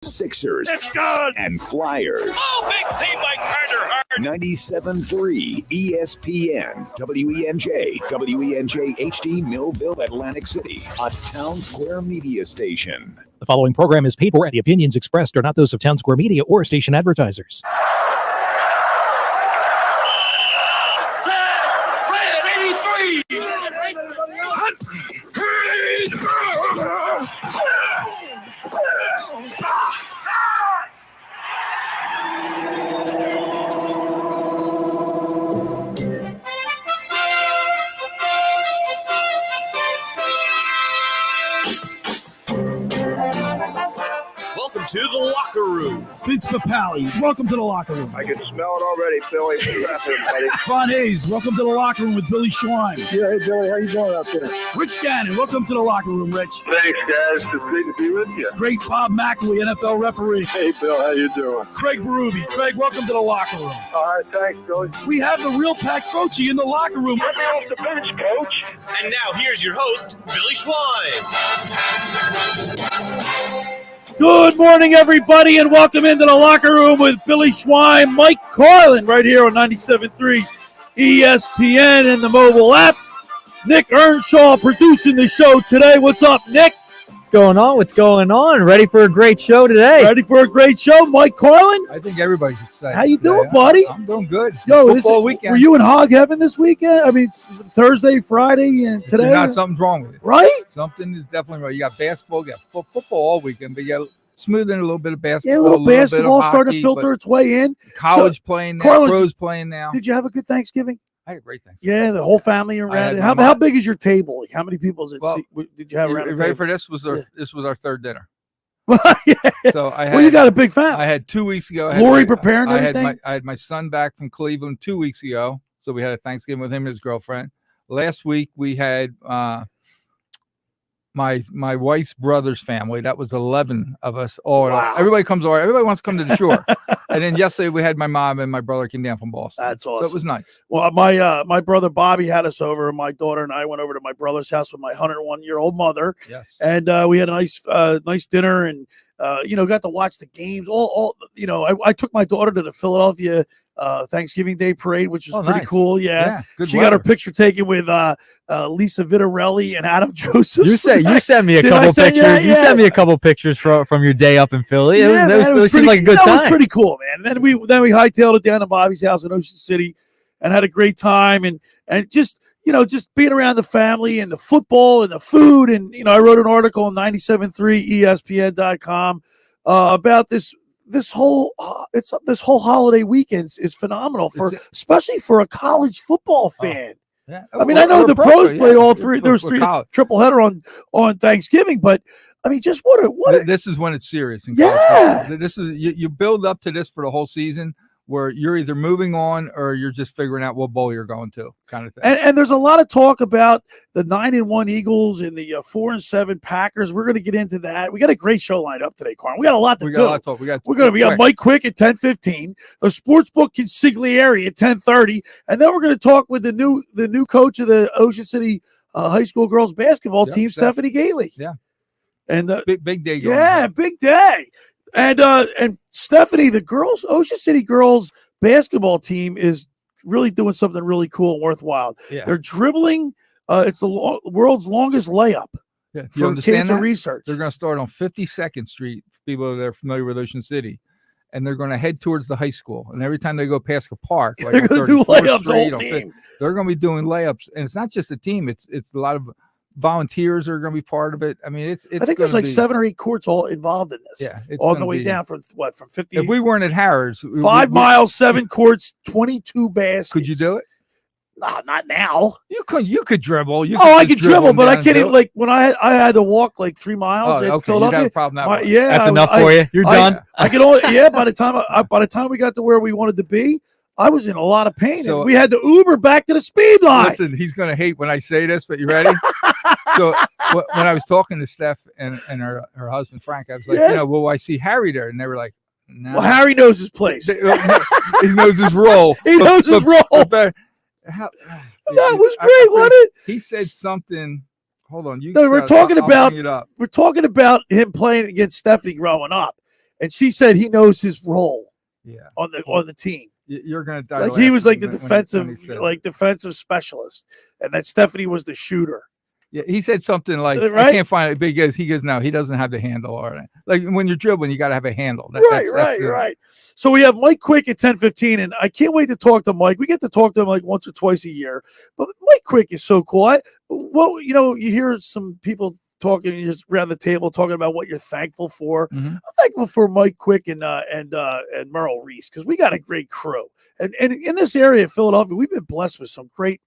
Sixers and Flyers. Oh, big save by Carter Hart. 97.3 ESPN, WENJ, WENJ HD, Millville, Atlantic City, a Town Square media station. The following program is paid for, and the opinions expressed are not those of Town Square Media or station advertisers. Welcome to the locker room. Vince Papali, welcome to the locker room. I can smell it already, Billy. What's happening, buddy? Von Hayes, welcome to the locker room with Billy Schwein. Yeah, hey, Billy, how you doing out there? Rich Gannon, welcome to the locker room, Rich. Thanks, guys. It's great to be with you. Great Bob McElwee, NFL referee. Hey, Bill, how you doing? Craig Berube. Craig, welcome to the locker room. All right, thanks, Billy. We have the real Pat Croce in the locker room. Get me off the bench, Coach. And now here's your host, Billy Schwein. Good morning, everybody, and welcome into the locker room with Billy Schwein, Mike Carlin, right here on 97.3 ESPN and the mobile app. Nick Earnshaw producing the show today. What's up, Nick? What's going on? What's going on? Ready for a great show today? Ready for a great show, Mike Carlin? I think everybody's excited. How you today. doing, buddy? I'm doing good. Yo, Football weekend. Were you in hog heaven this weekend? I mean, it's Thursday, Friday, and If today? you're not, something's wrong with it. Right? Something is definitely wrong. You got basketball, you got football all weekend, but you got smoothing a little bit of basketball. Yeah, a little basketball bit of starting to hockey, filter its way in. College playing now, Carlin, pros playing now. Did you have a good Thanksgiving? I had a great Thanksgiving. Yeah, the whole family around it. had How big is your table? Like, how many people did you have around You the ready table? for this? This was our third dinner. Yeah. So I had. Well, you got a big family. I had 2 weeks ago. Lori preparing everything? I had my son back from Cleveland 2 weeks ago, so we had a Thanksgiving with him and his girlfriend. Last week we had my wife's brother's family. That was 11 of us. Wow. Everybody comes over. Everybody wants to come to the shore. And then yesterday we had my mom and my brother came down from Boston. That's awesome. So it was nice. Well, my brother Bobby had us over, and my daughter and I went over to my brother's house with my 101-year-old mother. Yes. And we had a nice dinner, and got to watch the games. I took my daughter to the Philadelphia Thanksgiving Day parade, which was pretty nice. cool. Yeah, good she weather. got her picture taken with Lisa Vittorelli and Adam Joseph. You sent me a Did couple I send you pictures. that? You Yeah. sent me a couple pictures from your day up in Philly. Yeah, It seemed pretty- like a good that time. was pretty cool, man. Then we hightailed it down to Bobby's house in Ocean City and had a great time, and just being around the family and the football and the food. And I wrote an article on 97.3ESPN.com about this whole holiday weekend is phenomenal especially for a college football fan. Yeah. I mean, I know the pros played all three. There was three college. triple header on Thanksgiving, but I mean, just what? This is when it's serious. In Yeah. college football. This is you build up to this for the whole season, where you're either moving on or you're just figuring out what bowl you're going to, kind of thing. And there's a lot of talk about the 9-1 Eagles and the 4-7 Packers. We're going to get into that. We got a great show lined up today, Carl. We got a lot to do. A lot of talk. We got Mike Quick at 10:15, the Sportsbook Consigliere at 10:30, and then we're going to talk with the new coach of the Ocean City High School girls basketball team, Stephanie Gately. Yeah, and big day. Going on. Big day. And Stephanie, the Ocean City girls basketball team is really doing something really cool and worthwhile. Yeah. They're dribbling. It's the world's longest layup. Yeah. For understand cancer that? research. They're going to start on 52nd Street for people that are familiar with Ocean City. And they're going to head towards the high school. And every time they go past a park, like they're going to do layups the whole team. They're going to be doing layups. And it's not just a team. It's a lot of volunteers are going to be part of it. I mean, it's I think there's like 7 or 8 courts all involved in this. Yeah. It's on the way down from 50. If we weren't at Harrods, 5 miles, 7 courts, 22 baskets. Could you do it? No, not now. You could dribble. I could dribble, but I can't even, like, when I had to walk like 3 miles at Philadelphia. You'd have a problem that way. Yeah, that's enough for you. You're done. I could only by the time we got to where we wanted to be, I was in a lot of pain. So, and we had to Uber back to the speed line. Listen, he's going to hate when I say this, but you ready? So when I was talking to Steph and her husband, Frank, I was like, will I see Harry there? And they were like, no. Well, Harry knows his place. He knows his role. He knows his role. That was great, wasn't it? He said something. Hold on. We're talking about him playing against Stephanie growing up. and she said he knows his role Yeah. on the team. You're gonna die. Like he was like the laughing defensive specialist, and that Stephanie was the shooter. Yeah, he said something like, Right? "I can't find it." Because he goes, "No, he doesn't have the handle." Or like when you're dribbling, you got to have a handle. Right. So we have Mike Quick at 10:15, and I can't wait to talk to Mike. We get to talk to him like once or twice a year, but Mike Quick is so cool. You hear some people talking just around the table talking about what you're thankful for. Mhm. I'm thankful for Mike Quick and Merrill Reese because we got a great crew. And in this area of Philadelphia, we've been blessed with some great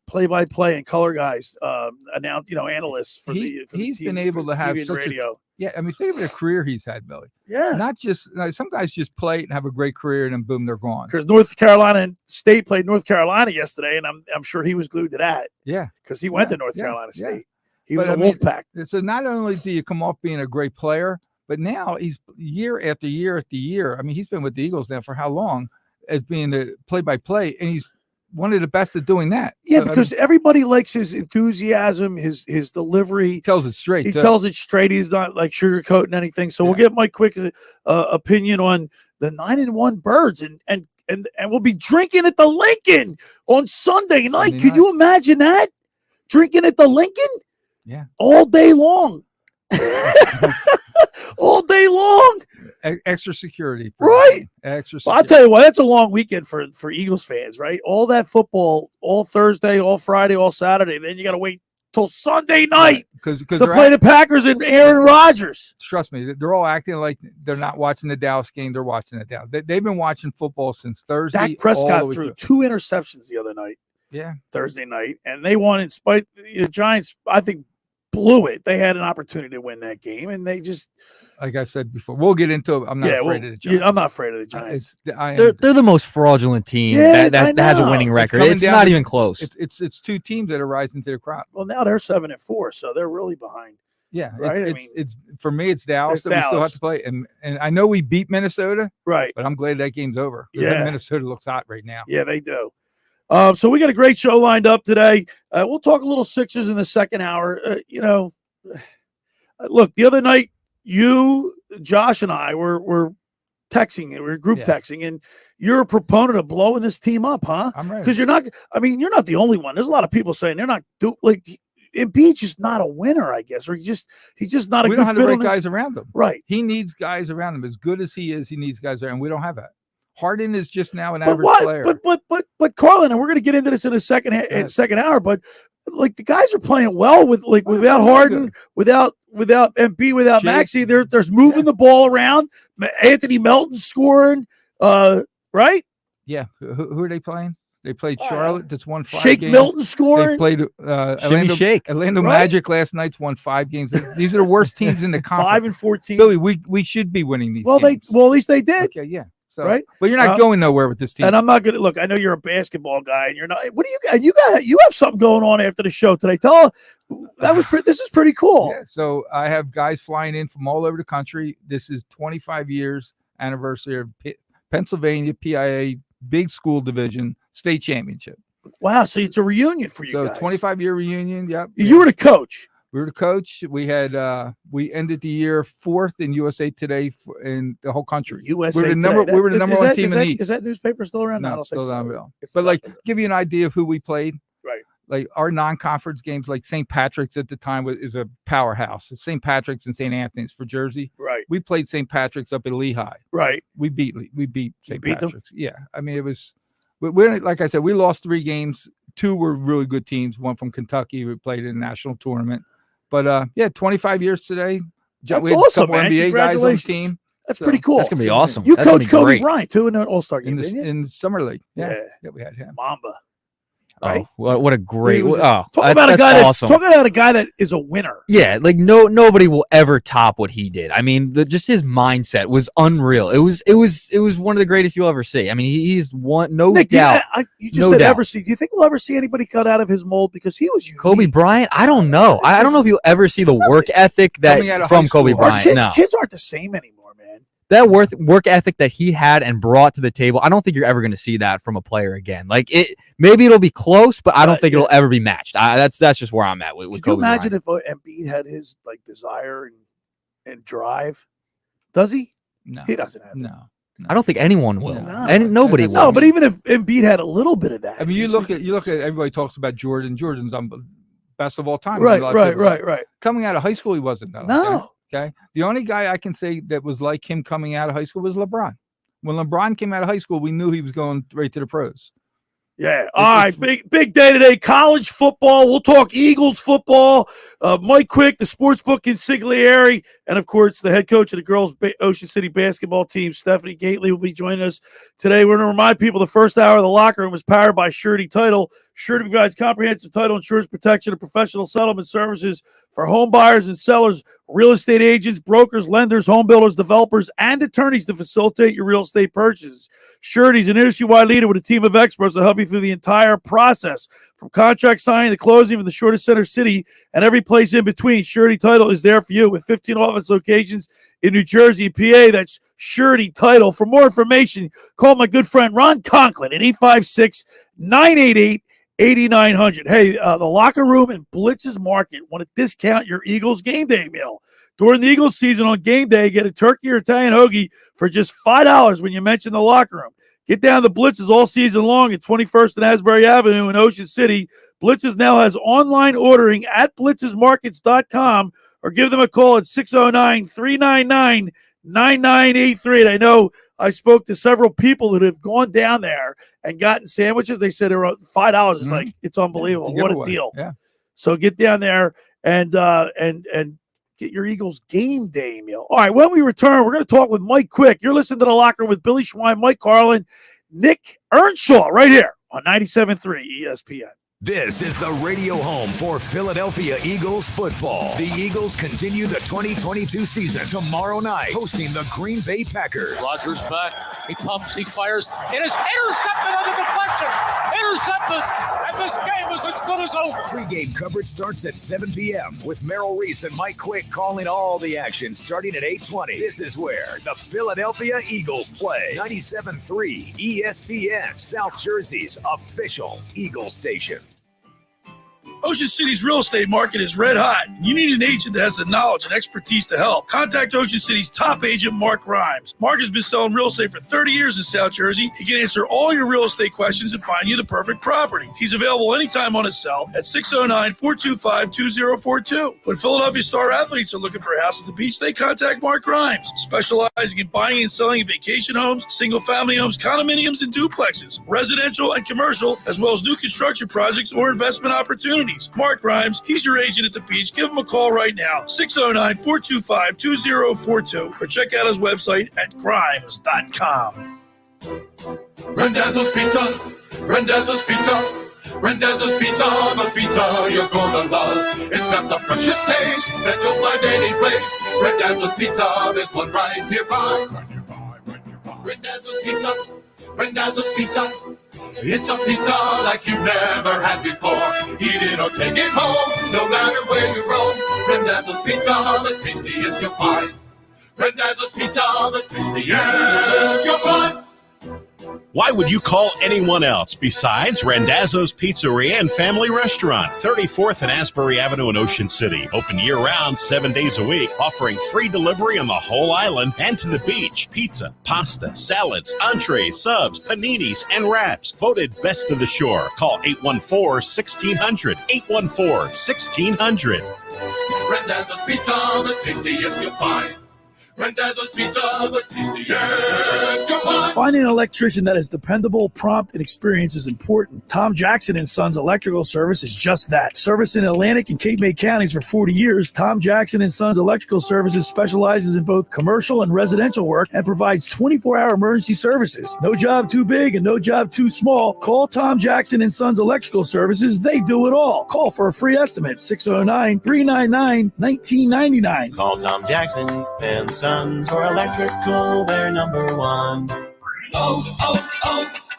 play-by-play and color guys, analysts for the he's TV, been able for to have TV and such radio. Yeah, I mean, think of the career he's had, Billy. Yeah. Not just some guys just play and have a great career, and then boom, they're gone. Because North Carolina State played North Carolina yesterday, and I'm sure he was glued to that Yeah, because he went Yeah, to North yeah, Carolina yeah. State. He was But, a I mean, Wolfpack. so not only do you come off being a great player, but now he's year after year after year. I mean, he's been with the Eagles now for how long as being the play-by-play, and he's one of the best at doing that. Yeah, So, I mean, because everybody likes his enthusiasm, his delivery. he tells it straight. He too. tells it straight. He's not like sugarcoating anything. So we'll get Mike Quick opinion on the 9-1 Birds, and we'll be drinking at the Lincoln on Sunday night. Sunday Could you imagine that? Drinking at the Lincoln? Yeah. All day long. All day long. Extra security, Right. Extra. Well, I'll tell you what, that's a long weekend for Eagles fans, right? All that football, all Thursday, all Friday, all Saturday. Then you got to wait till Sunday night because to play the Packers and Aaron Rodgers. Trust me, they're all acting like they're not watching the Dallas game. They're watching it down. They've been watching football since Thursday. Dak all Prescott the way threw through. 2 interceptions the other night, Yeah. Thursday night, and they won in spite. The Giants, I think, blew it. They had an opportunity to win that game, and they just. Like I said before, we'll get into it. I'm not afraid of the Giants. I'm not afraid of the Giants. They're the most fraudulent team Yeah, that I has a know. winning record. coming It's down not to- even close. It's two teams that are rising to the crop. Well, now they're 7-4, so they're really behind. Yeah, Right, I it's for me. It's Dallas It's that we still have Dallas. to play, and I know we beat Minnesota, Right. but I'm glad that game's over. 'Cause Yeah. that Minnesota looks hot right now. Yeah, they do. So we got a great show lined up today. We'll talk a little Sixers in the second hour. Look, the other night, you, Josh, and I were texting. We were group texting, and you're a proponent of blowing this team up, huh? I'm ready. Because you're not. I mean, you're not the only one. There's a lot of people saying they're not Embiid's just not a winner, I guess, or he's just not a We good don't have the fit right on guys around him. Right. He needs guys around him. As good as he is, he needs guys around. We don't have that. Harden is just now an But average what? player. But Carlin, and we're going to get into this in a second hour. But like the guys are playing well without Harden, without Embiid, without Shea. Maxey. They're moving the ball around. Anthony Melton scoring. Right. Yeah. Who are they playing? They played Charlotte. That's won 5 Shake games. Milton They scoring. played Shimmy Shake. Orlando Right. Magic last night's won 5 games. These are the worst teams in the conference. 5-14. Billy, we should be winning these Well, games. at least they did. Okay, yeah. So, Right? But you're not going nowhere with this team. And I'm not gonna look. I know you're a basketball guy, and you're not. What do you got? You have something going on after the show today. This is pretty cool. Yeah, so I have guys flying in from all over the country. This is 25 years anniversary of Pennsylvania PIA Big School Division State Championship. Wow, so it's a reunion for you So guys. 25-year reunion. Yep. You were the coach. We were the coach. We had we ended the year 4th in USA Today in the whole country. USA we were the Today. number. We were the number one team in the East. Is that newspaper still around? I No, don't it's still think so. down. It's But not like, there. give you an idea of who we played. Right. Like our non-conference games, like St. Patrick's at the time is a powerhouse. It's St. Patrick's and St. Anthony's for Jersey. Right. We played St. Patrick's up at Lehigh. Right. We beat St. beat them? Patrick's. Yeah, I mean it was. We like I said, we lost 3 games. 2 were really good teams. One from Kentucky. We played in a national tournament. But 25 years today. That's we had awesome, a couple man. NBA guys on the Congratulations. team. That's So, pretty cool. That's gonna be awesome. You That's gonna coach be Kobe great. Bryant too in an All-Star game, in didn't you? the summer league. Yeah. Yeah, we had him. Mamba. Right. Oh, what a great! He was- Oh, Talk about a that's guy awesome. talk about a guy that is a winner. Yeah, like nobody will ever top what he did. I mean, just his mindset was unreal. It was one of the greatest you'll ever see. I mean, he's one, no Nick, doubt. you just No said doubt. ever see. Do you think we'll ever see anybody cut out of his mold because he was unique? Kobe Bryant, I don't know. I don't know if you'll ever see the work ethic Coming out that of from high Kobe school. Our Bryant. kids, No, kids aren't the same anymore, man. that work ethic that he had and brought to the table, I don't think you're ever going to see that from a player again. Like maybe it'll be close, but I don't think it'll ever be matched. That's just where I'm at with Could you Kobe imagine Bryant. if Embiid had his like desire and drive Does he? No, He doesn't have it. no. I don't think anyone will, No. and nobody will. No, but even if Embiid had a little bit of that. I mean, you look at everybody talks about Jordan. Jordan's best of all time. Right, A lot of right, people say. right. Coming out of high school, he wasn't though. No. Okay. The only guy I can say that was like him coming out of high school was LeBron. When LeBron came out of high school, we knew he was going right to the pros. Yeah. All right. Big day today. College football. We'll talk Eagles football. Mike Quick, the sportsbook consigliere, and of course the head coach of the girls Ocean City basketball team, Stephanie Gately, will be joining us today. We're going to remind people the first hour of the locker room is powered by Surety Title. Surety provides comprehensive title insurance protection and professional settlement services for home buyers and sellers, real estate agents, brokers, lenders, home builders, developers, and attorneys to facilitate your real estate purchases. Surety is an industry-wide leader with a team of experts to help you through the entire process, from contract signing to closing, from the shortest center city and every place in between. Surety Title is there for you with 15 office locations in New Jersey and PA. That's Surety Title. For more information, call my good friend Ron Conklin at 856-988-8900. Hey, the Locker Room and Blitz's Market want to discount your Eagles game day meal. During the Eagles season on game day, get a turkey or Italian hoagie for just $5 when you mention the Locker Room. Get down to Blitz's all season long at 21st and Asbury Avenue in Ocean City. Blitz's now has online ordering at blitzesmarkets.com, or give them a call at 609-399-9983. And I know I spoke to several people that have gone down there and gotten sandwiches. They said they were $5. It's like, it's unbelievable. What a deal. Yeah. So get down there and get your Eagles game day meal. All right, when we return, we're going to talk with Mike Quick. You're listening to The Locker Room with Billy Schwein, Mike Carlin, Nick Earnshaw, right here on 97.3 ESPN. This is the radio home for Philadelphia Eagles football. The Eagles continue the 2022 season tomorrow night, hosting the Green Bay Packers. Rodgers back. He pumps. He fires. It is intercepted on the deflection. Intercepted. And this game is as good as over. Pre-game coverage starts at 7 p.m. with Merrill Reese and Mike Quick calling all the action starting at 8:20. This is where the Philadelphia Eagles play. 97.3 ESPN, South Jersey's official Eagle station. Ocean City's real estate market is red hot. You need an agent that has the knowledge and expertise to help. Contact Ocean City's top agent, Mark Grimes. Mark has been selling real estate for 30 years in South Jersey. He can answer all your real estate questions and find you the perfect property. He's available anytime on his cell at 609-425-2042. When Philadelphia star athletes are looking for a house at the beach, they contact Mark Grimes, specializing in buying and selling vacation homes, single-family homes, condominiums, and duplexes, residential and commercial, as well as new construction projects or investment opportunities. Mark Grimes, he's your agent at the beach. Give him a call right now, 609-425-2042, or check out his website at grimes.com. Randazzo's Pizza, Randazzo's Pizza, Randazzo's Pizza, the pizza you're gonna love. It's got the freshest taste that you'll find any place. Randazzo's Pizza, there's one right nearby. Randazzo's Pizza, Randazzo's Pizza. It's a pizza like you've never had before. Eat it or take it home, no matter where you roam. Randazzo's Pizza, the tastiest you'll find. Randazzo's Pizza, the tastiest you'll find. Why would you call anyone else besides Randazzo's Pizzeria and Family Restaurant, 34th and Asbury Avenue in Ocean City. Open year-round, 7 days a week, offering free delivery on the whole island and to the beach. Pizza, pasta, salads, entrees, subs, paninis, and wraps. Voted best of the shore. Call 814-1600. 814-1600. Randazzo's Pizza, the tastiest you'll find. Randazzo's Pizza, the tastiest you'll find. Finding an electrician that is dependable, prompt, and experienced is important. Tom Jackson & Sons Electrical Service is just that. Service in Atlantic and Cape May counties for 40 years, Tom Jackson & Sons Electrical Services specializes in both commercial and residential work and provides 24-hour emergency services. No job too big and no job too small. Call Tom Jackson & Sons Electrical Services. They do it all. Call for a free estimate, 609-399-1999. Call Tom Jackson & Sons for electrical, they're number one.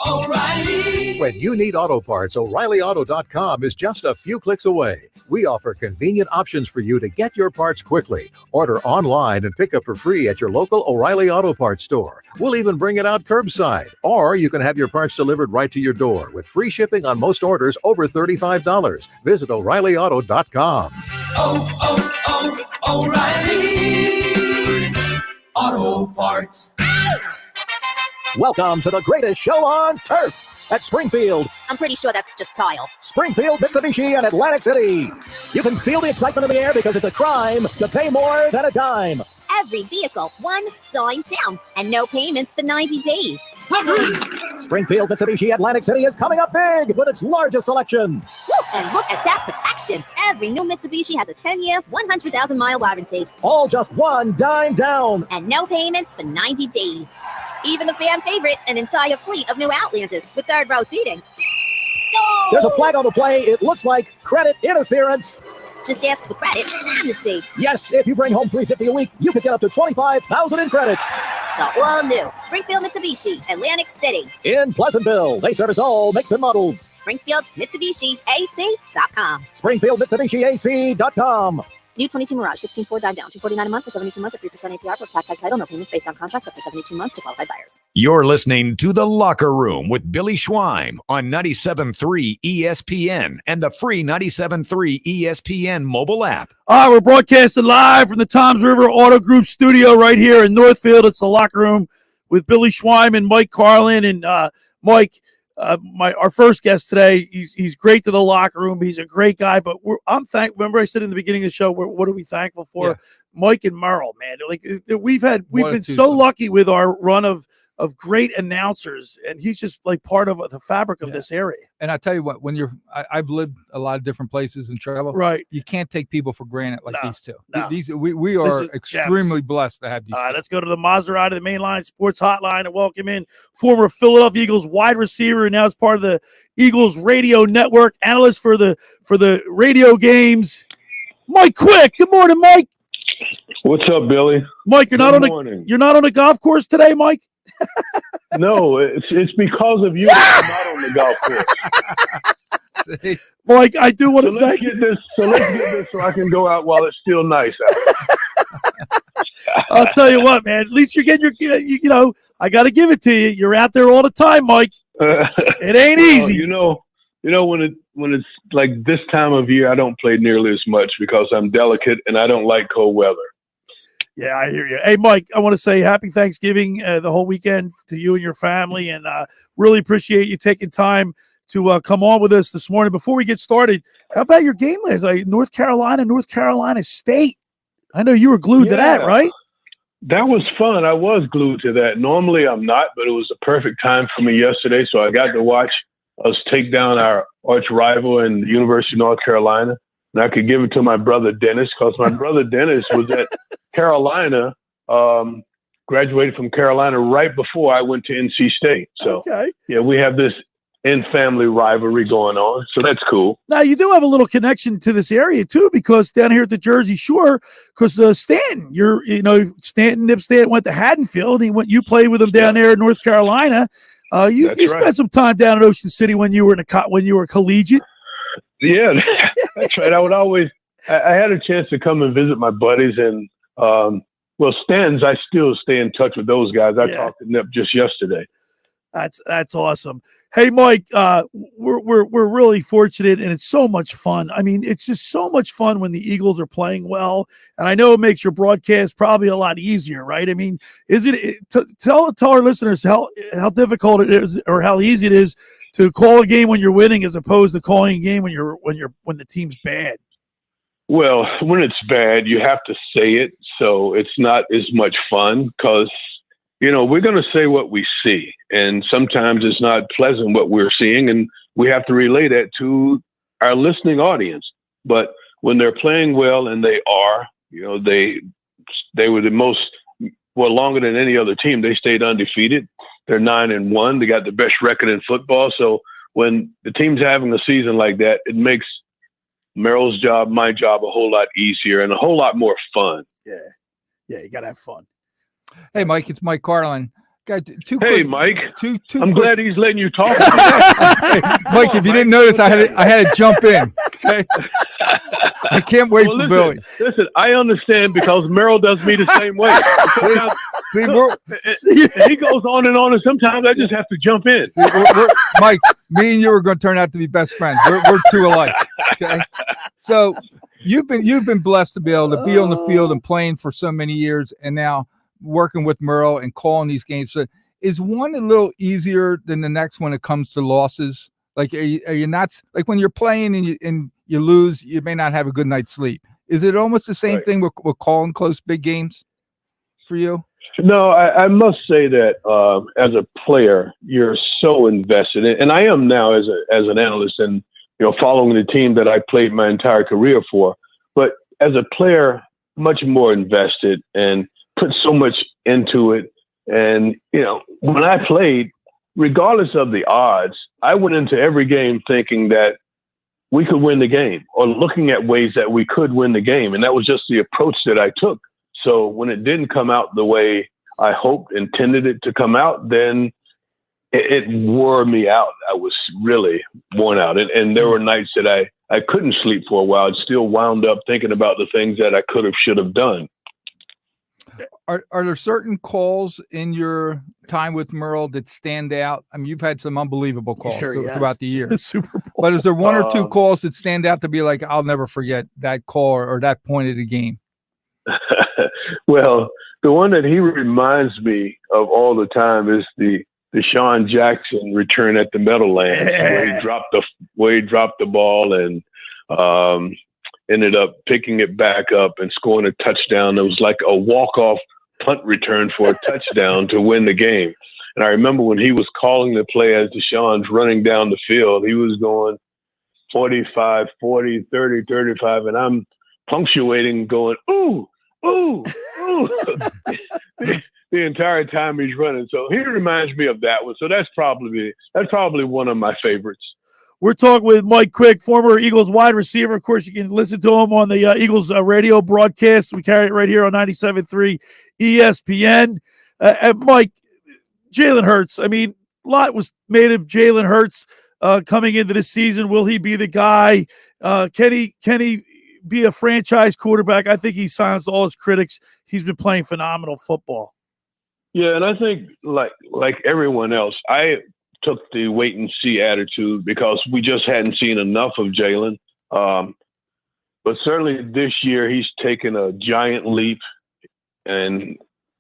O'Reilly. When you need auto parts, O'ReillyAuto.com is just a few clicks away. We offer convenient options for you to get your parts quickly. Order online and pick up for free at your local O'Reilly Auto Parts store. We'll even bring it out curbside. Or you can have your parts delivered right to your door with free shipping on most orders over $35. Visit O'ReillyAuto.com. O'Reilly Auto Parts. Welcome to the greatest show on turf at Springfield. I'm pretty sure that's just tile. Springfield, Mitsubishi, and Atlantic City. You can feel the excitement in the air because it's a crime to pay more than a dime. Every vehicle, one dime down, and no payments for 90 days. Springfield, Mitsubishi, Atlantic City is coming up big with its largest selection. Woo! And look at that protection. Every new Mitsubishi has a 10-year, 100,000-mile warranty. All just one dime down. And no payments for 90 days. Even the fan favorite, an entire fleet of new Outlanders with third-row seating. Go! There's a flag on the play. It looks like credit interference. Just ask for credit. Amnesty. Yes, if you bring home $350 a week, you could get up to $25,000 in credit. The all-new Springfield Mitsubishi, Atlantic City. In Pleasantville, they service all makes and models. Springfield Mitsubishi AC.com. Springfield Mitsubishi AC.com. New 22 Mirage, 16.4 dime down, $249 a month for 72 months at 3% APR plus tax title. No payments based on contracts up to 72 months to qualified buyers. You're listening to The Locker Room with Billy Schweim on 97.3 ESPN and the free 97.3 ESPN mobile app. All right, we're broadcasting live from the Toms River Auto Group studio right here in Northfield. It's The Locker Room with Billy Schweim and Mike Carlin. And Mike, our first guest today, he's great to the locker room. He's a great guy, but remember I said in the beginning of the show, what are we thankful for? Yeah. Mike and Merrill, man. Like we've been so lucky with our run of great announcers, and he's just like part of the fabric of this area. And I tell you what, when I've lived a lot of different places and travel, right? You can't take people for granted like these two. No. We are extremely blessed to have these. Let's go to the Maserati, the Mainline Sports Hotline, and welcome in former Philadelphia Eagles wide receiver, and now is part of the Eagles radio network, analyst for the radio games, Mike Quick. Good morning, Mike. What's up, Billy? Mike, you're not on a golf course today, Mike? No, it's because of you. I'm not on the golf course. Mike, I do want to thank you. Let's get this so I can go out while it's still nice out. I'll tell you what, man. At least you're getting your, I got to give it to you. You're out there all the time, Mike. It ain't easy. You know when it's like this time of year, I don't play nearly as much because I'm delicate and I don't like cold weather. Yeah, I hear you. Hey, Mike, I want to say happy Thanksgiving the whole weekend to you and your family, and really appreciate you taking time to come on with us this morning. Before we get started, how about your game last night? North Carolina State. I know you were glued to that, right? That was fun. I was glued to that. Normally I'm not, but it was a perfect time for me yesterday, so I got to watch us take down our arch rival in the University of North Carolina. And I could give it to my brother Dennis because my brother Dennis was at Carolina, graduated from Carolina right before I went to NC State. So, yeah, we have this in-family rivalry going on. So that's cool. Now, you do have a little connection to this area, too, because down here at the Jersey Shore, because Stanton, Nip Stanton went to Haddonfield. You played with him down there in North Carolina. You spent some time down at Ocean City when you were collegiate. Yeah, that's right. I had a chance to come and visit my buddies, and Stan's, I still stay in touch with those guys. I talked to Nip just yesterday. That's awesome. Hey, Mike, we're really fortunate, and it's so much fun. I mean, it's just so much fun when the Eagles are playing well, and I know it makes your broadcast probably a lot easier, right? I mean, tell our listeners how difficult it is or how easy it is to call a game when you're winning as opposed to calling a game when the team's bad. Well, when it's bad, you have to say it, so it's not as much fun because we're going to say what we see, and sometimes it's not pleasant what we're seeing, and we have to relay that to our listening audience. But when they're playing well, and they are, they were the most, longer than any other team. They stayed undefeated. They're 9-1. They got the best record in football. So when the team's having a season like that, it makes Merrill's job, my job, a whole lot easier and a whole lot more fun. Yeah, you got to have fun. Hey, Mike, it's Mike Carlin. Mike. I'm glad he's letting you talk. Hey, Mike, if you didn't notice, I had to jump in. Okay? I can't wait for Billy. Listen, I understand because Merrill does me the same way. He goes on, and sometimes I just have to jump in. Mike, me and you are going to turn out to be best friends. We're two alike. Okay, so you've been blessed to be able to be on the field and playing for so many years, and now working with Merle and calling these games. So is one a little easier than the next when it comes to losses? Like, are you not like when you're playing and you lose, you may not have a good night's sleep. Is it almost the same thing with calling close big games for you? No, I must say that as a player, you're so invested, and I am now as an analyst, and following the team that I played my entire career for. But as a player, much more invested and put so much into it. And when I played, regardless of the odds, I went into every game thinking that we could win the game, or looking at ways that we could win the game, and that was just the approach that I took. So when it didn't come out the way I hoped, intended it to come out, then it wore me out. I was really worn out. And there were nights that I couldn't sleep for a while. I still wound up thinking about the things that I could have, should have done. Are there certain calls in your time with Merle that stand out? I mean, you've had some unbelievable calls throughout the years. Super Bowl. But is there one or two calls that stand out to be like, I'll never forget that call or that point of the game? Well, the one that he reminds me of all the time is the Sean Jackson return at the Meadowlands, where he dropped the ball and ended up picking it back up and scoring a touchdown. It was like a walk-off punt return for a touchdown to win the game. And I remember when he was calling the play as Deshaun's running down the field, he was going 45, 40, 30, 35, and I'm punctuating going, ooh, ooh, ooh, the entire time he's running. So he reminds me of that one. So that's probably one of my favorites. We're talking with Mike Quick, former Eagles wide receiver. Of course, you can listen to him on the Eagles radio broadcast. We carry it right here on 97.3 ESPN. And Mike, Jalen Hurts, I mean, a lot was made of Jalen Hurts coming into this season. Will he be the guy? Can he be a franchise quarterback? I think he silenced all his critics. He's been playing phenomenal football. Yeah, and I think like everyone else, I took the wait and see attitude because we just hadn't seen enough of Jalen. But certainly this year he's taken a giant leap, and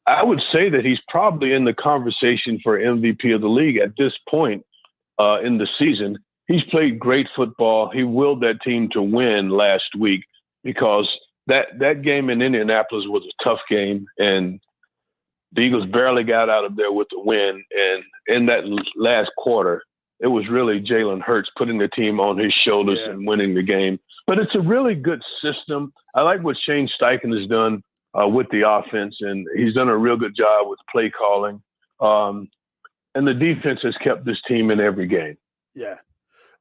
I would say that he's probably in the conversation for MVP of the league at this point in the season. He's played great football. He willed that team to win last week because that game in Indianapolis was a tough game, and the Eagles barely got out of there with the win. And in that last quarter, it was really Jalen Hurts putting the team on his shoulders and winning the game. But it's a really good system. I like what Shane Steichen has done with the offense, and he's done a real good job with play calling. And the defense has kept this team in every game. Yeah.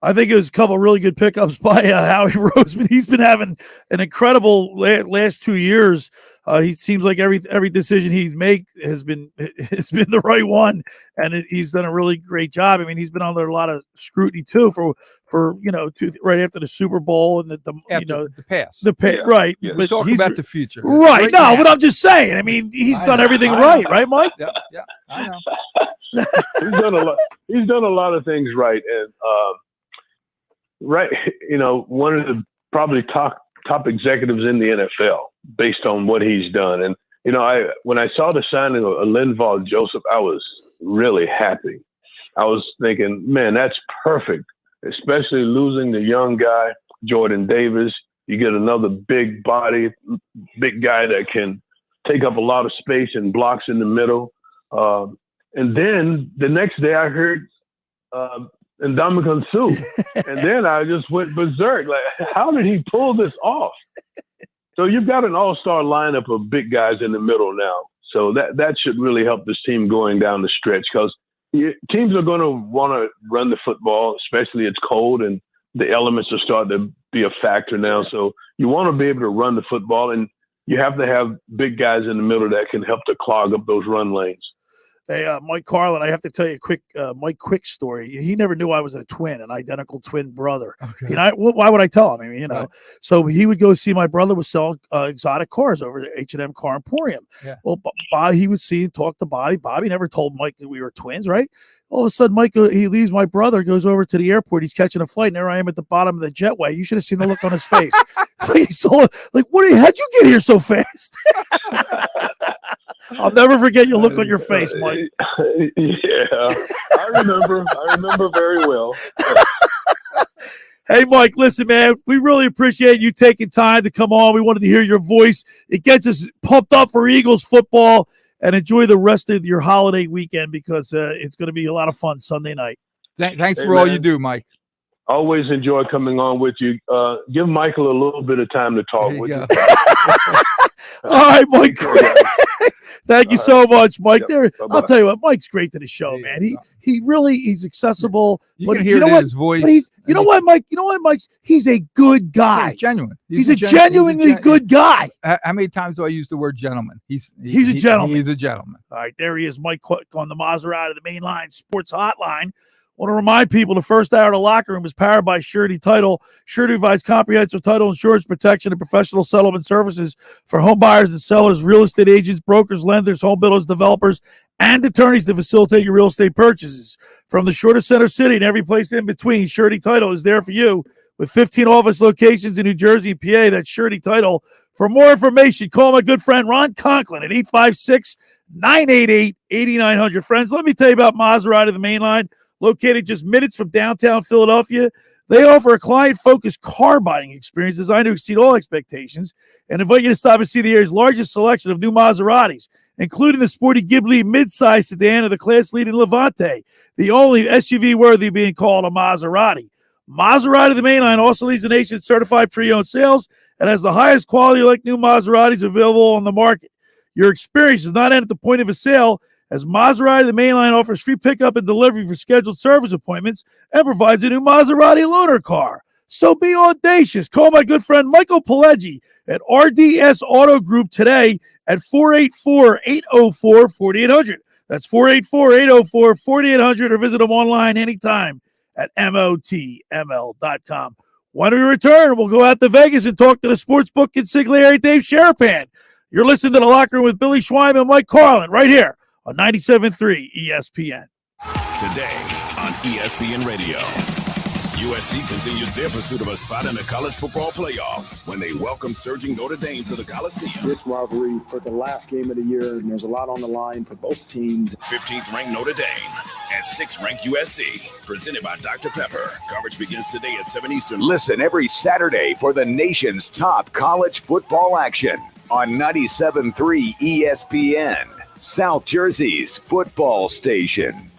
I think it was a couple of really good pickups by Howie Roseman. He's been having an incredible last 2 years. He seems like every decision he's made has been the right one, and he's done a really great job. I mean, he's been under a lot of scrutiny too for right after the Super Bowl and the past, right. Yeah. But Talk about the future, right? No, but I'm just saying. I mean, he's done everything right, Mike? Yeah, I know. He's done a lot of things right, and right, one of the probably top executives in the NFL based on what he's done. And, when I saw the signing of Linval Joseph, I was really happy. I was thinking, man, that's perfect, especially losing the young guy, Jordan Davis. You get another big body, big guy that can take up a lot of space and blocks in the middle. And then the next day I heard Ndamukong Suh, and then I just went berserk. Like, how did he pull this off? So you've got an all-star lineup of big guys in the middle now. So that should really help this team going down the stretch, because teams are going to want to run the football, especially it's cold and the elements are starting to be a factor now. So you want to be able to run the football, and you have to have big guys in the middle that can help to clog up those run lanes. Hey, Mike Carlin, I have to tell you a quick Mike Quick story. He never knew I was a twin, an identical twin brother. Okay. Why would I tell him? I mean, right. So he would go see my brother was selling exotic cars over at H&M Car Emporium. Yeah. Well, Bob, he would see and talk to Bobby. Bobby never told Mike that we were twins, right? All of a sudden, Mike, he leaves my brother, goes over to the airport. He's catching a flight, and there I am at the bottom of the jetway. You should have seen the look on his face. So he saw, like, how'd you get here so fast? I'll never forget your look on your face, Mike. Yeah, I remember very well. Hey, Mike, listen, man, we really appreciate you taking time to come on. We wanted to hear your voice. It gets us pumped up for Eagles football, and enjoy the rest of your holiday weekend because it's going to be a lot of fun Sunday night. Thanks for all you do, Mike. Always enjoy coming on with you. Give Michael a little bit of time to talk with you. All right, Mike. Thank you so much, Mike. Yep. I'll tell you what, Mike's great to the show, man. He's accessible. You can hear it in his voice. You know what, Mike? He's a good guy. Yeah, genuine. He's a genuinely good guy. How many times do I use the word gentleman? He's a gentleman. He's a gentleman. All right, there he is, Mike Quick on the Maserati, the Mainline Sports Hotline. Want to remind people the first hour of the locker room is powered by Surety Title. Surety provides comprehensive title insurance protection and professional settlement services for home buyers and sellers, real estate agents, brokers, lenders, home builders, developers, and attorneys to facilitate your real estate purchases. From the shortest center city and every place in between, Surety Title is there for you with 15 office locations in New Jersey and PA. That's Surety Title. For more information, call my good friend Ron Conklin at 856-988-8900. Friends, let me tell you about Maserati, the Mainline. Located just minutes from downtown Philadelphia, they offer a client-focused car buying experience designed to exceed all expectations and invite you to stop and see the area's largest selection of new Maseratis, including the sporty Ghibli midsize sedan of the class-leading Levante, the only SUV worthy being called a Maserati. Maserati, the Mainline, also leads the nation's certified pre-owned sales and has the highest quality like new Maseratis available on the market. Your experience does not end at the point of a sale, as Maserati, the Mainline, offers free pickup and delivery for scheduled service appointments and provides a new Maserati loaner car. So be audacious. Call my good friend Michael Pileggi at RDS Auto Group today at 484-804-4800. That's 484-804-4800, or visit them online anytime at MOTML.com. When we return, we'll go out to Vegas and talk to the sportsbook consigliere Dave Sherapan. You're listening to The Locker Room with Billy Schwein and Mike Carlin right here on 97.3 ESPN. Today on ESPN Radio, USC continues their pursuit of a spot in the college football playoff when they welcome surging Notre Dame to the Coliseum. This rivalry for the last game of the year, and there's a lot on the line for both teams. 15th ranked Notre Dame and 6th ranked USC, presented by Dr. Pepper. Coverage begins today at 7 Eastern. Listen every Saturday for the nation's top college football action on 97.3 ESPN. South Jersey's football station.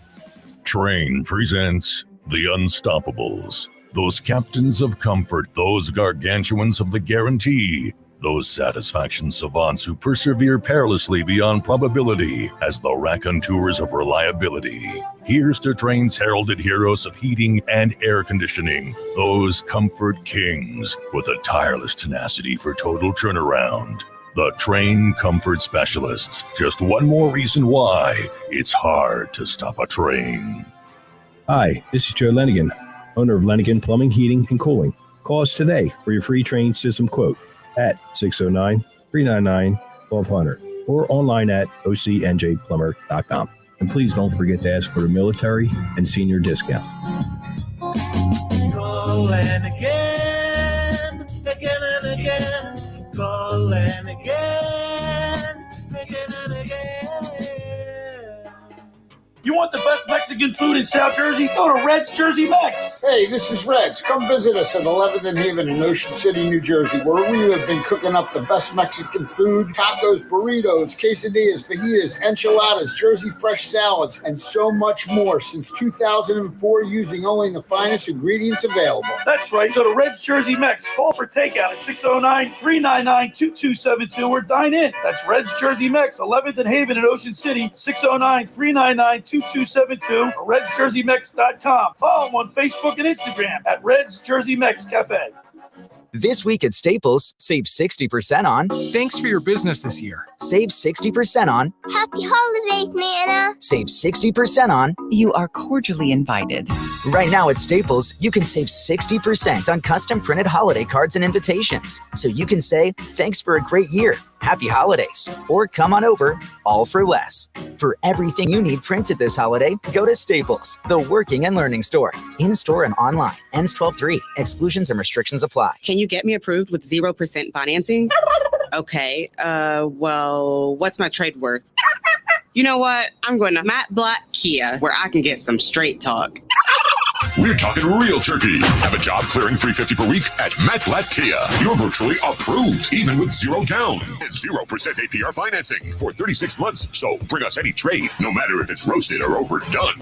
Train presents The Unstoppables. Those captains of comfort, those gargantuans of the guarantee, those satisfaction savants who persevere perilously beyond probability as the raconteurs of reliability. Here's to Train's heralded heroes of heating and air conditioning, those comfort kings with a tireless tenacity for total turnaround. The Train Comfort Specialists. Just one more reason why it's hard to stop a train. Hi, this is Joe Lenigan, owner of Lenigan Plumbing, Heating, and Cooling. Call us today for your free train system quote at 609-399-1200 or online at ocnjplumber.com. And please don't forget to ask for the military and senior discount. Call and again and again. Call and again and again. You want the best Mexican food in South Jersey? Go to Red's Jersey Mex. Hey, this is Red's. Come visit us at 11th and Haven in Ocean City, New Jersey, where we have been cooking up the best Mexican food, tacos, burritos, quesadillas, fajitas, enchiladas, Jersey fresh salads, and so much more since 2004 using only the finest ingredients available. That's right. Go to Red's Jersey Mex. Call for takeout at 609-399-2272 or dine in. That's Red's Jersey Mex, 11th and Haven in Ocean City, 609-399-2272 or Red'sJerseyMex.com. Follow them on Facebook and Instagram at Red's Jersey Mex Cafe. This week at Staples, save 60% on. Thanks for your business this year. Save 60% on. Happy holidays, Nana. Save 60% on. You are cordially invited. Right now at Staples, you can save 60% on custom printed holiday cards and invitations. So you can say, thanks for a great year. Happy holidays. Or come on over, all for less. For everything you need printed this holiday, go to Staples, the working and learning store. In-store and online. Ends 12/3. Exclusions and restrictions apply. Can you get me approved with 0% financing? Okay, well, what's my trade worth? You know what? I'm going to Matt Black Kia, where I can get some straight talk. We're talking real turkey. Have a job clearing $350 per week at Matt Black Kia. You're virtually approved, even with 0 down and 0% APR financing for 36 months. So bring us any trade, no matter if it's roasted or overdone.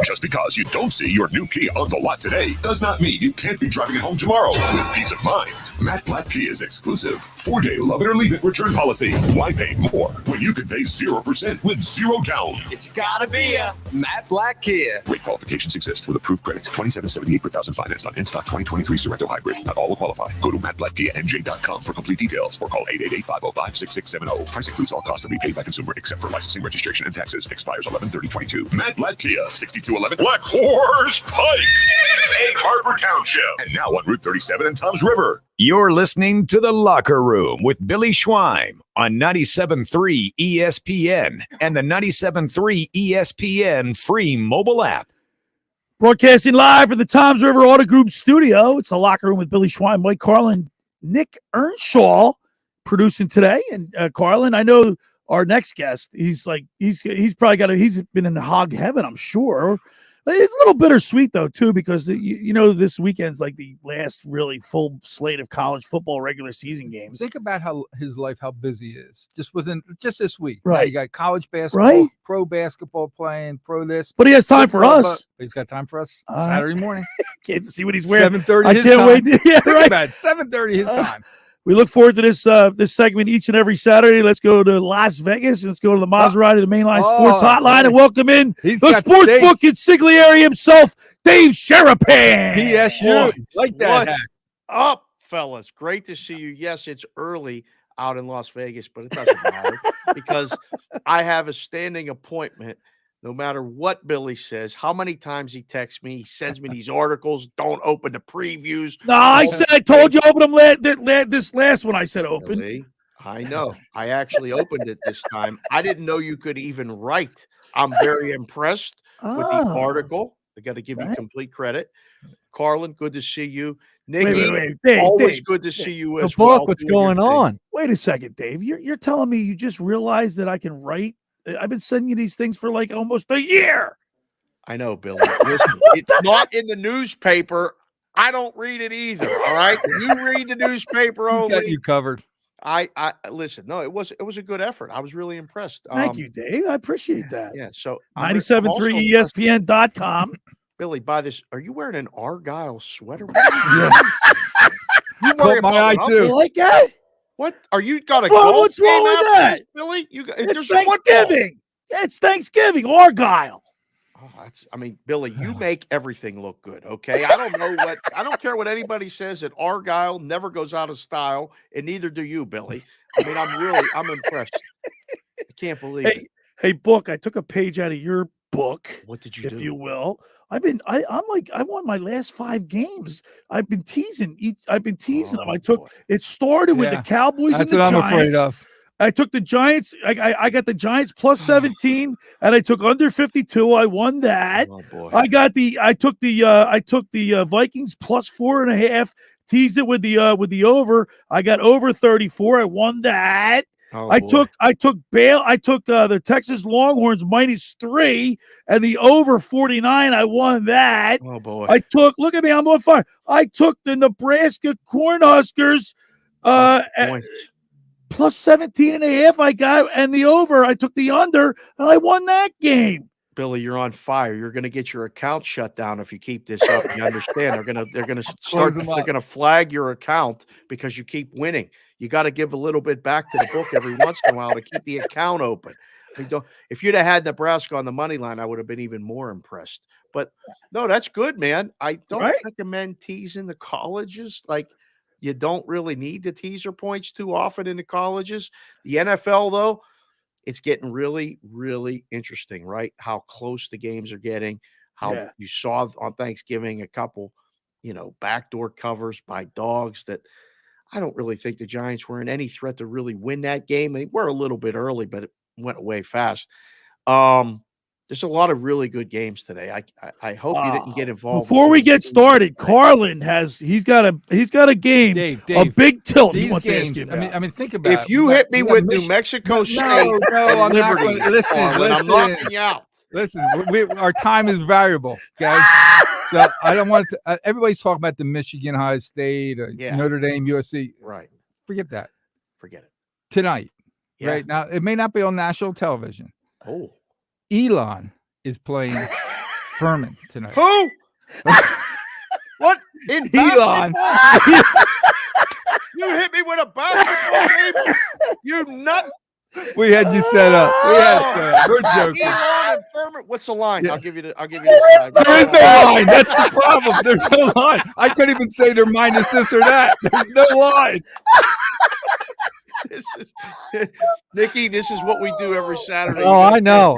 Just because you don't see your new Kia on the lot today does not mean you can't be driving it home tomorrow with peace of mind. Matt Black Kia's exclusive 4-day love it or leave it return policy. Why pay more when you can pay 0% with 0 down? It's gotta be a Matt Black Kia. Rate qualifications exist with approved credit. $27.78 per thousand financed on in-stock 2023 Sorento Hybrid. Not all will qualify. Go to mattblackkianj.com for complete details or call 888-505-6670. Price includes all costs to be paid by consumer except for licensing, registration, and taxes. Expires 11/30/22. Matt Black Kia, 6211 Black Horse Pike, Egg Harbor Township, and now on Route 37 and Tom's River. You're listening to The Locker Room with Billy Schweim on 97.3 ESPN and the 97.3 ESPN free mobile app. Broadcasting live from the Toms River Auto Group studio. It's The Locker Room with Billy Schwein, Mike Carlin, Nick Earnshaw producing today. And Carlin, I know our next guest, he's probably he's been in the hog heaven, I'm sure. But it's a little bittersweet, though, too, because, this weekend's like the last really full slate of college football regular season games. Think about how busy he is just this week. Right. You got college basketball, right? Pro basketball playing, pro this. But he has time for us. But he's got time for us Saturday morning. Can't see what he's wearing. 7:30 his I can't time. wait. Yeah, Think right. about it. 7:30 his time. We look forward to this segment each and every Saturday. Let's go to Las Vegas. Let's go to the Maserati, the Mainline Sports Hotline, and welcome in the sportsbook consigliere himself, Dave Sherapan. PSU. Like that. What's up, fellas? Great to see you. Yes, it's early out in Las Vegas, but it doesn't matter because I have a standing appointment. No matter what Billy says, how many times he texts me, he sends me these articles, don't open the previews. No, I told you open them this last one. I said open. Billy, I know. I actually opened it this time. I didn't know you could even write. I'm very impressed with the article. I got to give you complete credit. Carlin, good to see you. Nikki, Dave, always Dave, good to see you the as well. What's going on? Wait a second, Dave. You're telling me you just realized that I can write? I've been sending you these things for like almost a year. I know, Billy. Listen, it's not in the newspaper. I don't read it either. All right, you read the newspaper only. Got you covered. I listen. No, it was a good effort. I was really impressed. Thank you, Dave. I appreciate that. Yeah. So 97.3 ESPN.com. Billy, buy this. Are you wearing an Argyle sweater? Yeah. You caught my eye too. You like that? What are you got a Well, golf what's wrong game with after that? this, Billy? It's Thanksgiving. It's Thanksgiving. Argyle. Billy, you make everything look good. Okay, I don't care what anybody says. That Argyle never goes out of style, and neither do you, Billy. I'm impressed. I can't believe it. Hey, Book. I took a page out of your book. What did you do? If you will. I won my last 5 games. I've been teasing them. It started with the Cowboys and the Giants. That's what I'm afraid of. I took the Giants. I got the Giants plus 17, and I took under 52. I won that. Oh boy. I took the Vikings plus 4.5. Teased it with the over. I got over 34. I won that. Oh, I took the Texas Longhorns -3 and the over 49. I won that. Oh boy. Look at me, I'm on fire. I took the Nebraska Cornhuskers plus 17.5. I got, and the over. I took the under and I won that game. Billy, you're on fire. You're going to get your account shut down if you keep this up. You understand? They're going to flag your account because you keep winning. You got to give a little bit back to the book every once in a while to keep the account open. If you'd have had Nebraska on the money line, I would have been even more impressed. But no, that's good, man. I don't recommend teasing the colleges. Like, you don't really need the teaser points too often in the colleges. The NFL, though, it's getting really, really interesting, right? How close the games are getting. How you saw on Thanksgiving a couple, backdoor covers by dogs that I don't really think the Giants were in any threat to really win that game. They were a little bit early, but it went away fast. There's a lot of really good games today. I hope you didn't get involved. Before we get started, Carlin he's got a game, a big tilt. He wants to ask you about. I mean, think about it. If you hit me with New Mexico State, no, I'm not Liberty, going to listen. I'm knocking you out. Listen, our time is variable, guys. So I don't want to. Everybody's talking about the Michigan, Ohio State, Notre Dame, USC. Right. Forget that. Forget it. Tonight, Yeah. right now, it may not be on national television. Oh. Elon is playing Furman tonight. Who? What? In Elon. basketball? You hit me with a basketball game? You nut. We had you set up. We're joking. Elon and Furman. What's the line? Yeah. I'll give you the There is no line. That's the problem. There's no line. I couldn't even say they're minus this or that. There's no line. This is Nikki. This is what we do every Saturday. Oh, I know.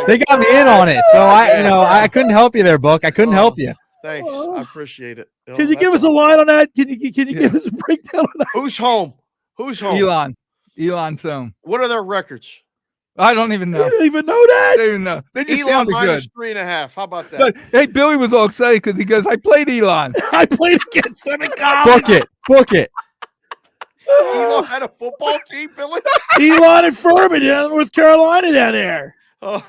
They got me in on it, so I couldn't help you there, Book. I couldn't help you. Thanks. I appreciate it. Can you give us a line on that? Can you give us a breakdown on that? Who's home? Who's home? Elon's home. What are their records? I don't even know. You don't even know that? I don't even know. They just Elon sounded minus good. 3.5. How about that? But, hey, Billy was all excited because he goes, I played Elon. I played against them in college. Book it. Elon had a football team, Billy. Elon and Furman down in North Carolina down there. Oh,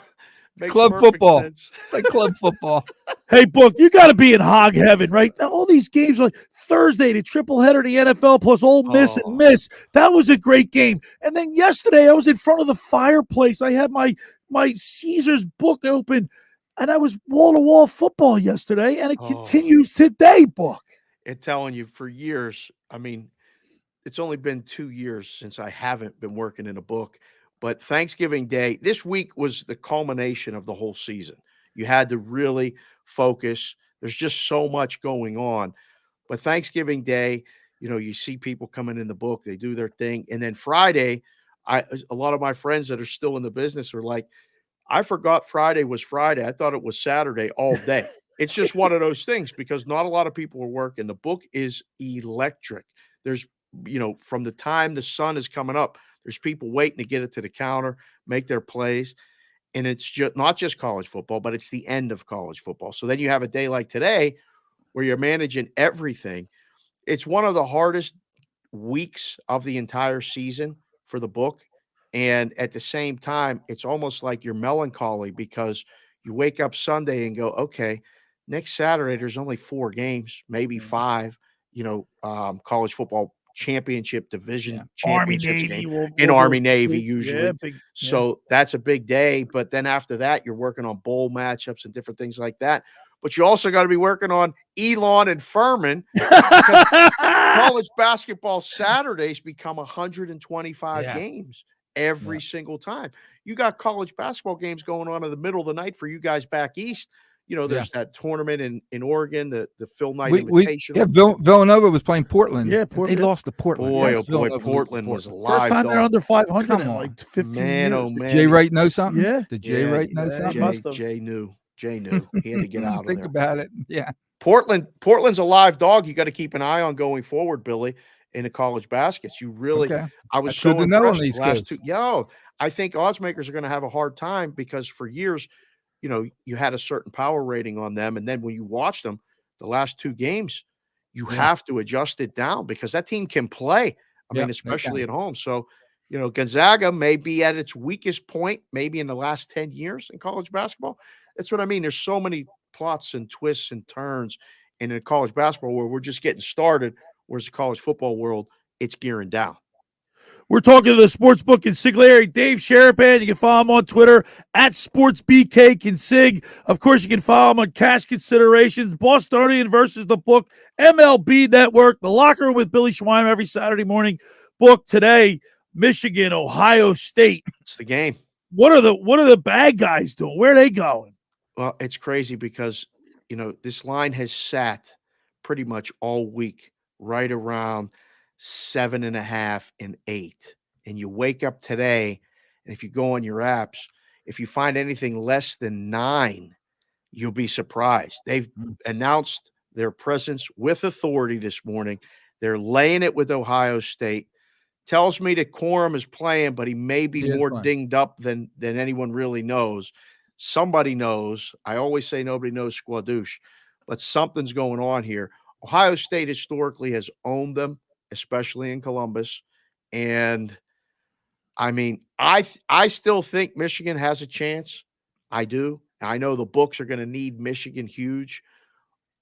makes Club perfect football. sense. It's like club football. Hey, Book, you got to be in hog heaven, right? All these games, like Thursday, the triple header of the NFL plus Ole Miss and Miss. That was a great game. And then yesterday, I was in front of the fireplace. I had my Caesars book open, and I was wall-to-wall football yesterday, and it continues today, Book. And telling you for years, I mean, it's only been 2 years since I haven't been working in a book, but Thanksgiving Day, this week was the culmination of the whole season. You had to really focus. There's just so much going on. But Thanksgiving Day, you see people coming in the book, they do their thing. And then Friday, a lot of my friends that are still in the business are like, I forgot Friday was Friday. I thought it was Saturday all day. It's just one of those things because not a lot of people are working. The book is electric. There's from the time the sun is coming up, there's people waiting to get it to the counter, make their plays. And it's just not just college football, but it's the end of college football. So then you have a day like today where you're managing everything. It's one of the hardest weeks of the entire season for the book. And at the same time, it's almost like you're melancholy because you wake up Sunday and go, okay, next Saturday, there's only 4 games, maybe 5, college football championship division Army, championships Navy. game. In Army, Navy usually. Yeah, So that's a big day. But then after that, you're working on bowl matchups and different things like that. But you also got to be working on Elon and Furman. College basketball Saturdays become 125 games every single time. You got college basketball games going on in the middle of the night for you guys back east. There's that tournament in Oregon, the Phil Knight Invitational. Villanova was playing Portland. Yeah, Portland. They lost to Portland. Boy, Villanova Portland was alive. First time they're under 500 Come in on. like 15 Man, years. oh, man. Jay Wright know something? Yeah. Did Jay Wright know something? Jay knew. Jay knew. He had to get out of Think there. about it. Yeah. Portland's a live dog. You got to keep an eye on going forward, Billy, in the college baskets. You really, I was That's so good to know on impressed these last kids. two. I think odds makers are going to have a hard time because for years, you had a certain power rating on them. And then when you watch them, the last 2 games, you have to adjust it down because that team can play. I mean, especially at home. So, Gonzaga may be at its weakest point, maybe in the last 10 years in college basketball. That's what I mean. There's so many plots and twists and turns in college basketball where we're just getting started, whereas the college football world, it's gearing down. We're talking to the sportsbook consigliere, Dave Sharapan. You can follow him on Twitter at SportsBKConsig. Of course, you can follow him on Cash Considerations, Bostonian versus the Book, MLB Network, The Locker Room with Billy Schweim every Saturday morning. Book today, Michigan, Ohio State. It's the game. What are the bad guys doing? Where are they going? Well, it's crazy because, this line has sat pretty much all week right around 7.5 and 8. And you wake up today, and if you go on your apps, if you find anything less than 9, you'll be surprised. They've announced their presence with authority this morning They're laying it with Ohio State. Tells me that Corum is playing, but he may be more dinged up than anyone really knows. Somebody knows. I always say nobody knows Squadouche, but something's going on here. Ohio State historically has owned them, especially in Columbus. And I mean, I still think Michigan has a chance. I do. I know the books are going to need Michigan huge.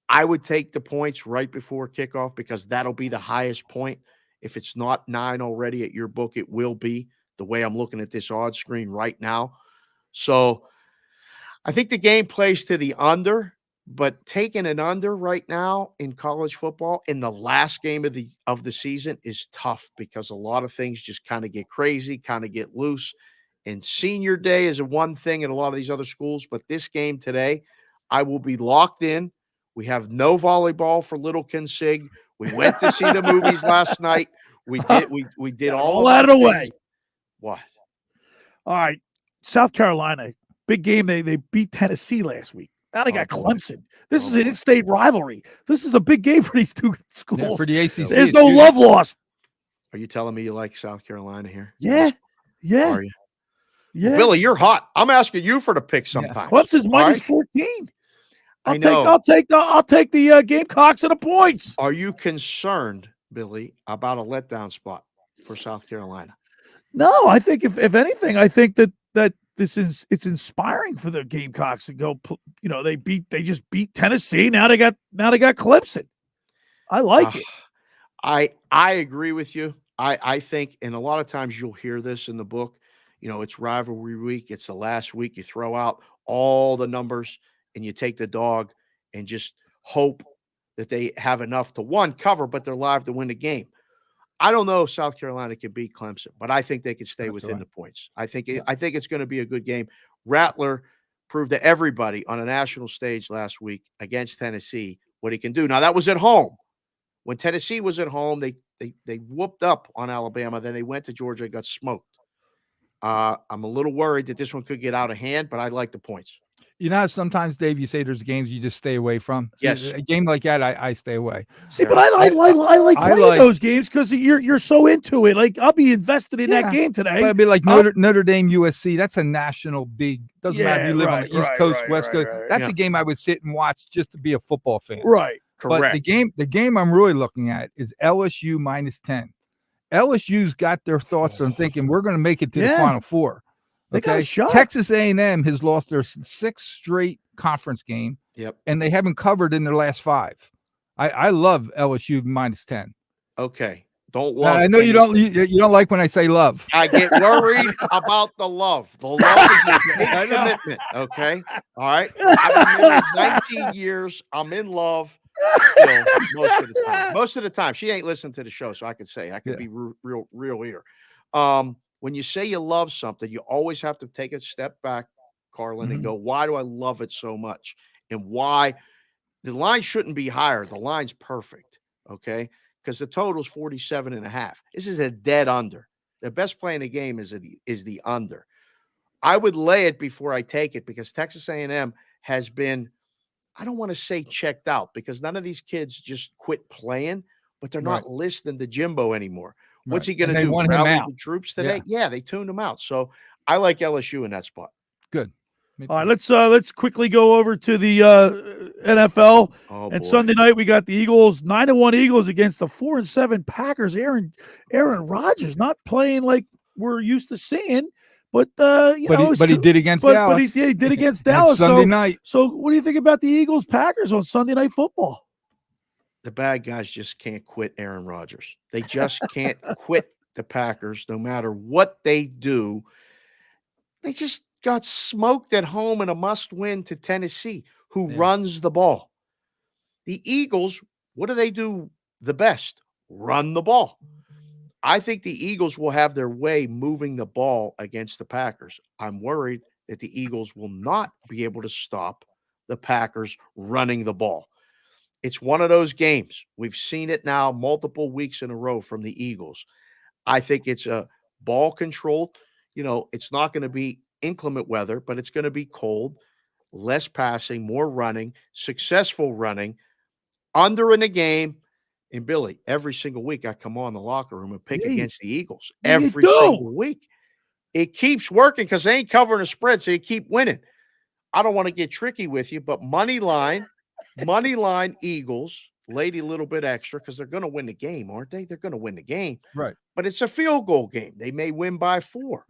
I would take the points right before kickoff because that'll be the highest point. If it's not 9 already at your book, it will be, the way I'm looking at this odds screen right now. So I think the game plays to the under, but taking an under right now in college football in the last game of the season is tough because a lot of things just kind of get crazy, kind of get loose. And senior day is one thing in a lot of these other schools, but this game today, I will be locked in. We have no volleyball for Little Sig. We went to see the movies last night. We did all out of the way. What? All right. South Carolina, big game. They beat Tennessee last week. Now they got Clemson. This is an in-state rivalry. This is a big game for these two schools. Yeah, for the ACC. There's no love lost. Are you telling me you like South Carolina here? Yeah. Yeah. Are you? Yeah. Well, Billy, you're hot. I'm asking you for the pick sometime. Clemson's minus 14. I know. I'll take the Gamecocks and the points. Are you concerned, Billy, about a letdown spot for South Carolina? No, I think if anything, I think that it's inspiring for the Gamecocks to go. You know, they just beat Tennessee. Now they got Clemson. I like it. I agree with you. I think, and a lot of times you'll hear this in the book. You know, it's rivalry week. It's the last week. You throw out all the numbers and you take the dog and just hope that they have enough to, one, cover, but they're live to win the game. I don't know if South Carolina can beat Clemson, but I think they can stay within the points. I think it's going to be a good game. Rattler proved to everybody on a national stage last week against Tennessee what he can do. Now, that was at home. When Tennessee was at home, they whooped up on Alabama. Then they went to Georgia and got smoked. I'm a little worried that this one could get out of hand, but I like the points. You know how sometimes, Dave, you say there's games you just stay away from? Yes. A game like that, I stay away. See, but I like playing those games because you're so into it. Like, I'll be invested in that game today. But it'd be like Notre Dame, USC. That's a national big. Doesn't matter if you live on the East Coast, West Coast. That's a game I would sit and watch just to be a football fan. Right. Correct. But the game I'm really looking at is LSU minus 10. LSU's got their thoughts on thinking we're going to make it to the Final Four. They got a shot. Texas A&M has lost their 6th straight conference game. Yep. And they haven't covered in their last 5. I love LSU minus 10. Okay. Don't love. I know you don't like when I say love. I get worried about the love. The love is a big commitment. Okay. All right. I've been married 19 years. I'm in love. Still, most of the time, she ain't listening to the show, so I could say I could be real here. When you say you love something, you always have to take a step back, Carlin, and go, why do I love it so much? And why the line shouldn't be higher. The line's perfect. Okay. Because the total is 47.5. This is a dead under. The best play in the game is the under. I would lay it before I take it because Texas A&M has been, I don't want to say checked out because none of these kids just quit playing, but they're not listening to Jimbo anymore. What's he going to do? Rally the troops today? Yeah, they tuned him out. So I like LSU in that spot. Good. All right, let's quickly go over to the NFL. And Sunday night we got the Eagles, 9-1 Eagles against the 4-7 Packers. Aaron Rodgers not playing like we're used to seeing, but he did against Dallas. But he did against Dallas Sunday night. So what do you think about the Eagles Packers on Sunday Night Football? The bad guys just can't quit Aaron Rodgers. They just can't quit the Packers no matter what they do. They just got smoked at home in a must-win to Tennessee, who runs the ball. The Eagles, what do they do the best? Run the ball. I think the Eagles will have their way moving the ball against the Packers. I'm worried that the Eagles will not be able to stop the Packers running the ball. It's one of those games. We've seen it now multiple weeks in a row from the Eagles. I think it's a ball control. You know, it's not going to be inclement weather, but it's going to be cold, less passing, more running, successful running, under in the game. And Billy, every single week I come on the locker room and pick Yeah, against the Eagles. yeah, you Every do. single week. It keeps working because they ain't covering a spread, so you keep winning. I don't want to get tricky with you, but money line Eagles, laid a little bit extra because they're going to win the game, aren't they? They're going to win the game. Right. But it's a field goal game. They may win by 4.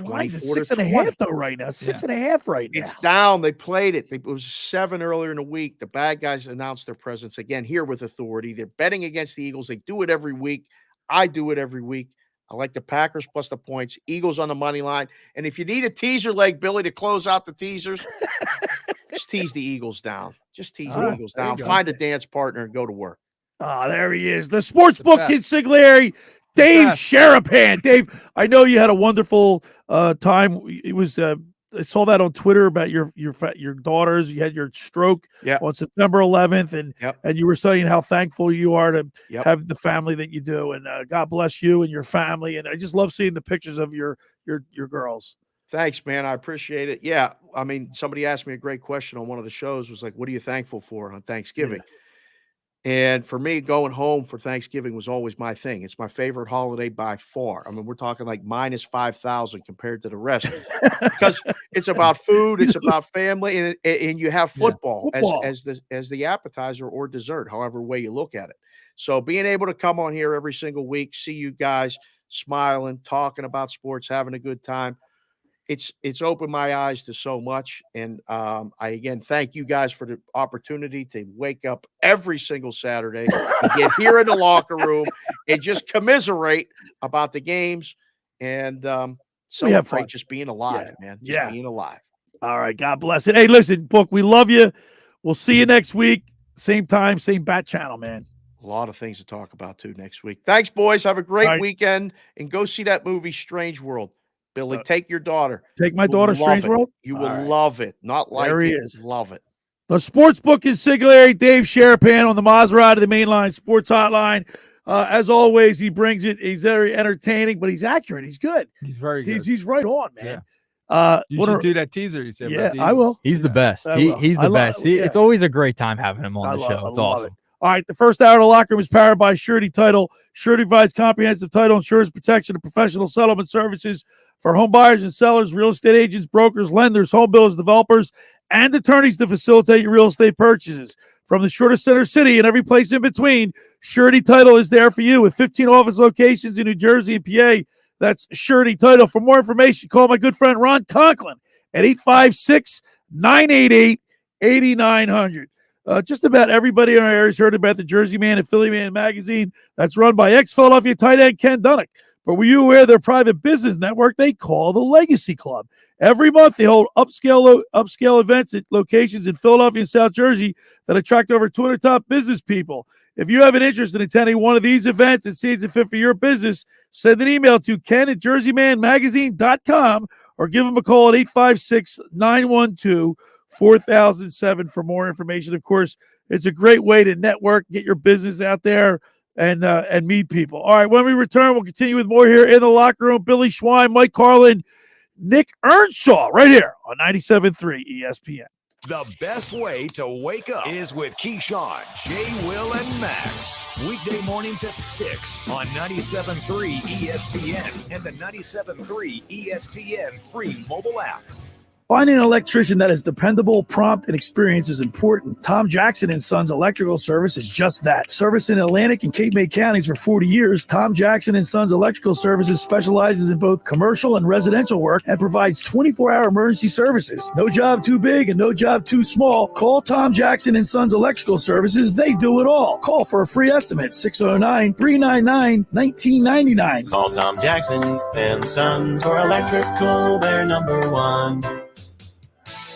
Why is it 24 to 6.5 20. though right now? 6.5 right now. It's down. They played it. It was 7 earlier in the week. The bad guys announced their presence again here with authority. They're betting against the Eagles. They do it every week. I do it every week. I like the Packers plus the points. Eagles on the money line. And if you need a teaser leg, Billy, to close out the teasers, just tease the Eagles down. Just tease the Eagles down. Find a dance partner and go to work. There he is. The Sportsbook Consigliere, Dave Sharapan. Dave, I know you had a wonderful time. It was I saw that on Twitter about your daughters. You had your stroke on September 11th, and you were saying how thankful you are to have the family that you do. And God bless you and your family. And I just love seeing the pictures of your girls. Thanks, man. I appreciate it. Yeah. I mean, somebody asked me a great question on one of the shows, was like, what are you thankful for on Thanksgiving? And for me, going home for Thanksgiving was always my thing. It's my favorite holiday by far. I mean, we're talking like minus 5,000 compared to the rest because it's about food, it's about family, and you have football, as the appetizer or dessert, however way you look at it. So being able to come on here every single week, see you guys smiling, talking about sports, having a good time, it's opened my eyes to so much. And I, again, thank you guys for the opportunity to wake up every single Saturday and get here in the locker room and just commiserate about the games and celebrate just being alive, man. Just being alive. All right. God bless it. Hey, listen, Book, we love you. We'll see you next week. Same time, same bat channel, man. A lot of things to talk about, too, next week. Thanks, boys. Have a great weekend. And go see that movie, Strange World. Billy, take your daughter. Take my daughter, Strange World? You will love it. Not like there he it. is. Love it. The Sportsbook Consigliere, Dave Sharapan on the Maserati, the Mainline Sports Hotline. As always, he brings it. He's very entertaining, but he's accurate. He's good. He's very good. He's right on, man. You should do that teaser. You said, yeah, I will. He's the best. He's the best. It's always a great time having him on the show. It's awesome. All right, the first hour of the locker room is powered by Surety Title. Surety provides comprehensive title insurance protection and professional settlement services for home buyers and sellers, real estate agents, brokers, lenders, home builders, developers, and attorneys to facilitate your real estate purchases. From the shortest center city and every place in between, Surety Title is there for you with 15 office locations in New Jersey and PA. That's Surety Title. For more information, call my good friend Ron Conklin at 856-988-8900. Just about everybody in our area has heard about the Jersey Man and Philly Man magazine that's run by ex-Philadelphia tight end Ken Dunnick. But were you aware of their private business network they call the Legacy Club? Every month they hold upscale events at locations in Philadelphia and South Jersey that attract over 200 top business people. If you have an interest in attending one of these events and see it's a fit for your business, send an email to ken@jerseymanmagazine.com or give them a call at 856-912-4007 for more information. Of course, it's a great way to network, get your business out there, and meet people. All right, when we return, we'll continue with more here in the locker room. Billy Schwein, Mike Carlin, Nick Earnshaw, right here on 97.3 ESPN. The best way to wake up is with Keyshawn, J. Will, and Max. Weekday mornings at 6 on 97.3 ESPN and the 97.3 ESPN free mobile app. Finding an electrician that is dependable, prompt, and experienced is important. Tom Jackson & Sons Electrical Service is just that. Service in Atlantic and Cape May counties for 40 years, Tom Jackson & Sons Electrical Services specializes in both commercial and residential work and provides 24-hour emergency services. No job too big and no job too small. Call Tom Jackson & Sons Electrical Services. They do it all. Call for a free estimate, 609-399-1999. Call Tom Jackson and Sons for electrical, they're number one.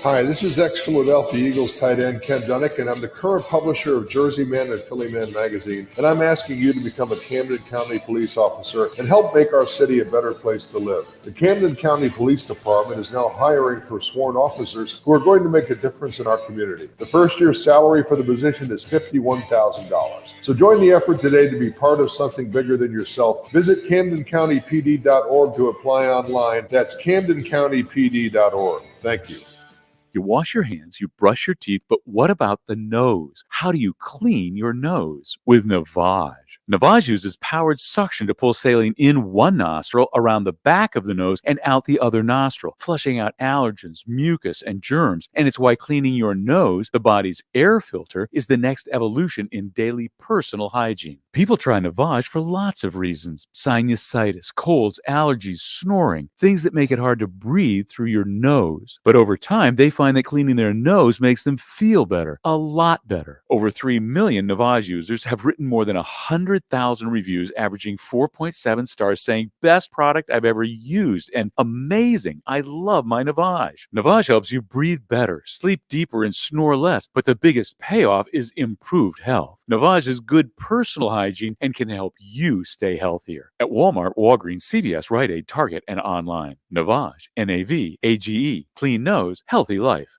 Hi, this is ex-Philadelphia Eagles tight end Ken Dunnick, and I'm the current publisher of Jersey Man and Philly Man magazine, and I'm asking you to become a Camden County police officer and help make our city a better place to live. The Camden County Police Department is now hiring for sworn officers who are going to make a difference in our community. The first year's salary for the position is $51,000. So join the effort today to be part of something bigger than yourself. Visit CamdenCountyPD.org to apply online. That's CamdenCountyPD.org. Thank you. You wash your hands, you brush your teeth, but what about the nose? how do you clean your nose? With Navage. Navage uses powered suction to pull saline in one nostril, around the back of the nose, and out the other nostril, flushing out allergens, mucus, and germs. And it's why cleaning your nose, the body's air filter, is the next evolution in daily personal hygiene. People try Navage for lots of reasons: sinusitis, colds, allergies, snoring, things that make it hard to breathe through your nose. But over time, they find that cleaning their nose makes them feel better, a lot better. Over 3 million Navage users have written more than 100,000 reviews, averaging 4.7 stars, saying, "Best product I've ever used," and "Amazing, I love my Navage." Navage helps you breathe better, sleep deeper, and snore less, but the biggest payoff is improved health. Navage is good personal hygiene and can help you stay healthier. At Walmart, Walgreens, CVS, Rite Aid, Target, and online. Navage, Navage, clean nose, healthy life.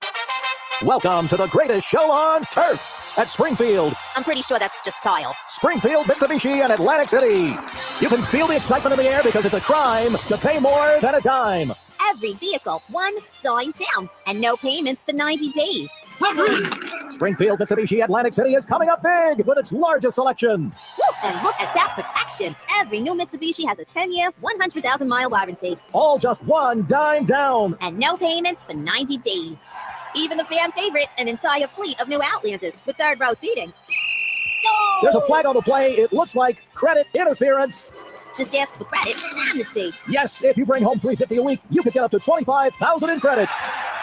Welcome to the greatest show on turf at Springfield. I'm pretty sure that's just tile. Springfield, Mitsubishi, and Atlantic City. You can feel the excitement in the air because it's a crime to pay more than a dime. Every vehicle, $1 down, and no payments for 90 days. Springfield, Mitsubishi, Atlantic City is coming up big with its largest selection. Woo! And look at that protection. Every new Mitsubishi has a 10-year, 100,000-mile warranty. All just $1 down. And no payments for 90 days. Even the fan favorite, an entire fleet of new Outlanders with third-row seating. Go! There's a flag on the play. It looks like credit interference. Just ask for credit. Amnesty. Yes, if you bring home $350 a week, you could get up to $25,000 in credit.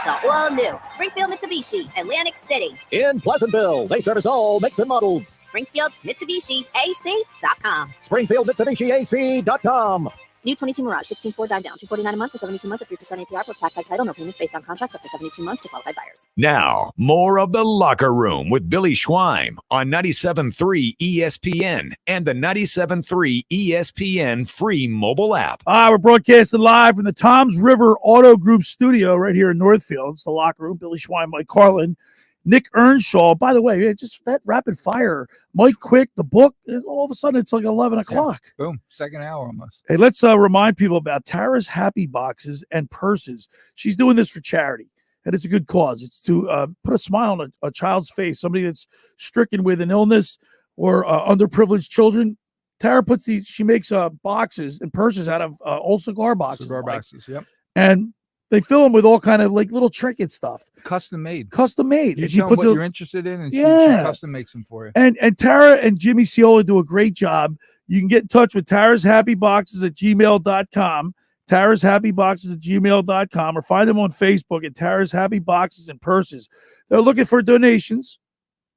The all-new Springfield Mitsubishi, Atlantic City. In Pleasantville, they service all makes and models. Springfield Mitsubishi AC.com. Springfield Mitsubishi AC.com. New 22 Mirage, 16.4 dive down, $249 a month for 72 months at 3% APR plus tax like title. No payments based on contracts up to 72 months to qualified buyers. Now, more of The Locker Room with Billy Schweim on 97.3 ESPN and the 97.3 ESPN free mobile app. We're broadcasting live from the Toms River Auto Group studio right here in Northfield. It's The Locker Room. Billy Schweim, Mike Carlin, Nick Earnshaw. By the way, just that rapid fire. Mike Quick, the book, all of a sudden it's like 11 o'clock. Yeah. Boom. Second hour almost. Hey, let's remind people about Tara's Happy Boxes and Purses. She's doing this for charity, and it's a good cause. It's to put a smile on a child's face, somebody that's stricken with an illness or underprivileged children. Tara she makes boxes and purses out of old cigar boxes. Cigar boxes, yep. And they fill them with all kind of like little trinket stuff. Custom made. You and she tell puts what you're interested in, and she custom makes them for you. And Tara and Jimmy Ciola do a great job. You can get in touch with Tara's Happy Boxes at gmail.com, Tara's Happy Boxes at gmail.com, or find them on Facebook at Tara's Happy Boxes and Purses. They're looking for donations.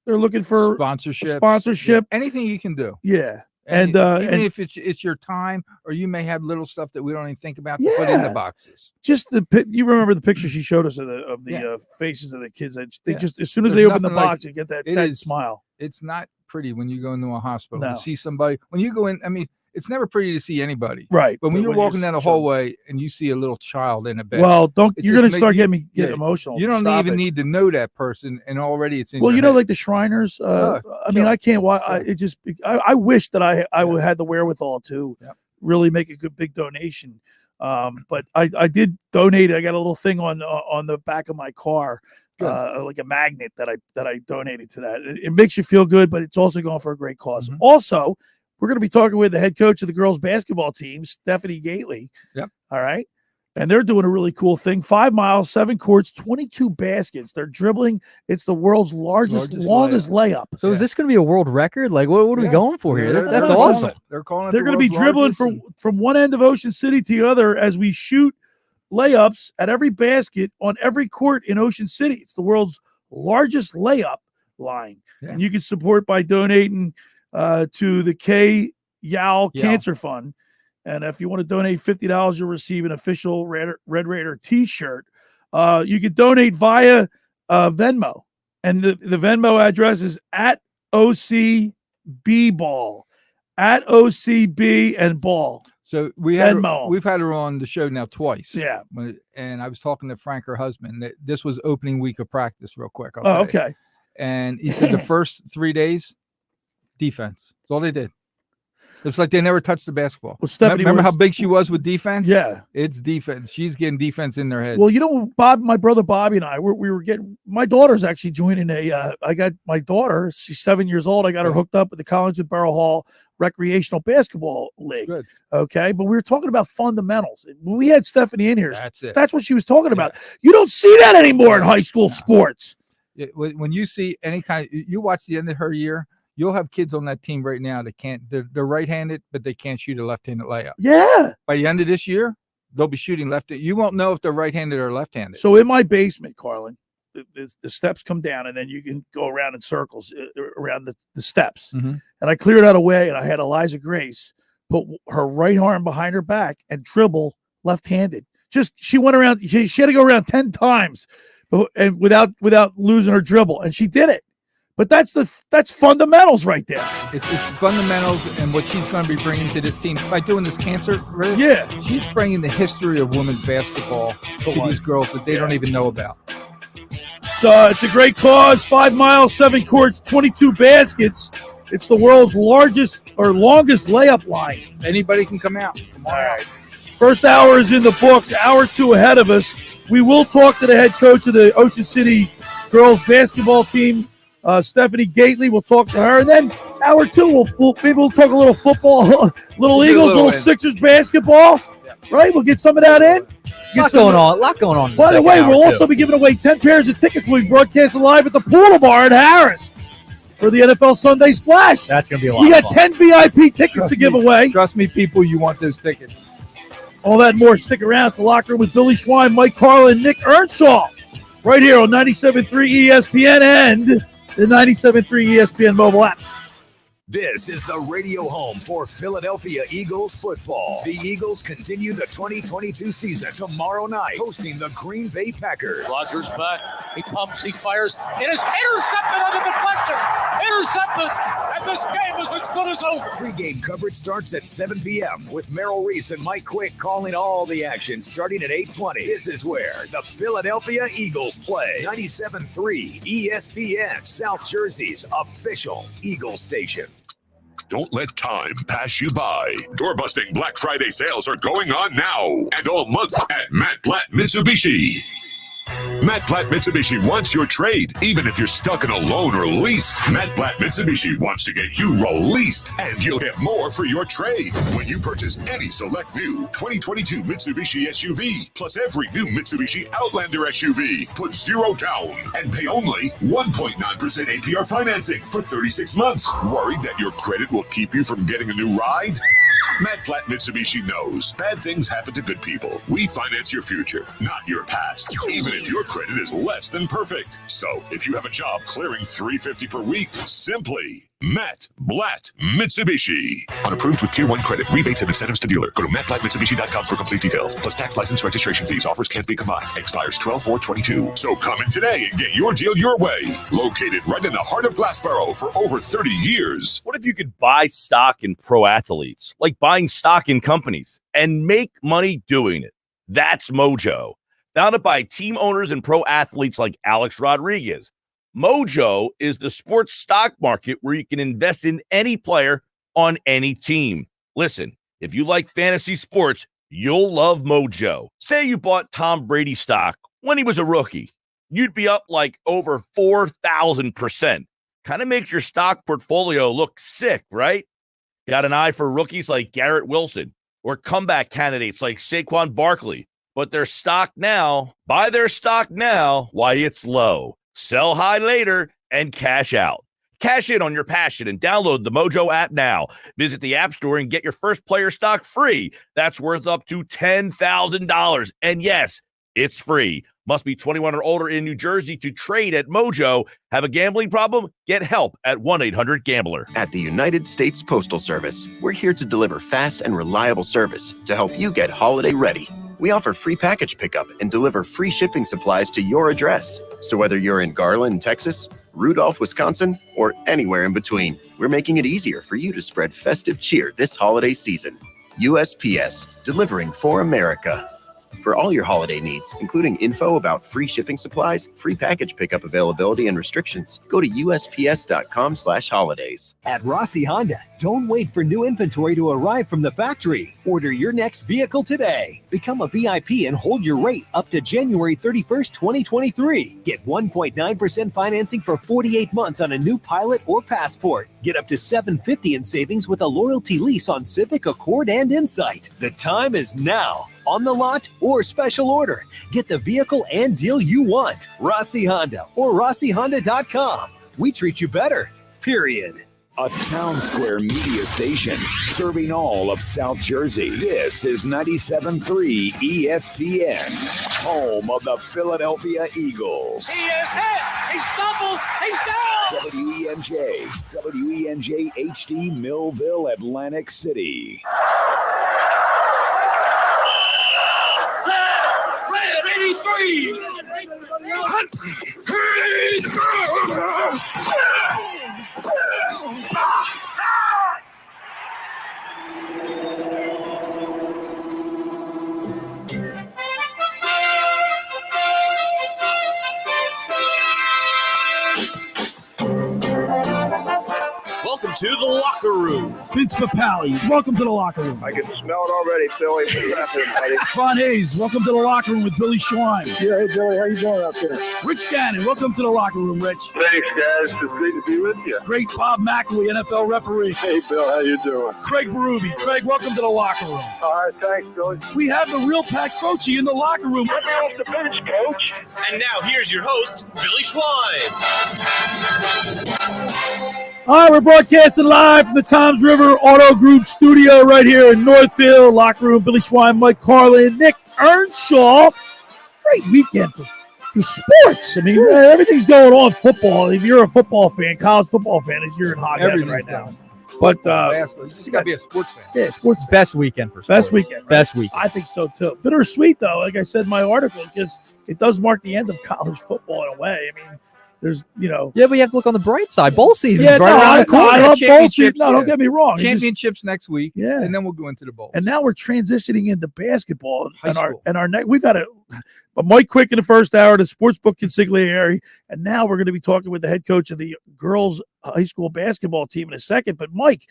They're looking for sponsorship. Yeah. Anything you can do. Yeah. And even if it's your time, or you may have little stuff that we don't even think about to put in the boxes. Just you remember the picture she showed us of the faces of the kids. They just as soon as they open the box, you get that smile. It's not pretty when you go into a hospital and see somebody. When you go in, I mean, it's never pretty to see anybody, right? But when you're walking down a hallway and you see a little child in a bed, well, you're going to start getting emotional. You don't even need to know that person, and already it's in. Well, your head. Like the Shriners. I mean, I can't. I wish that I had the wherewithal to really make a good big donation. But I did donate. I got a little thing on the back of my car. Like a magnet that I donated to that. It makes you feel good, but it's also going for a great cause. Mm-hmm. Also, we're going to be talking with the head coach of the girls basketball team, Stephanie Gately. Yep. All right. And they're doing a really cool thing. 5 miles, 7 courts, 22 baskets. They're dribbling. It's the world's longest layup. So is this going to be a world record? Like, what are we going for here? That's awesome. They're calling it They're going to be dribbling from one end of Ocean City to the other as we shoot layups at every basket on every court in Ocean City. It's the world's largest layup line. Yeah. And you can support by donating to the K. Yao Cancer Fund. And if you want to donate $50, you'll receive an official Red Raider t-shirt. You can donate via Venmo. And the Venmo address is at OCB Ball. At OCB and Ball. So we've had her on the show now twice. Yeah. And I was talking to Frank, her husband. This was opening week of practice real quick. Okay. And he said the first 3 days, defense. That's all they did. It's like they never touched the basketball. Well, Stephanie remember was- how big she was with defense? Yeah. It's defense. She's getting defense in their head. Well, you know, Bob, my brother Bobby and I, we were getting, my daughter's actually joining I got my daughter, she's 7 years old. I got her hooked up with the Collingswood Borough Hall Recreational Basketball League. Good. Okay. But we were talking about fundamentals. When we had Stephanie in here, That's it. that's what she was talking about. You don't see that anymore in high school sports. When you see any kind, you watch the end of her year, you'll have kids on that team right now that can't, they're right-handed, but they can't shoot a left-handed layup. Yeah. By the end of this year, they'll be shooting left. You won't know if they're right-handed or left-handed. So in my basement, Carlin, the steps come down and then you can go around in circles around the steps. Mhm. And I cleared out a way and I had Eliza Grace put her right arm behind her back and dribble left-handed. Just she went around, she had to go around 10 times and without losing her dribble. And she did it. But that's fundamentals right there. It's fundamentals and what she's going to be bringing to this team by doing this cancer. Right? Yeah. She's bringing the history of women's basketball to these girls that they don't even know about. So it's a great cause. 5 miles, 7 courts, 22 baskets. It's the world's largest or longest layup line. Anybody can come out. All right. First hour is in the books. Hour 2 ahead of us. We will talk to the head coach of the Ocean City girls basketball team, Stephanie Gately. We'll talk to her. And then hour 2, maybe we'll talk a little football, little Eagles, little Sixers basketball. Right? We'll get some of that in. A lot going on. in By the second way, hour, we'll too. also be giving away 10 pairs of tickets when we broadcast live at the Pool Bar at Harris for the NFL Sunday Splash. That's going to be a lot We of got fun. 10 VIP tickets to give away. Trust me, people, you want those tickets. All that and more. Stick around to Locker Room with Billy Schwein, Mike Carlin, Nick Earnshaw, right here on 97.3 ESPN and the 97.3 ESPN mobile app. This is the radio home for Philadelphia Eagles football. The Eagles continue the 2022 season tomorrow night, hosting the Green Bay Packers. Rodgers back. He pumps, he fires. It is intercepted on the deflection. Intercepted. And this game is as good as over. Pre-game coverage starts at 7 p.m. with Merrill Reese and Mike Quick calling all the action starting at 8:20. This is where the Philadelphia Eagles play. 97.3 ESPN, South Jersey's official Eagles station. Don't let time pass you by. Door-busting Black Friday sales are going on now and all month at Matt Platt Mitsubishi. Matt Platt Mitsubishi wants your trade, even if you're stuck in a loan or lease. Matt Platt Mitsubishi wants to get you released, and you'll get more for your trade when you purchase any select new 2022 Mitsubishi SUV, plus every new Mitsubishi Outlander SUV. Put 0 down and pay only 1.9% APR financing for 36 months. Worried that your credit will keep you from getting a new ride? Matt Platt Mitsubishi knows bad things happen to good people. We finance your future, not your past, even if your credit is less than perfect. So if you have a job clearing $350 per week, simply Matt Platt Mitsubishi. Unapproved with Tier 1 credit, rebates and incentives to dealer. Go to mattplattmitsubishi.com for complete details. Plus tax, license, registration fees. Offers can't be combined. Expires 12/4/22. So come in today and get your deal your way. Located right in the heart of Glassboro for over 30 years. What if you could buy stock in pro athletes, like buying stock in companies, and make money doing it? That's Mojo. Founded by team owners and pro athletes like Alex Rodriguez, Mojo is the sports stock market where you can invest in any player on any team. Listen, if you like fantasy sports, you'll love Mojo. Say you bought Tom Brady stock when he was a rookie. You'd be up like over 4,000%. Kind of makes your stock portfolio look sick, right? Got an eye for rookies like Garrett Wilson or comeback candidates like Saquon Barkley. But their stock now, buy their stock now while it's low. Sell high later and cash out. Cash in on your passion and download the Mojo app now. Visit the App Store and get your first player stock free. That's worth up to $10,000. And yes, it's free. Must be 21 or older in New Jersey to trade at Mojo. Have a gambling problem? Get help at 1-800-GAMBLER. At the United States Postal Service, we're here to deliver fast and reliable service to help you get holiday ready. We offer free package pickup and deliver free shipping supplies to your address. So whether you're in Garland, Texas, Rudolph, Wisconsin, or anywhere in between, we're making it easier for you to spread festive cheer this holiday season. USPS, delivering for America. For all your holiday needs, including info about free shipping supplies, free package pickup availability, and restrictions, go to USPS.com/holidays. At Rossi Honda, don't wait for new inventory to arrive from the factory. Order your next vehicle today. Become a VIP and hold your rate up to January 31st, 2023. Get 1.9% financing for 48 months on a new Pilot or Passport. Get up to $750 in savings with a loyalty lease on Civic, Accord, and Insight. The time is now. On the lot or special order. Get the vehicle and deal you want. Rossi Honda or RossiHonda.com. We treat you better. Period. A Town Square media station serving all of South Jersey. This is 97.3 ESPN, home of the Philadelphia Eagles. He is hit. He stumbles. He's down. WENJ HD Millville, Atlantic City. Red 83. Welcome to the locker room. Vince Papali, welcome to the locker room. I can smell it already, Billy. What's happening, buddy? Von Hayes, welcome to the locker room with Billy Schwein. Yeah, hey, Billy, how you doing out there? Rich Gannon, welcome to the locker room, Rich. Thanks, guys. It's great to be with you. Great Bob McElwee, NFL referee. Hey, Bill, how you doing? Craig Berube. Craig, welcome to the locker room. All right, thanks, Billy. We have the real Pat Croce in the locker room. Let me off the bench, Coach. And now here's your host, Billy Schwein. All right, we're broadcasting live from the Toms River Auto Group studio right here in Northfield. Locker room, Billy Schwein, Mike Carlin, Nick Earnshaw. Great weekend for sports. I mean, everything's going on football. If you're a football fan, college football fan, you're in hot heaven right now. But you got to be a sports fan. Yeah, sports. Best weekend for sports. Best weekend. Right? Best weekend. I think so, too. Bittersweet, though, like I said in my article, because it does mark the end of college football in a way. I mean, there's, Yeah, but you have to look on the bright side. Bowl season's Yeah, right around the corner. I love bowl season. No, don't get me wrong. Championships next week. Yeah. And then we'll go into the bowl. And now we're transitioning into basketball. High school. Our next, we've had a Mike Quick in the first hour, the sportsbook consigliere, and now we're going to be talking with the head coach of the girls' high school basketball team in a second. But Mike,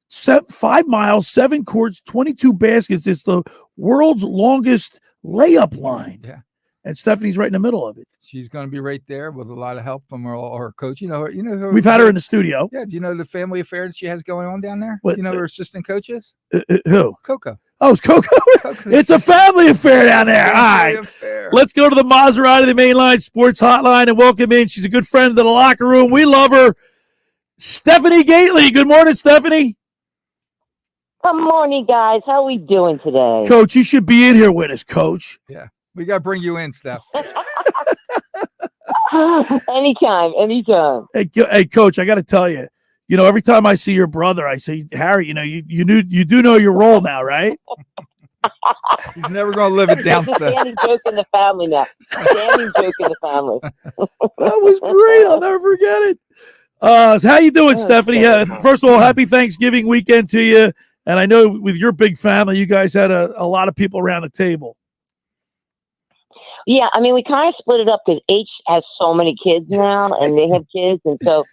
5 miles, 7 courts, 22 baskets. It's the world's longest layup line. Yeah. And Stephanie's right in the middle of it. She's going to be right there with a lot of help from her coach. You know her. We've had her in the studio. Yeah. Do you know the family affair that she has going on down there? What, you know her assistant coaches? Who? Coco. Oh, it's Coco. It's a family affair down there. All right. Let's go to the Maserati, the Mainline Sports Hotline, and welcome in. She's a good friend of the locker room. We love her. Stephanie Gately. Good morning, Stephanie. Good morning, guys. How are we doing today? Coach, you should be in here with us, Coach. Yeah. We got to bring you in, Steph. Anytime. Hey, Coach, I got to tell you, every time I see your brother, I say, Harry, you do know your role now, right? He's never going to live it down. Standing joke in the family now. Standing joke in the family. That was great. I'll never forget it. So how you doing, Stephanie? First of all, happy Thanksgiving weekend to you. And I know with your big family, you guys had a lot of people around the table. Yeah, I mean, we kind of split it up because H has so many kids now, and they have kids, and so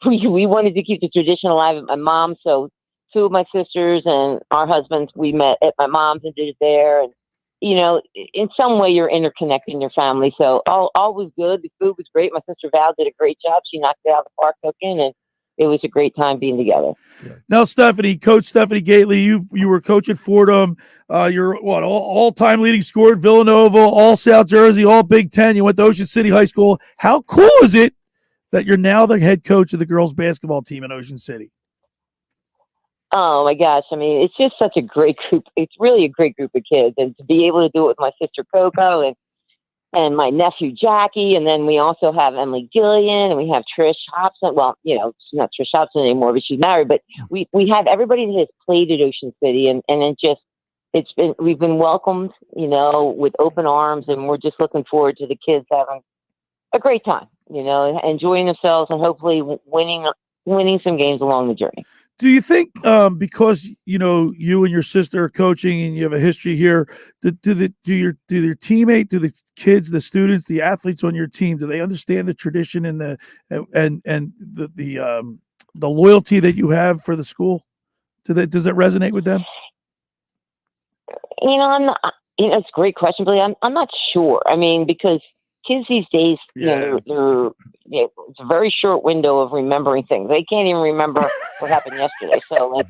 we wanted to keep the tradition alive at my mom. So 2 of my sisters and our husbands, we met at my mom's and did it there. And in some way, you're interconnecting your family. So all was good. The food was great. My sister Val did a great job. She knocked it out of the park cooking, and it was a great time being together. Now, Stephanie, Coach Stephanie Gately, you were coach at Fordham. You're all-time leading scorer at Villanova, all South Jersey, all Big Ten. You went to Ocean City High School. How cool is it that you're now the head coach of the girls basketball team in Ocean City? Oh my gosh. I mean, it's just such a great group. It's really a great group of kids, and to be able to do it with my sister Coco and my nephew Jackie, and then we also have Emily Gillian, and we have Trish Hobson. Well, she's not Trish Hobson anymore, but she's married. But we have everybody that has played at Ocean City, and we've been welcomed, with open arms, and we're just looking forward to the kids having a great time, enjoying themselves, and hopefully winning some games along the journey. Do you think because you and your sister are coaching and you have a history here, do the kids, the students, the athletes on your team, do they understand the tradition and the loyalty that you have for the school? Does it resonate with them? I'm not, it's a great question, Billy. I'm not sure. I mean, because kids these days, they're it's a very short window of remembering things. They can't even remember what happened yesterday. So,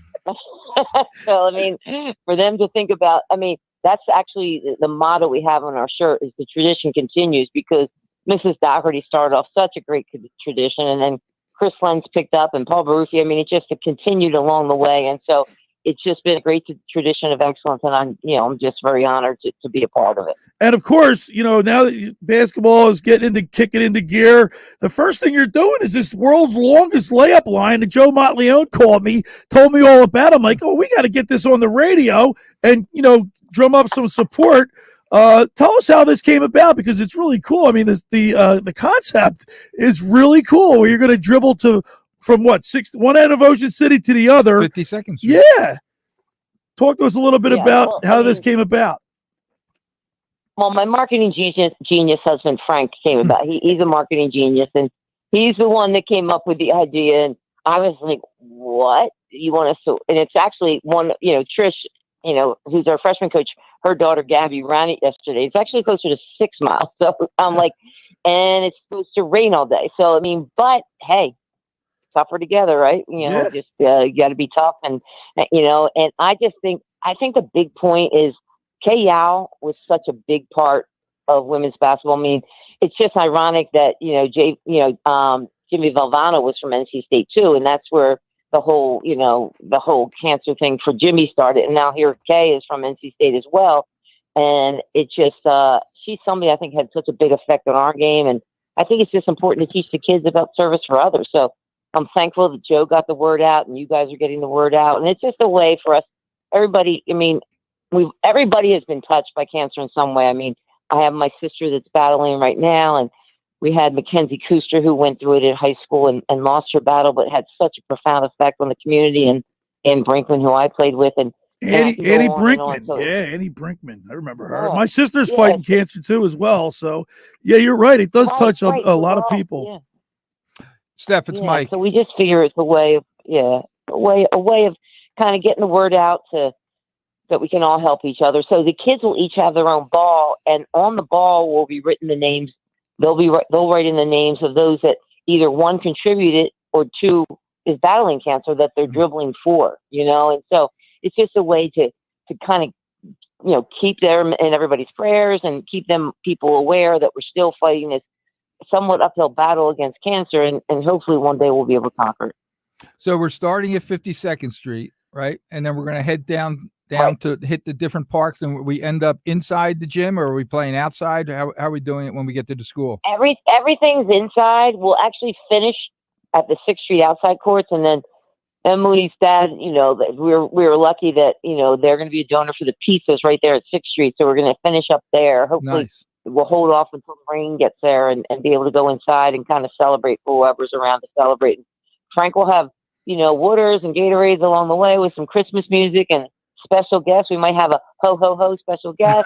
so I mean, for them to think about, I mean, that's actually the motto we have on our shirt is the tradition continues, because Mrs. Doherty started off such a great tradition, and then Chris Lenz picked up and Paul Baruffi. I mean, it just continued along the way. And so it's just been a great tradition of excellence. And I'm just very honored to be a part of it. And of course, now that basketball is kicking into gear, the first thing you're doing is this world's longest layup line that Joe Montleone told me all about. I'm like, oh, we got to get this on the radio and, drum up some support. Tell us how this came about, because it's really cool. I mean, the concept is really cool, where you're going to dribble from one end of Ocean City to the other. 50 seconds. Yeah. Talk to us a little bit about how this came about. Well, my marketing genius husband, Frank, came about. He's a marketing genius, and he's the one that came up with the idea. And I was like, what? You want us to? And it's actually Trish, who's our freshman coach, her daughter Gabby ran it yesterday. It's actually closer to 6 miles. So I'm like, and it's supposed to rain all day. So, I mean, but hey, tougher together, right? You got to be tough. And I think the big point is Kay Yao was such a big part of women's basketball. I mean, it's just ironic that, Jimmy Valvano was from NC State too. And that's where the whole cancer thing for Jimmy started. And now here Kay is from NC State as well. And it just, she's somebody I think had such a big effect on our game. And I think it's just important to teach the kids about service for others. So I'm thankful that Joe got the word out and you guys are getting the word out. And it's just a way for us, everybody. I mean, everybody has been touched by cancer in some way. I mean, I have my sister that's battling right now, and we had Mackenzie Kuster, who went through it in high school and lost her battle, but had such a profound effect on the community, and Ann Brinkman, who I played with, and Annie Brinkman. Annie Brinkman. I remember her. My sister's fighting cancer too as well. So yeah, you're right. It does touch a lot of people. Yeah. Steph, it's Mike. So we just figure it's a way of kind of getting the word out that we can all help each other. So the kids will each have their own ball, and on the ball will be written the names. They'll write in the names of those that either one contributed or two is battling cancer that they're dribbling for, and so it's just a way to kind of, keep them in everybody's prayers and keep people aware that we're still fighting this somewhat uphill battle against cancer, and hopefully one day we'll be able to conquer it. So we're starting at 52nd Street, right? And then we're going to head down to hit the different parks, and we end up inside the gym, or are we playing outside? How are we doing it when we get to the school? Everything's inside. We'll actually finish at the 6th Street outside courts, and then Emily's dad, we were lucky that, they're going to be a donor for the pizzas right there at 6th Street. So we're going to finish up there. Hopefully we'll hold off until the rain gets there and be able to go inside and kind of celebrate for whoever's around to celebrate. Frank will have, waters and Gatorades along the way with some Christmas music and special guests. We might have a ho ho ho special guest.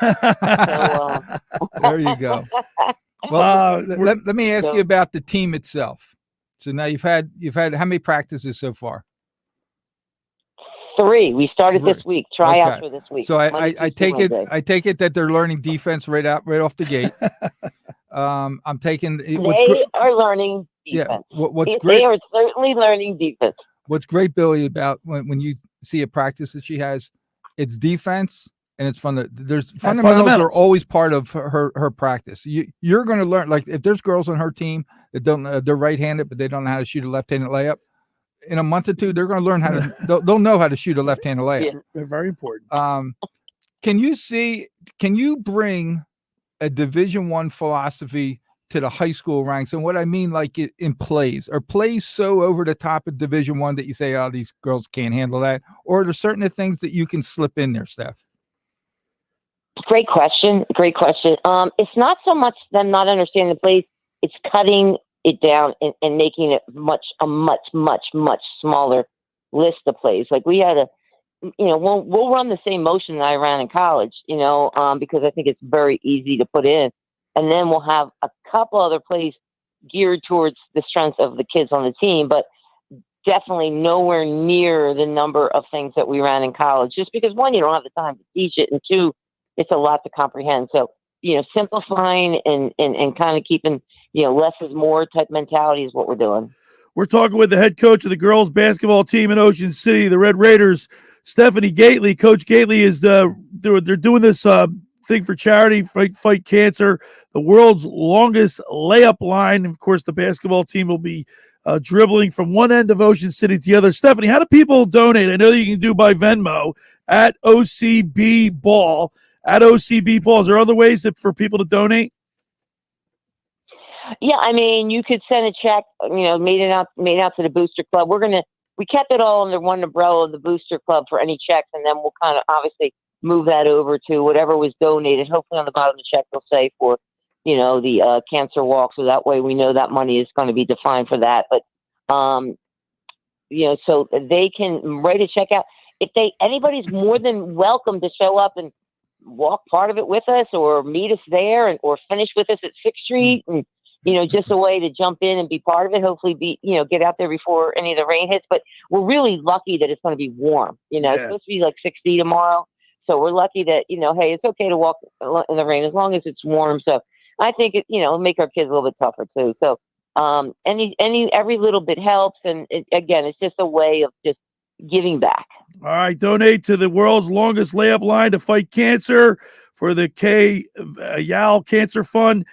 There you go. Well, let me ask you about the team itself. So now you've had how many practices so far? 3. We started this week. Tryouts for this week. So I take it that they're learning defense right off the gate. I'm taking they are learning defense. Yeah. What's great? They are certainly learning defense. What's great, Billy, about when you see a practice that she has, it's defense and it's fun. There's fundamentals are always part of her practice. You're going to learn, like if there's girls on her team that they're right-handed but they don't know how to shoot a left-handed layup. In a month or two, they're going to learn how to. They'll know how to shoot a left-handed layup. Yeah, they're very important. Can you bring a Division I philosophy to the high school ranks? And what I mean, like in plays, are plays so over the top of Division I that you say, "Oh, these girls can't handle that," or are there certain things that you can slip in there, Steph? Great question. It's not so much them not understanding the plays; it's cutting it down and making it a much smaller list of plays. Like we had we'll run the same motion that I ran in college, because I think it's very easy to put in. And then we'll have a couple other plays geared towards the strengths of the kids on the team, but definitely nowhere near the number of things that we ran in college, just because one, you don't have the time to teach it, and two, it's a lot to comprehend. So, simplifying and kind of keeping, less is more type mentality is what we're doing. We're talking with the head coach of the girls basketball team in Ocean City, the Red Raiders, Stephanie Gately. Coach Gately is they're doing this thing for charity, fight cancer, the world's longest layup line. Of course, the basketball team will be dribbling from one end of Ocean City to the other. Stephanie, how do people donate? I know that you can do by Venmo at OCB Ball. At OCB Ball, is there other ways for people to donate? Yeah, I mean, you could send a check, made out to the Booster Club. We kept it all under one umbrella of the Booster Club for any checks, and then we'll kind of obviously move that over to whatever was donated. Hopefully on the bottom of the check they'll say for, the cancer walk, so that way we know that money is going to be defined for that. But, so they can write a check out. Anybody's more than welcome to show up and walk part of it with us, or meet us there, or finish with us at 6th Street, and just a way to jump in and be part of it. Hopefully get out there before any of the rain hits. But we're really lucky that it's going to be warm. It's supposed to be like 60 tomorrow. So we're lucky that, hey, it's okay to walk in the rain as long as it's warm. So I think it'll make our kids a little bit tougher too. So every little bit helps. And it's just a way of just giving back. All right. Donate to the world's longest layup line to fight cancer for the Yale Cancer Fund.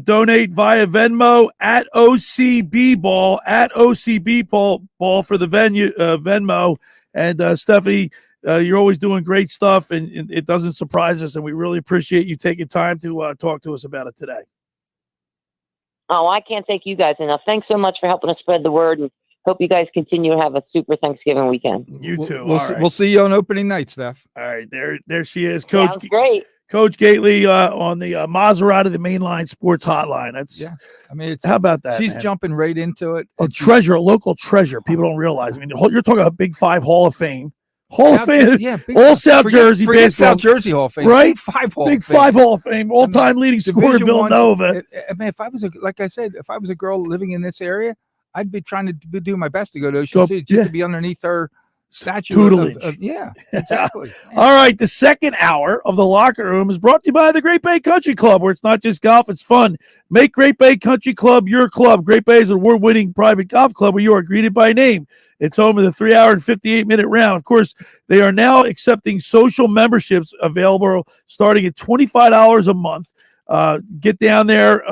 Donate via Venmo at OCB Ball, Ball for the Venmo. And Stephanie, you're always doing great stuff, and it doesn't surprise us, and we really appreciate you taking time to talk to us about it today. Oh, I can't thank you guys enough. Thanks so much for helping us spread the word, and hope you guys continue to have a super Thanksgiving weekend. You too. We'll see you on opening night, Steph. All right, there she is, Coach. Sounds great. Coach Gately on the Maserati, the Mainline Sports Hotline. How about that? She's man? Jumping right into it. A local treasure. People don't realize. I mean, you're talking about Big Five Hall of Fame. All South Jersey baseball. South Jersey Hall of Fame, right? Big Five Hall of Fame, all-time leading scorer in Villanova. If I was a girl living in this area, I'd be trying to do my best to go to Ocean City just to be underneath her statue. Tutelage. Exactly. All right, the second hour of the Locker Room is brought to you by the Great Bay Country Club, where it's not just golf, it's fun. Make Great Bay Country Club your club. Great Bay is an award-winning private golf club where you are greeted by name. It's home of the 3-hour and 58-minute round. Of course, they are now accepting social memberships available starting at $25 a month. Get down there.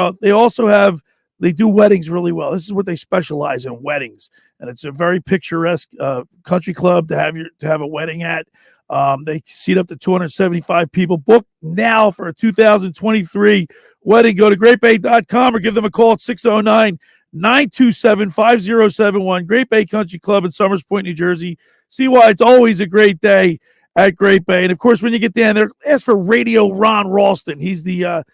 They do weddings really well. This is what they specialize in, weddings. And it's a very picturesque country club to have a wedding at. They seat up to 275 people. Book now for a 2023 wedding. Go to greatbay.com or give them a call at 609-927-5071. Great Bay Country Club in Summers Point, New Jersey. See why it's always a great day at Great Bay. And, of course, when you get down there, ask for Radio Ron Ralston. He's the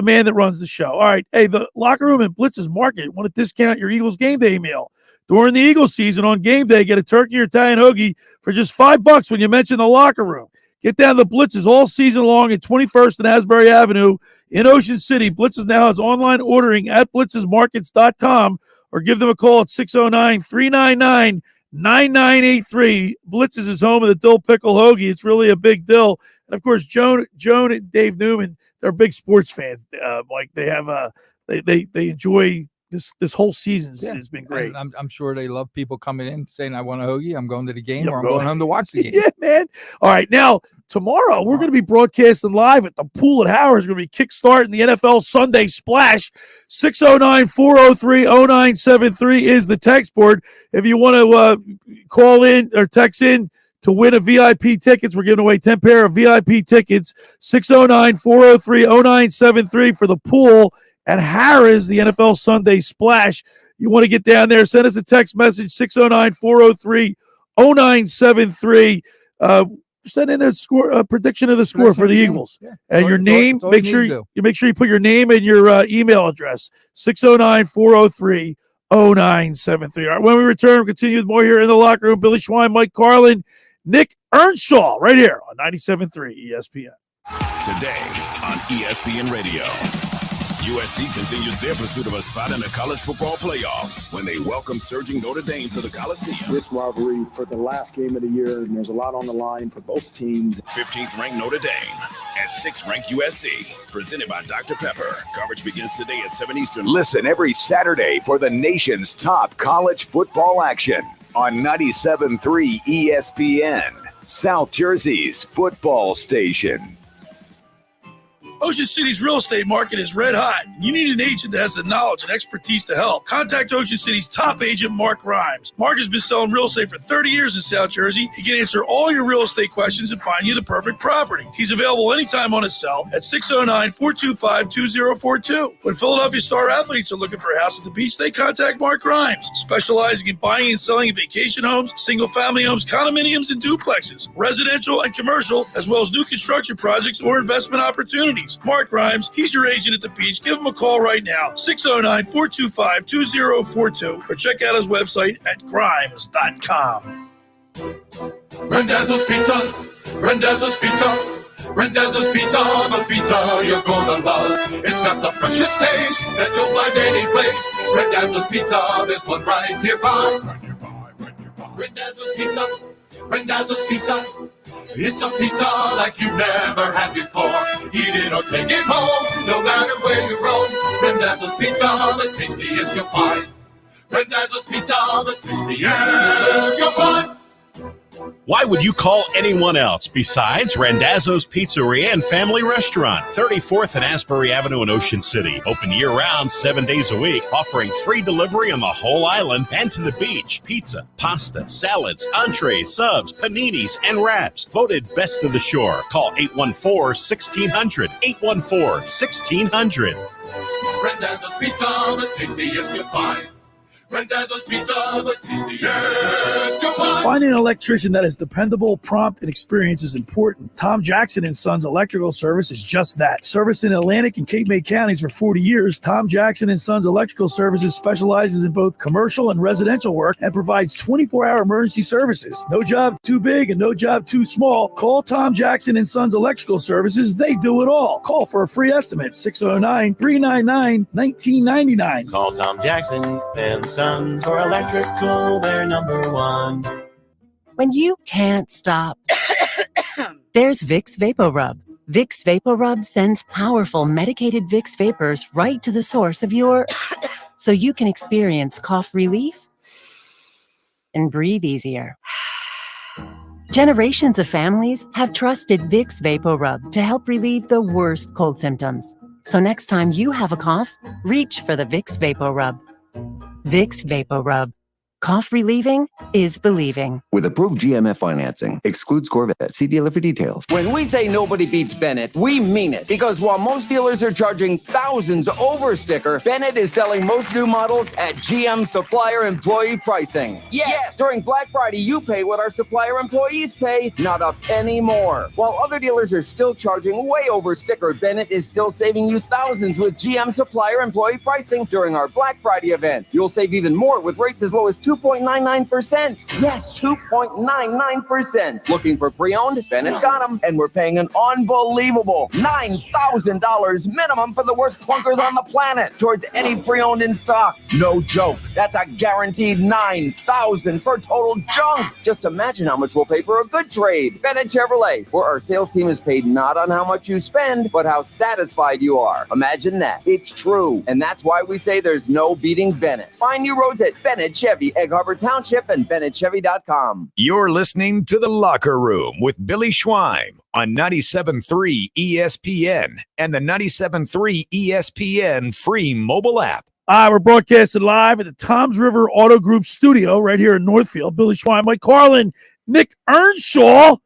man that runs the show. All right. Hey, the Locker Room at Blitz's Market want to discount your Eagles game day meal. During the Eagles season on game day, get a turkey or Italian hoagie for just $5 when you mention the Locker Room. Get down to Blitz's all season long at 21st and Asbury Avenue in Ocean City. Blitz's now has online ordering at blitzesmarkets.com or give them a call at 609-399-9983. Blitz's is home of the dill pickle hoagie. It's really a big deal. And, of course, Joan and Dave Newman, they're big sports fans. Mike, they have they enjoy this whole season. Has been great. And I'm sure they love people coming in saying, I want a hoagie. I'm going to the game, or I'm going home to watch the game. Yeah, man. All right. Now, tomorrow, we're going to be broadcasting live at the pool at Howard. It's going to be kickstarting the NFL Sunday Splash. 609-403-0973 is the text board. If you want to call in or text in to win a VIP tickets, we're giving away 10 pair of VIP tickets. 609-403-0973 for the pool at Harrah's, the NFL Sunday Splash. You want to get down there, send us a text message, 609-403-0973. Send in a prediction of the score for the Eagles. Yeah. And your name, make sure you put your name and your email address, 609-403-0973. 0973. All right, when we return, we'll continue with more here in the locker room. Billy Schwein, Mike Carlin, Nick Earnshaw, right here on 97.3 ESPN. Today on ESPN Radio, USC continues their pursuit of a spot in the college football playoff when they welcome surging Notre Dame to the Coliseum. This rivalry for the last game of the year, and there's a lot on the line for both teams. 15th ranked Notre Dame and 6th ranked USC, presented by Dr. Pepper. Coverage begins today at 7 Eastern. Listen every Saturday for the nation's top college football action on 97.3 ESPN, South Jersey's football station. Ocean City's real estate market is red hot. You need an agent that has the knowledge and expertise to help. Contact Ocean City's top agent, Mark Rhymes. Mark has been selling real estate for 30 years in South Jersey. He can answer all your real estate questions and find you the perfect property. He's available anytime on his cell at 609-425-2042. When Philadelphia star athletes are looking for a house at the beach, they contact Mark Rhymes, specializing in buying and selling vacation homes, single-family homes, condominiums, and duplexes, residential and commercial, as well as new construction projects or investment opportunities. Mark Rhymes, he's your agent at the beach. Give him a call right now, 609-425-2042, or check out his website at grimes.com. Randazzo's Pizza, Randazzo's Pizza, Randazzo's Pizza, the pizza you're gonna love. It's got the freshest taste that you'll find any place. Randazzo's Pizza, there's one right nearby. Randazzo's Pizza, Randazzo's Pizza. It's a pizza like you've never had before. Eat it or take it home, no matter where you roam. Randazzo's Pizza, the tastiest you'll find. Randazzo's Pizza, the tastiest you'll find. Why would you call anyone else besides Randazzo's Pizzeria and Family Restaurant, 34th and Asbury Avenue in Ocean City. Open year-round, 7 days a week, offering free delivery on the whole island and to the beach. Pizza, pasta, salads, entrees, subs, paninis, and wraps. Voted best of the shore. Call 814-1600. 814-1600. Randazzo's Pizza, the tastiest you'll find. Randazzo's Pizza, the tastiest you'll find. Finding an electrician that is dependable, prompt, and experienced is important. Tom Jackson & Sons Electrical Service is just that. Service in Atlantic and Cape May counties for 40 years, Tom Jackson & Sons Electrical Services specializes in both commercial and residential work and provides 24-hour emergency services. No job too big and no job too small. Call Tom Jackson & Sons Electrical Services. They do it all. Call for a free estimate, 609-399-1999. Call Tom Jackson and Sons for electrical, they're number one. When you can't stop, there's Vicks VapoRub. Vicks VapoRub sends powerful medicated Vicks vapors right to the source of your so you can experience cough relief and breathe easier. Generations of families have trusted Vicks VapoRub to help relieve the worst cold symptoms. So next time you have a cough, reach for the Vicks VapoRub. Vicks VapoRub. Cough relieving is believing. With approved GMF financing, excludes Corvette. See dealer for details. When we say nobody beats Bennett, we mean it. Because while most dealers are charging thousands over sticker, Bennett is selling most new models at GM supplier employee pricing. Yes! During Black Friday, you pay what our supplier employees pay, not a penny more. While other dealers are still charging way over sticker, Bennett is still saving you thousands with GM supplier employee pricing during our Black Friday event. You'll save even more with rates as low as 2.99%. Yes, 2.99%. Looking for pre-owned? Bennett's got them. And we're paying an unbelievable $9,000 minimum for the worst clunkers on the planet towards any pre-owned in stock. No joke. That's a guaranteed $9,000 for total junk. Just imagine how much we'll pay for a good trade. Bennett Chevrolet, where our sales team is paid not on how much you spend, but how satisfied you are. Imagine that. It's true. And that's why we say there's no beating Bennett. Find new roads at Bennett Chevy, Egg Harbor Township, and BennettChevy.com. You're listening to The Locker Room with Billy Schwein on 97.3 ESPN and the 97.3 ESPN free mobile app. We're broadcasting live at the Toms River Auto Group studio right here in Northfield. Billy Schwein, Mike Carlin, Nick Earnshaw.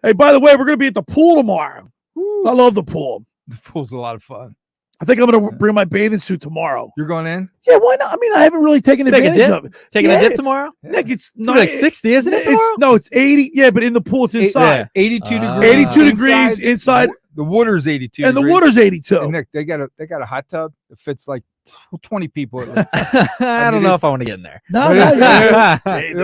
Hey, by the way, we're going to be at the pool tomorrow. I love the pool. The pool's a lot of fun. I think I'm going to bring my bathing suit tomorrow. You're going in? Yeah, why not? I mean, I haven't really taken advantage of it. Taking a dip tomorrow? Nick, it's not like 60, isn't it? Tomorrow? No, it's 80. Yeah, but in the pool, it's inside. 82 degrees. 82 degrees inside. The water's 82. And the water's 82. And Nick, they got a hot tub that fits like 20 people. At least. I don't know if I want to get in there. No,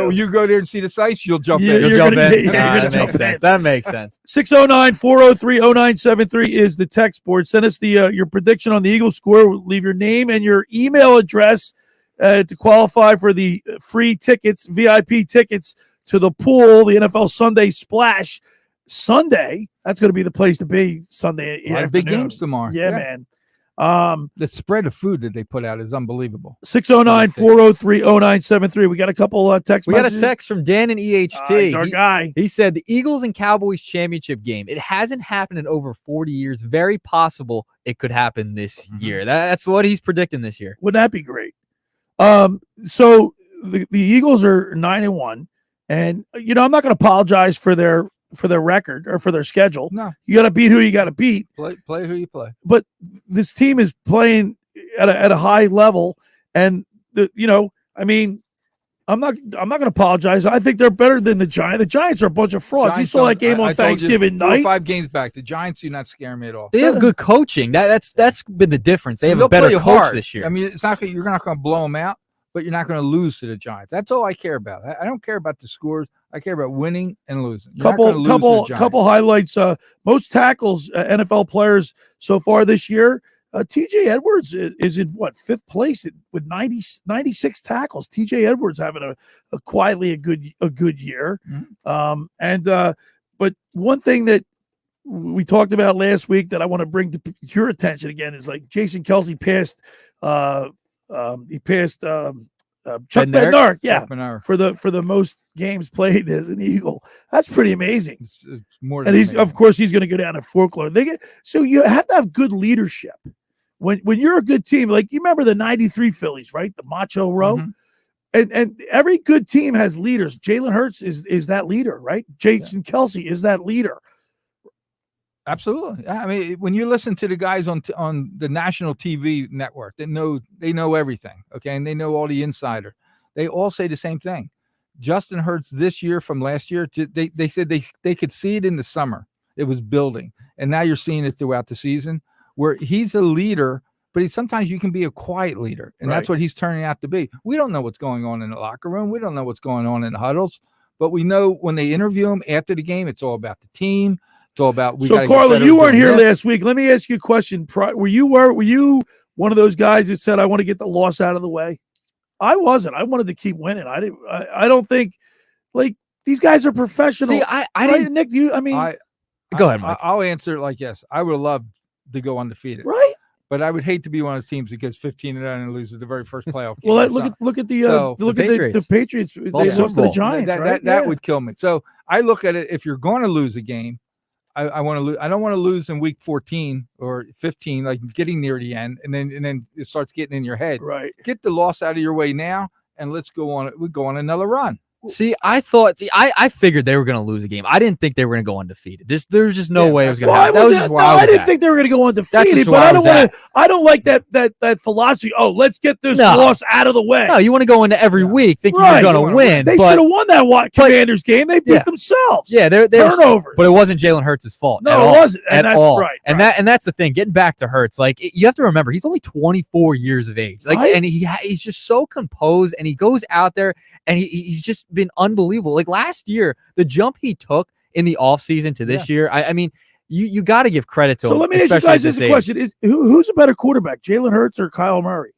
you go there and see the sites, you'll jump in. You'll You're jump gonna- in. yeah, you're gonna That jump makes in. sense. That makes sense. 609-403-0973 is the text board. Send us the your prediction on the Eagles score. Leave your name and your email address to qualify for the free tickets, VIP tickets to the pool, the NFL Sunday Splash Sunday. That's going to be the place to be Sunday A lot of big afternoon. games tomorrow. Yeah, man. The spread of food that they put out is unbelievable. 609-403-0973. We got a couple text We got a messages. text from Dan in EHT. Our guy. He said the Eagles and Cowboys championship game. It hasn't happened in over 40 years. Very possible it could happen this year. That's what he's predicting this year. Wouldn't that be great? So the Eagles are 9-1, and I'm not going to apologize for their record or for their schedule. No, you got to beat who you got to beat. Play who you play. But this team is playing at a high level, and I'm not going to apologize. I think they're better than the Giants. The Giants are a bunch of frauds. Giants You saw that game I on told you Thanksgiving 4 or night. 5 games back. The Giants do not scare me at all. They have good coaching. That's been the difference. They have They'll a better play coach hard this year. I mean, it's not you're not going to blow them out, but you're not going to lose to the Giants. That's all I care about. I don't care about the scores. I care about winning and losing. You're not gonna lose to the Giants. Couple highlights. Most tackles NFL players so far this year. TJ Edwards is in fifth place with 96 tackles. TJ Edwards having a quietly a good year. But one thing that we talked about last week that I want to bring to your attention again is like Jason Kelce passed Chuck Bednarik, Chuck Bednarik. for the most games played as an Eagle. That's pretty amazing. It's more And than he's of course he's going to go down in folklore. So you have to have good leadership. When you're a good team, like you remember the 93 Phillies, right? The Macho Row. And every good team has leaders. Jalen Hurts is that leader, right? Jason Kelce is that leader. Absolutely. I mean, when you listen to the guys on the national TV network, they know everything, okay, and they know all the insider. They all say the same thing. Justin Hurts this year from last year, they said they could see it in the summer. It was building, and now you're seeing it throughout the season, where he's a leader, but sometimes you can be a quiet leader, and that's what he's turning out to be. We don't know what's going on in the locker room. We don't know what's going on in the huddles, but we know when they interview him after the game, it's all about the team. It's all about So, Carlin, you weren't here last week. Let me ask you a question. Were you one of those guys that said, "I want to get the loss out of the way"? I wasn't. I wanted to keep winning. I didn't. I don't think like these guys are professional. See, I right, didn't. Nick. Go ahead, Mike. I'll answer it like yes. I would love to go undefeated, right? But I would hate to be one of those teams that gets 15-9 and loses the very first playoff game. Well, look at the Patriots. They lost to the Giants. That would kill me. So I look at it. If you're going to lose a game, I want to lose. I don't want to lose in week 14 or 15, like getting near the end, and then it starts getting in your head. Right. Get the loss out of your way now, and let's go on. We go on another run. See, I figured they were going to lose a game. I didn't think they were going to go undefeated. There's just no way it was going to happen. That was just where I was I didn't at. think they were going to go That's undefeated, just but where I I don't was want at. to. I don't like that philosophy. Oh, let's get this loss out of the way. No, you want to go into every week thinking Right. you're going to win. They but should have won that Commanders game. They beat themselves. Yeah, they turnovers. But it wasn't Jalen Hurts' fault. No, at it all, wasn't, and at that's all. right, And that's the thing. Getting back to Hurts, like you have to remember, he's only 24 years of age. Like, Right. and he's just so composed, and he goes out there, and he's just been unbelievable. Like last year, the jump he took in the offseason to this year, I mean, you got to give credit to him. So let me ask you especially guys at this age. question: who's a better quarterback, Jalen Hurts or Kyle Murray?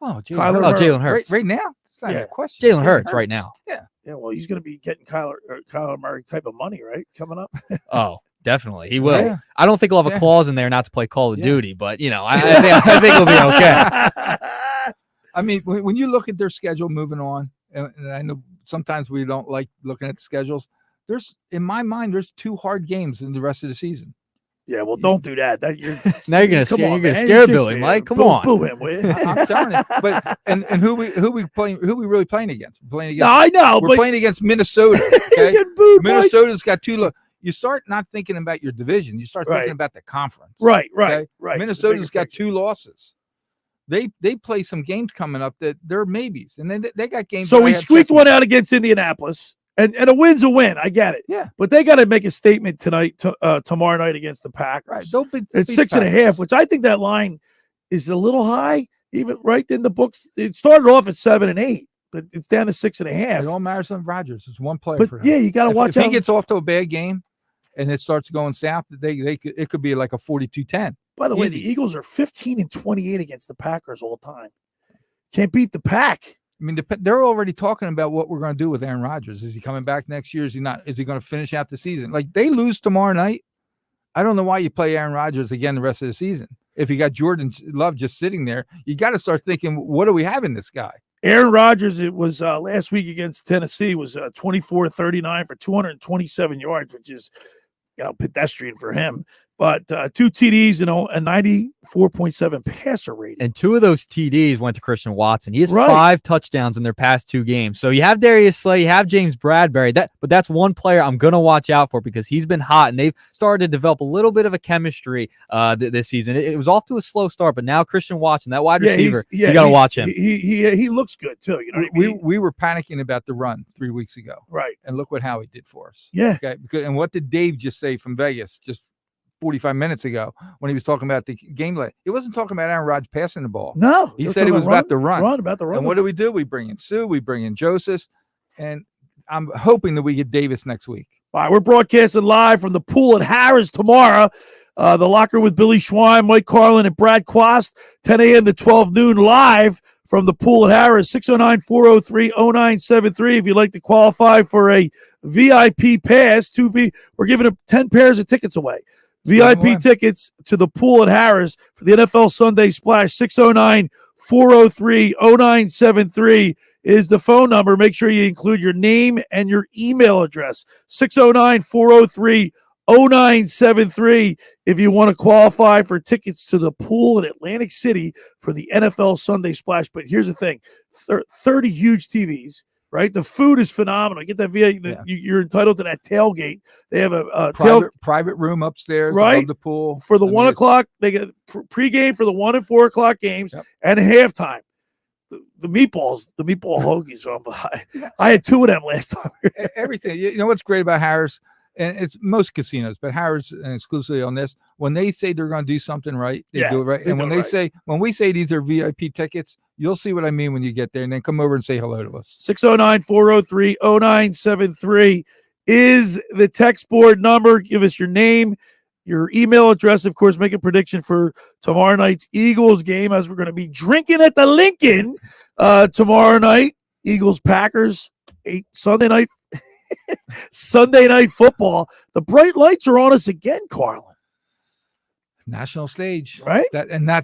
Oh, Jalen Hurts. Right now, it's not Yeah. a question. Jalen Hurts right now. Yeah. Yeah, well, he's going to be getting Kyle Murray type of money, right? Coming up. Oh, definitely. He will. Yeah. I don't think he'll have a clause in there not to play Call of Duty, but, I think he'll be okay. I mean, when you look at their schedule moving on, and I know sometimes we don't like looking at the schedules. In my mind, there's 2 hard games in the rest of the season. Yeah, well, don't do that. Now you're gonna scare Billy, Mike. Come on. Boo him, will you? I'm telling you. But and who we playing? Who we really playing against? We're playing against. No, I know. We're playing against Minnesota. Okay? Getting booed, Minnesota's got 2. You start not thinking about your division. You start Right. thinking about the conference. Right. Okay? The Minnesota's bigger got 2 losses. They play some games coming up that they're maybes, and then they got games. So that I we have squeaked check one out against Indianapolis, and a win's a win. I get it. Yeah. But they got to make a statement tonight, tomorrow night against the Packers. Right. Don't be. It's beat 6.5, Packers. which I think that line is a little high. Even right in the books, it started off at 7 and 8, but it's down to 6.5. It all matters on Rodgers. It's one player But for him. yeah, you got to watch If out. he gets off to a bad game and it starts going south, it could be like a 42-10. By the way, Easy. the Eagles are 15-28 against the Packers all time. Can't beat the Pack. I mean, they're already talking about what we're going to do with Aaron Rodgers. Is he coming back next year? Is he not? Is he going to finish out the season? Like, they lose tomorrow night. I don't know why you play Aaron Rodgers again the rest of the season. If you got Jordan Love just sitting there, you got to start thinking, what do we have in this guy? Aaron Rodgers, it was last week against Tennessee, was 24-39 for 227 yards, which is, pedestrian for him. But 2 TDs and a 94.7 passer rating. And 2 of those TDs went to Christian Watson. He has Right. 5 touchdowns in their past 2 games. So you have Darius Slay, you have James Bradbury. But that's one player I'm going to watch out for because he's been hot, and they've started to develop a little bit of a chemistry this season. It was off to a slow start, but now Christian Watson, that wide receiver, you got to watch him. He looks good, too. You know what I mean? We were panicking about the run 3 weeks ago. Right. And look what Howie did for us. Yeah. Okay. And what did Dave just say from Vegas just 45 minutes ago when he was talking about the game? He wasn't talking about Aaron Rodgers passing the ball. No. He said it was about the run. About the run. And what do? We bring in Sue, we bring in Joseph, and I'm hoping that we get Davis next week. All right, we're broadcasting live from the pool at Harrah's tomorrow. The Locker with Billy Schwein, Mike Carlin, and Brad Quast, 10 a.m. to 12 noon live from the pool at Harrah's, 609-403-0973. If you'd like to qualify for a VIP pass, we're giving 10 pairs of tickets away. VIP tickets to the pool at Harrah's for the NFL Sunday Splash. 609-403-0973 is the phone number. Make sure you include your name and your email address. 609-403-0973 if you want to qualify for tickets to the pool in Atlantic City for the NFL Sunday Splash. But here's the thing, 30 huge TVs. Right, the food is phenomenal. Get that you're entitled to that tailgate. They have a private room upstairs, right? Above the pool For the 1 o'clock. They get pregame for the 1 and 4 o'clock games, and halftime. The meatball hoagies. I had 2 of them last time. Everything. You know what's great about Harrah's, and it's most casinos, but Harrah's and exclusively on this. When they say they're going to do something right, they do it right. And when we say these are VIP tickets, you'll see what I mean when you get there, and then come over and say hello to us. 609-403-0973 is the text board number. Give us your name, your email address. Of course, make a prediction for tomorrow night's Eagles game, as we're going to be drinking at the Lincoln tomorrow night. Eagles Packers, Sunday night football. The bright lights are on us again, Carlin. National stage, right?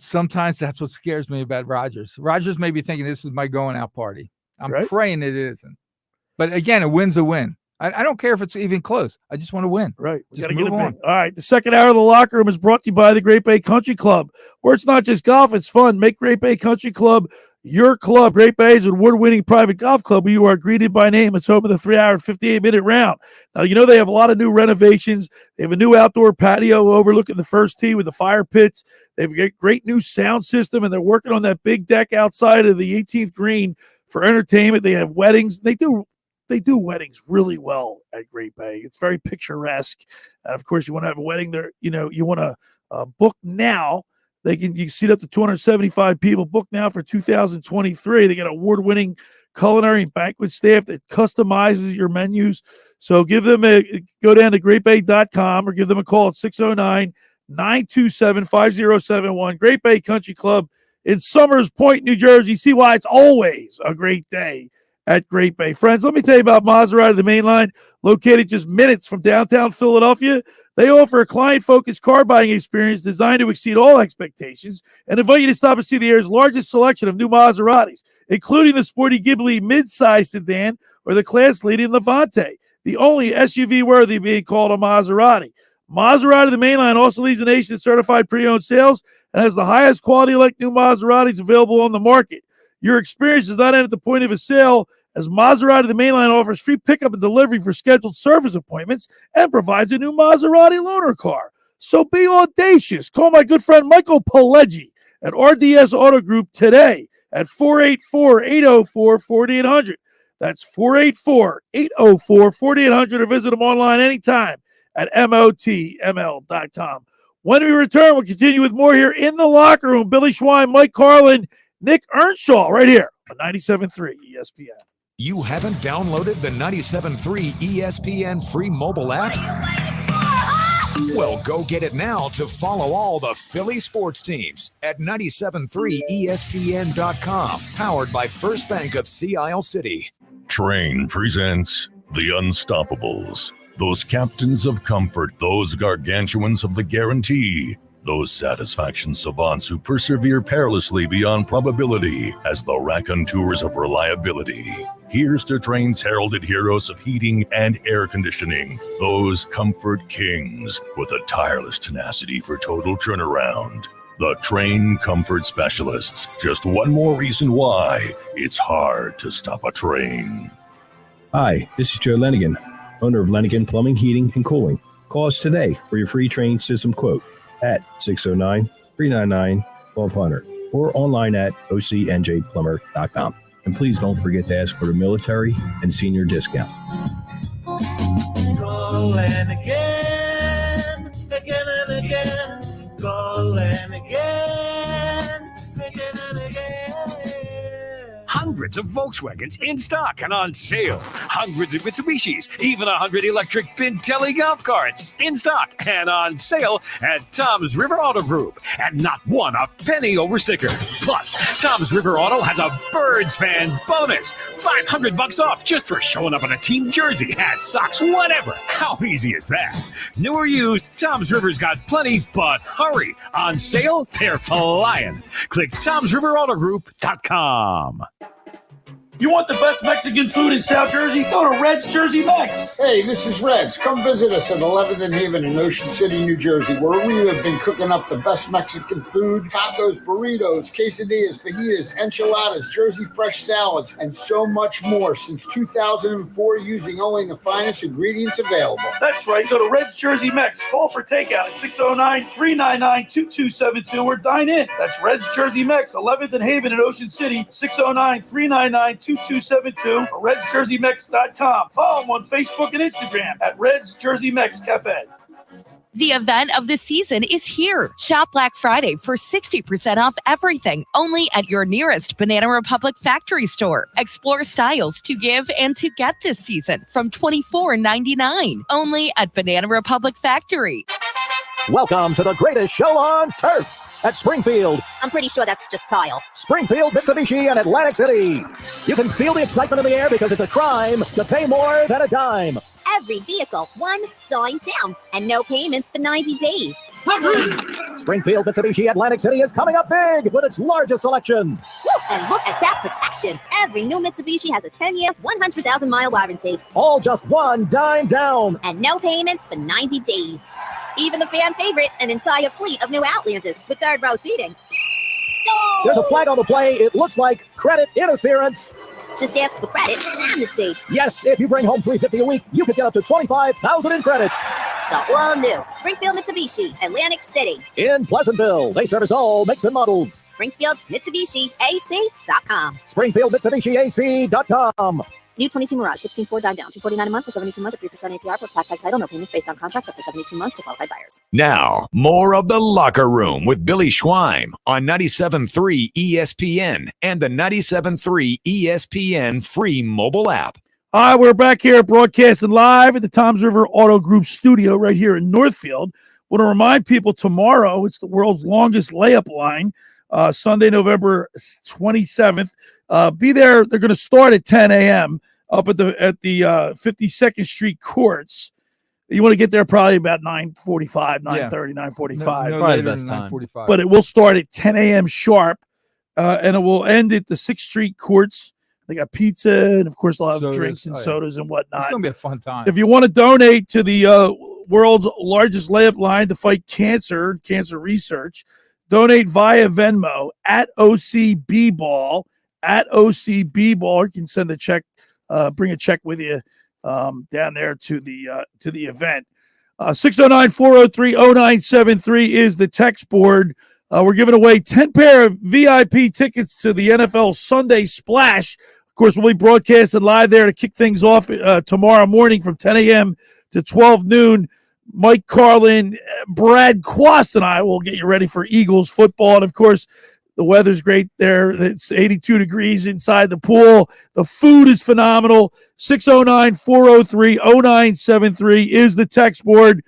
Sometimes that's what scares me about Rodgers. Rodgers may be thinking this is my going out party. I'm praying it isn't. But again, a win's a win. I don't care if it's even close. I just want to win. Right. We got to move get it on. big. All right. The second hour of the Locker Room is brought to you by the Great Bay Country Club, where it's not just golf, it's fun. Make Great Bay Country Club your club. Great Bay is an award-winning private golf club where you are greeted by name. It's home of the 3-hour, 58-minute round. Now, they have a lot of new renovations. They have a new outdoor patio overlooking the first tee with the fire pits. They have a great new sound system, and they're working on that big deck outside of the 18th green for entertainment. They have weddings. They do weddings really well at Great Bay. It's very picturesque. And of course, you want to have a wedding there. You want to book now. You can seat up to 275 people. Book now for 2023. They got award-winning culinary and banquet staff that customizes your menus. So go down to greatbay.com or give them a call at 609-927-5071. Great Bay Country Club in Summers Point, New Jersey. See why it's always a great day at Great Bay. Friends, let me tell you about Maserati, the main line, located just minutes from downtown Philadelphia. They offer a client-focused car buying experience designed to exceed all expectations and invite you to stop and see the area's largest selection of new Maseratis, including the sporty Ghibli mid-size sedan or the class-leading Levante, the only SUV worthy being called a Maserati. Maserati, the main line, also leads the nation in certified pre-owned sales and has the highest quality like new Maseratis available on the market. Your experience does not end at the point of a sale, as Maserati, the mainline, offers free pickup and delivery for scheduled service appointments and provides a new Maserati loaner car. So be audacious. Call my good friend Michael Pileggi at RDS Auto Group today at 484-804-4800. That's 484-804-4800, or visit them online anytime at motml.com. When we return, we'll continue with more here in the Locker Room. Billy Schwein, Mike Carlin, Nick Earnshaw right here on 97.3 ESPN. You haven't downloaded the 97.3 ESPN free mobile app? Well, go get it now to follow all the Philly sports teams at 97.3ESPN.com. Powered by First Bank of Sea Isle City. Train presents The Unstoppables. Those captains of comfort, those gargantuans of the guarantee, those satisfaction savants who persevere perilously beyond probability as the raconteurs of reliability. Here's to Train's heralded heroes of heating and air conditioning, those comfort kings with a tireless tenacity for total turnaround. The Train Comfort Specialists. Just one more reason why it's hard to stop a train. Hi, this is Joe Lenigan, owner of Lenigan Plumbing, Heating, and Cooling. Call us today for your free train system quote at 609-399-1200 or online at ocnjplumber.com. And please don't forget to ask for the military and senior discount. Calling again, again and again. Calling again, again and again. Hundreds of Volkswagens in stock and on sale. Hundreds of Mitsubishis, even 100 electric Bintelli golf carts in stock and on sale at Tom's River Auto Group. And not one a penny over sticker. Plus, Tom's River Auto has a Birds fan bonus. $500 off just for showing up in a team jersey, hat, socks, whatever. How easy is that? New or used, Tom's River's got plenty, but hurry. On sale, they're flying. Click Tom'sRiverAutoGroup.com. You want the best Mexican food in South Jersey? Go to Red's Jersey Mex. Hey, this is Red's. Come visit us at 11th and Haven in Ocean City, New Jersey, where we have been cooking up the best Mexican food, tacos, burritos, quesadillas, fajitas, enchiladas, Jersey fresh salads, and so much more since 2004 using only the finest ingredients available. That's right. Go to Red's Jersey Mex. Call for takeout at 609-399-2272 or dine in. That's Red's Jersey Mex, 11th and Haven in Ocean City, 609-399-2272 or Red'sJerseyMex.com. Follow them on Facebook and Instagram at Red's Jersey Mex Cafe. The event of the season is here. Shop Black Friday for 60% off everything, only at your nearest Banana Republic factory store. Explore styles to give and to get this season from $24.99, only at Banana Republic Factory. Welcome to the greatest show on turf at Springfield. I'm pretty sure that's just tile. Springfield, Mitsubishi, and Atlantic City. You can feel the excitement in the air because it's a crime to pay more than a dime. Every vehicle, one dime down, and no payments for 90 days. Springfield, Mitsubishi, Atlantic City is coming up big with its largest selection. Woo, and look at that protection. Every new Mitsubishi has a 10-year, 100,000-mile warranty. All just one dime down. And no payments for 90 days. Even the fan favorite, an entire fleet of new Outlanders with third-row seating. Go! There's a flag on the play. It looks like credit interference. Just ask for credit amnesty. Yes, if you bring home $350 a week, you could get up to $25,000 in credit. The all-new Springfield Mitsubishi, Atlantic City. In Pleasantville, they service all makes and models. Springfield Mitsubishi AC.com. Springfield Mitsubishi AC.com. New 22 Mirage, 16.4 dime down, $249 a month for 72 months at 3% APR plus tax title. No payments based on contracts up to 72 months to qualified buyers. Now, more of The Locker Room with Billy Schweim on 97.3 ESPN and the 97.3 ESPN free mobile app. All right, we're back here broadcasting live at the Tom's River Auto Group studio right here in Northfield. Want to remind people tomorrow, it's the world's longest layup line, Sunday, November 27th. Be there. They're going to start at 10 a.m. up at the 52nd Street courts. You want to get there probably about 9:45, 9:30, 9:45. Probably the best time. But it will start at 10 a.m. sharp, and it will end at the 6th Street courts. They got pizza and, of course, they'll have drinks and sodas and whatnot. It's going to be a fun time. If you want to donate to the world's largest layup line to fight cancer research, donate via Venmo at OCBBall. At OCBBall, you can send a check, bring a check with you down there to the event. 609-403-0973 is the text board. We're giving away 10 pair of VIP tickets to the NFL Sunday Splash. Of course, we'll be broadcasting live there to kick things off tomorrow morning from 10 a.m. to 12 noon. Mike Carlin, Brad Quast, and I will get you ready for Eagles football. And, of course, The weather's great there. It's 82 degrees inside the pool. The food is phenomenal. 609-403-0973 is the text board.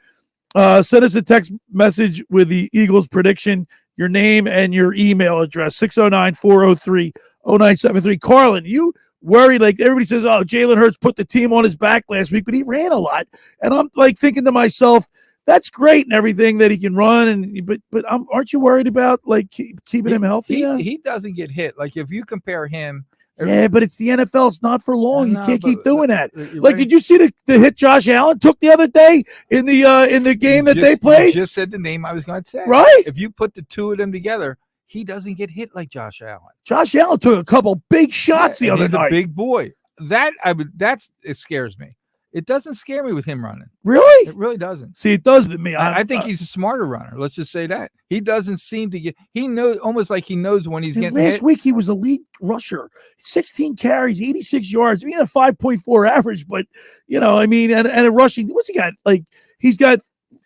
Send us a text message with the Eagles prediction, your name and your email address, 609-403-0973. Carlin, you worry, like everybody says, oh, Jalen Hurts put the team on his back last week, but he ran a lot. And I'm like thinking to myself, that's great and everything that he can run, but aren't you worried about like keeping him healthy? He doesn't get hit. Like if you compare him. Yeah, but it's the NFL. It's not for long. You can't keep doing that. Like, did you see the hit Josh Allen took the other day in the game that they played? You just said the name I was going to say. Right. If you put the two of them together, he doesn't get hit like Josh Allen. Josh Allen took a couple big shots the other night. He's a big boy. It scares me. It doesn't scare me with him running. Really? It really doesn't. See, it does to me. I think he's a smarter runner. Let's just say that. He doesn't seem to get – he knows almost like he knows when he's getting last hit. week, he was a lead rusher. 16 carries, 86 yards. I mean, a 5.4 average, but, and a rushing – what's he got? Like, he's got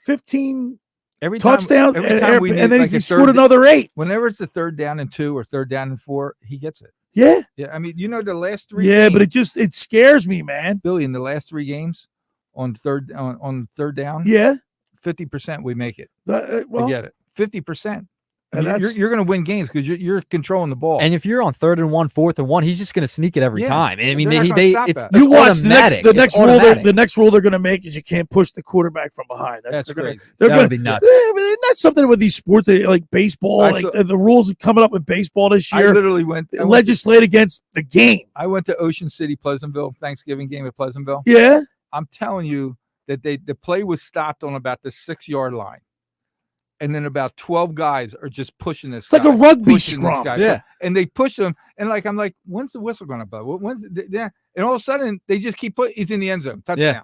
15 touchdowns, and then he scored another 8. Whenever it's a 3rd down and 2 or 3rd down and 4, he gets it. Yeah. Yeah, I mean, the last 3 games, but it scares me, man. Billy, in the last 3 games on third down, 50% we make it. We get it. 50%. And you're going to win games because you're controlling the ball. And if you're on 3rd and 1, 4th and 1, he's just going to sneak it every time. I mean, it's you watch automatic. The next rule they're going to make is you can't push the quarterback from behind. That's crazy. They're going to be nuts. That's something with these sports, like baseball. The rules are coming up with baseball this year. I literally went legislate against the game. I went to Ocean City, Pleasantville, Thanksgiving game at Pleasantville. Yeah, I'm telling you that the play was stopped on about the 6-yard line. And then about 12 guys are just pushing this. It's like a rugby scrum. Yeah. And they push him. And I'm like, when's the whistle going to blow? And all of a sudden, they just keep he's in the end zone. Touchdown. Yeah.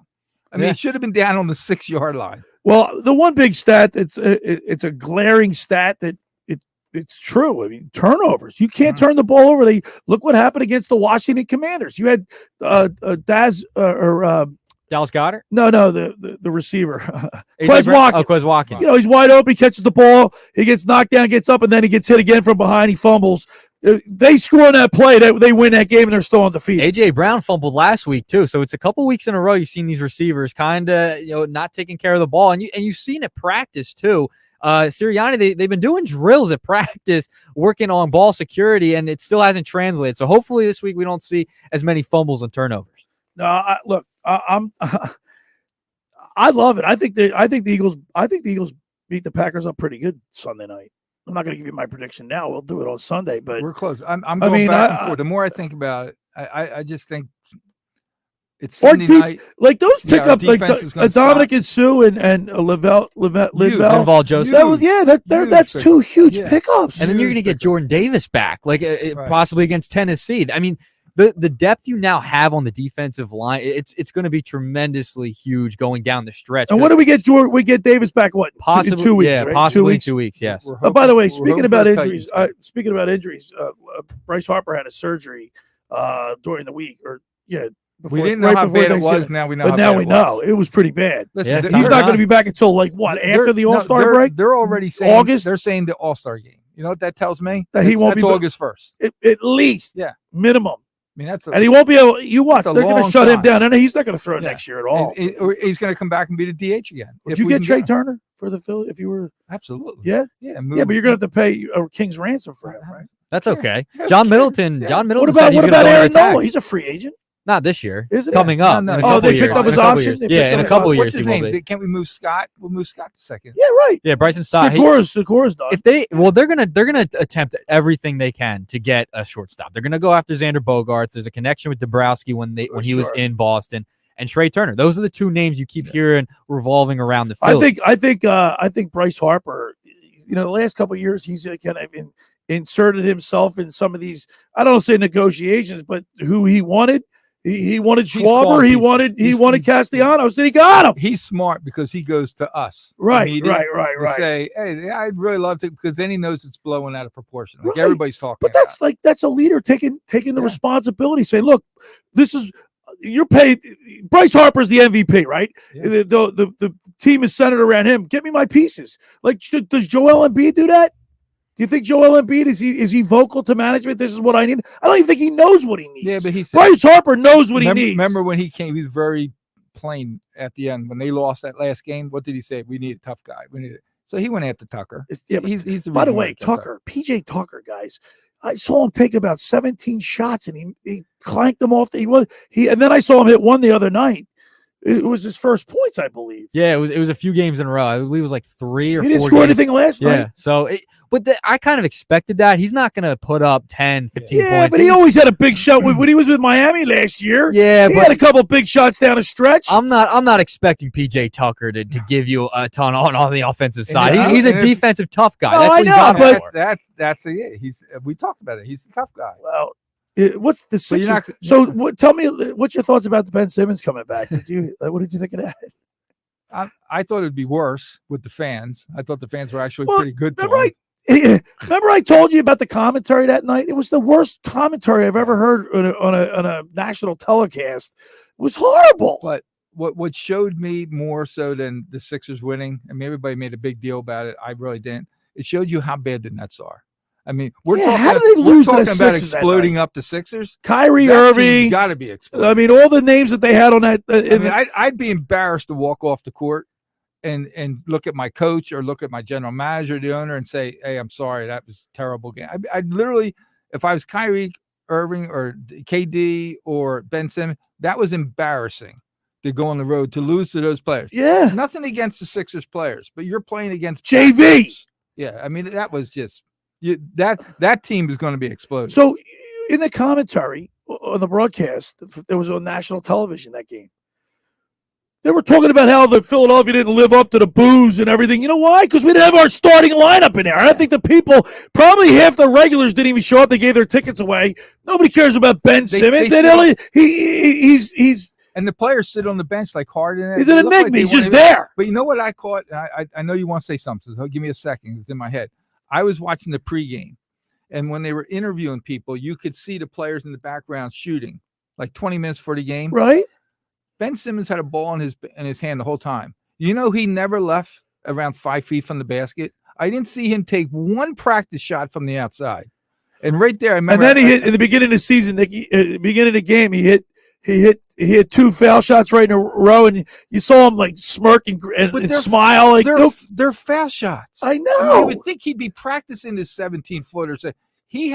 I mean, it should have been down on the 6-yard line. Well, the one big stat it's a glaring stat that it's true. I mean, turnovers. You can't turn the ball over. Look what happened against the Washington Commanders. You had Dallas Goedert? No, the receiver. Quez Watkins. Quez Watkins. He's wide open, he catches the ball, he gets knocked down, gets up, and then he gets hit again from behind, he fumbles. They score on that play, they win that game, and they're still undefeated. A.J. Brown fumbled last week, too, so it's a couple weeks in a row you've seen these receivers kind of, not taking care of the ball, and you've seen it practice, too. Sirianni, they've been doing drills at practice, working on ball security, and it still hasn't translated. So hopefully this week we don't see as many fumbles and turnovers. No, I love it. I think the Eagles beat the Packers up pretty good Sunday night. I'm not going to give you my prediction now. We'll do it on Sunday, but we're close. I'm going back and forth. The more I think about it, I just think it's Sunday night. Like those pickups, like Dominic and Sue and Linval Joseph. That's 2 huge pickups. And then you're going to get Jordan Davis back, possibly against Tennessee. I mean, the depth you now have on the defensive line, it's going to be tremendously huge going down the stretch. And when do we get Jordan? We get Davis back? What? Possibly 2 weeks. Yeah, right? possibly 2 weeks. Yes. By the way, speaking about injuries, Bryce Harper had a surgery during the week, we didn't know how bad it was. Now we know. But now we know it was pretty bad. Listen, he's not going to be back until after the All-Star break. They're already saying August. They're saying the All-Star game. You know what that tells me? That he won't be August 1st. At least. Yeah. Minimum. I mean, and he won't be able. You watch. They're going to shut him down, and he's not going to throw next year at all. He's going to come back and be the DH again. Would you get Trey Turner for the Philly if you were? Absolutely. Yeah. Yeah. But you're going to have to pay a king's ransom for him, right? That's okay. John Middleton. John Middleton. What about Aaron Nola? He's a free agent. Not this year. Is it coming up? No. They picked up his option. Yeah, in a couple years. What's his name? Can't we move Scott? We'll move Scott to second. Yeah, right. Yeah, Bryson Stott. Segura's done. They're gonna attempt everything they can to get a shortstop. They're gonna go after Xander Bogaerts. There's a connection with Dabrowski when he was in Boston, and Trey Turner. Those are the 2 names you keep hearing revolving around the Phillies. I think Bryce Harper. The last couple of years he's kind of inserted himself in some of these. I don't say negotiations, but who he wanted. He wanted Schwarber. He wanted Castellanos. And he got him. He's smart because he goes to us. Right. Say, hey, I'd really love to, because then he knows it's blowing out of proportion. Like everybody's talking. But that's a leader taking the responsibility. Saying, look, this is you're paid. Bryce Harper's the MVP, right? Yeah. The team is centered around him. Get me my pieces. Like, does Joel Embiid do that? Do you think Joel Embiid is he vocal to management? This is what I need. I don't even think he knows what he needs. Yeah, but he said, Bryce Harper knows what he needs. Remember when he came? He was very plain at the end when they lost that last game. What did he say? We need a tough guy. We need it. So he went after Tucker. Yeah, he's the by the reason way, Tucker, PJ Tucker, guys. I saw him take about 17 shots and he clanked them off. And then I saw him hit one the other night. It was his first points, I believe. Yeah, it was a few games in a row. I believe it was like 3 or 4 He didn't score games. anything last night. Yeah, so I kind of expected that. He's not going to put up 10, 15 Yeah, points. but he always had a big shot when he was with Miami last year. Yeah, he but had a couple big shots down a stretch. I'm not expecting PJ Tucker to give you a ton on the offensive side. Yeah, He's a defensive tough guy. No, That's what I you know, got him but for. that's we talked about it. He's a tough guy. Well, what's the But you're Sixers? Tell me what's your thoughts about the Ben Simmons coming back? What did you think of that? I thought it'd be worse with the fans. I thought the fans were actually pretty good to remember him. Remember I told you about the commentary that night? It was the worst commentary I've ever heard on a national telecast. It was horrible. But what showed me more so than the Sixers winning, I mean, everybody made a big deal about it. I really didn't. It showed you how bad the Nets are. I mean, we're how did they lose to the talking about Sixers that exploding night? up the Sixers. Kyrie That Irving got to be exploding. I mean, all the names that they had on that. I'd be embarrassed to walk off the court and look at my coach or look at my general manager, the owner, and say, "Hey, I'm sorry, that was a terrible game." I'd literally, if I was Kyrie Irving or KD or Ben Simmons, that was embarrassing to go on the road to lose to those players. Yeah, nothing against the Sixers players, but you're playing against JV. Yeah, I mean that was just that team is going to be exploding. So, in the commentary on the broadcast, there was on national television that game. They were talking about how the Philadelphia didn't live up to the boos and everything. You know why? Because we didn't have our starting lineup in there. I think the people, probably half the regulars didn't even show up. They gave their tickets away. Nobody cares about Ben Simmons. He's and the players sit on the bench like Harden. He's an enigma. He's just there. But you know what I caught? I know you want to say something, so give me a second. It's in my head. I was watching the pregame, and when they were interviewing people, you could see the players in the background shooting like 20 minutes for the game. Right. Ben Simmons had a ball in his hand the whole time. You know, he never left around 5 feet from the basket. I didn't see him take one practice shot from the outside. And right there, I remember. And then he hit in the beginning of the season. The beginning of the game, he hit 2 foul shots right in a row, and you saw him like smirk and smile. Like they're foul shots. I know. I would think he'd be practicing his 17-footer. So he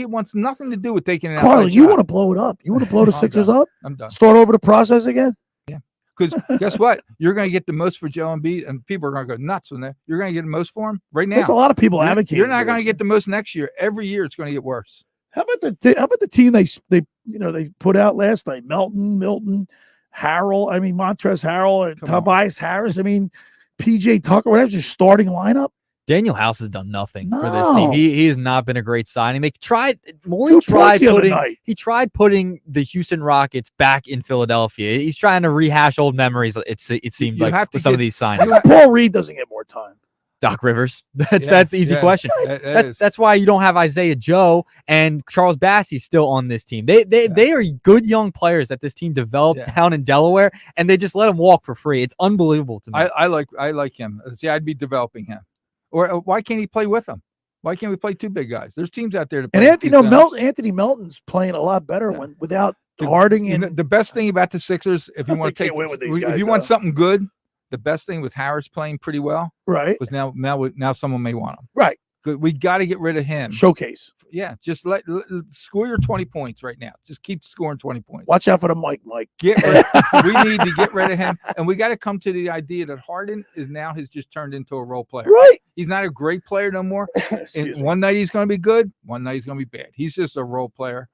wants nothing to do with taking it out. Carl, you want to blow it up? You want to blow the Sixers up? I'm done. Start over the process again? Yeah. Because guess what? You're going to get the most for Joe Embiid, and people are going to go nuts when you're going to get the most for him right now. There's a lot of people advocating. You're not going to get the most next year. Every year it's going to get worse. How about the team they put out last night? Milton, Harrell. I mean Montrezl Harrell and Tobias Harris. I mean PJ Tucker. Whatever. Just starting lineup. Daniel House has done nothing for this team. He has not been a great signing. They tried more. He tried putting the Houston Rockets back in Philadelphia. He's trying to rehash old memories. It seems like with some of these signings. How come Paul Reed doesn't get more time? Doc Rivers. That's the easy question. That's why you don't have Isaiah Joe and Charles Bassey still on this team. They are good young players that this team developed down in Delaware, and they just let them walk for free. It's unbelievable to me. I like him. See, I'd be developing him. Or why can't he play with them? Why can't we play 2 big guys? There's teams out there to play. And Anthony Melton's playing a lot better without Harding. And the best thing about the Sixers, if you want to win with these guys, if you want something good, the best thing with Harris playing pretty well, right? Was now someone may want him, right? We got to get rid of him. Showcase. Yeah, just score your 20 points right now. Just keep scoring 20 points. Watch out for the Mike. We need to get rid of him, and we got to come to the idea that Harden has just turned into a role player. Right. He's not a great player no more. And one night he's going to be good. One night he's going to be bad. He's just a role player.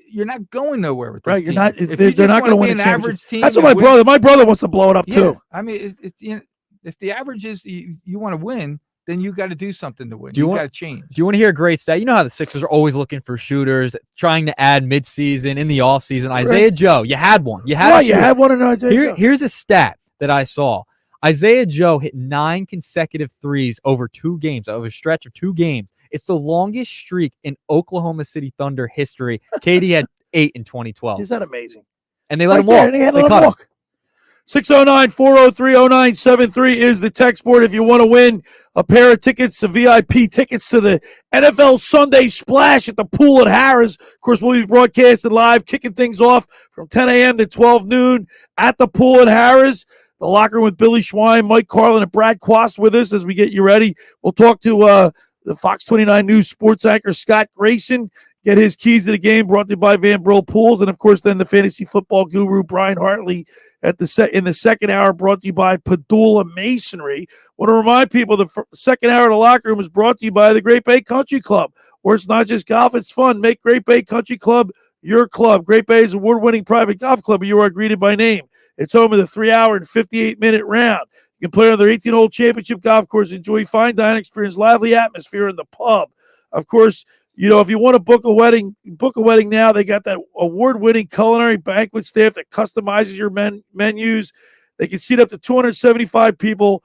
You're not going nowhere with this team. You're not. If they're not going to win an average team. That's what my brother wants to blow it up too. I mean, if the average is you want to win, then you got to do something to win. You got to change. Do you want to hear a great stat? You know how the Sixers are always looking for shooters, trying to add midseason, in the offseason. Isaiah Joe, you had one. You had one in Isaiah Joe. Here's a stat that I saw. Isaiah Joe hit 9 consecutive threes over 2 games, over a stretch of 2 games. It's the longest streak in Oklahoma City Thunder history. KD had 8 in 2012. Is that amazing? And they let him walk. They cut him. 609-403-0973 is the text board if you want to win a pair of tickets, the VIP tickets to the NFL Sunday Splash at the pool at Harrah's. Of course, we'll be broadcasting live, kicking things off from 10 a.m. to 12 noon at the pool at Harrah's. The locker room with Billy Schwein, Mike Carlin, and Brad Quast with us as we get you ready. We'll talk to the Fox 29 News sports anchor, Scott Grayson, get his keys to the game, brought to you by Van Brill Pools. And, of course, then the fantasy football guru, Brian Hartley, in the second hour, brought to you by Padula Masonry. Want to remind people the second hour of the locker room is brought to you by the Great Bay Country Club, where it's not just golf, it's fun. Make Great Bay Country Club your club. Great Bay's award-winning private golf club, and you are greeted by name. It's home of the 3-hour and 58-minute round. You can play on their 18-hole championship golf course, enjoy fine dining experience, lively atmosphere in the pub. Of course, you know, if you want to book a wedding now. They got that award-winning culinary banquet staff that customizes your menus. They can seat up to 275 people.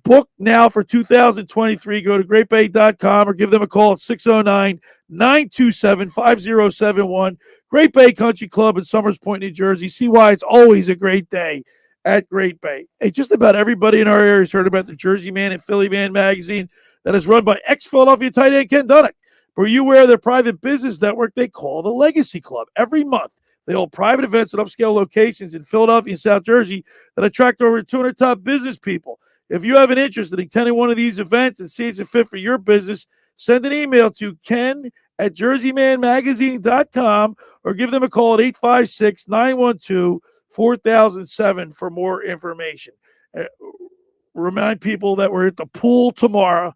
Book now for 2023. Go to greatbay.com or give them a call at 609-927-5071. Great Bay Country Club in Summers Point, New Jersey. See why it's always a great day at Great Bay. Hey, just about everybody in our area has heard about the Jersey Man and Philly Man magazine that is run by ex-Philadelphia tight end Ken Dunnick. Were you aware of their private business network they call the Legacy Club? Every month, they hold private events at upscale locations in Philadelphia and South Jersey that attract over 200 top business people. If you have an interest in attending one of these events and see it's a fit for your business, send an email to ken@jerseymanmagazine.com or give them a call at 856-912-4007 for more information. Remind people that we're at the pool tomorrow.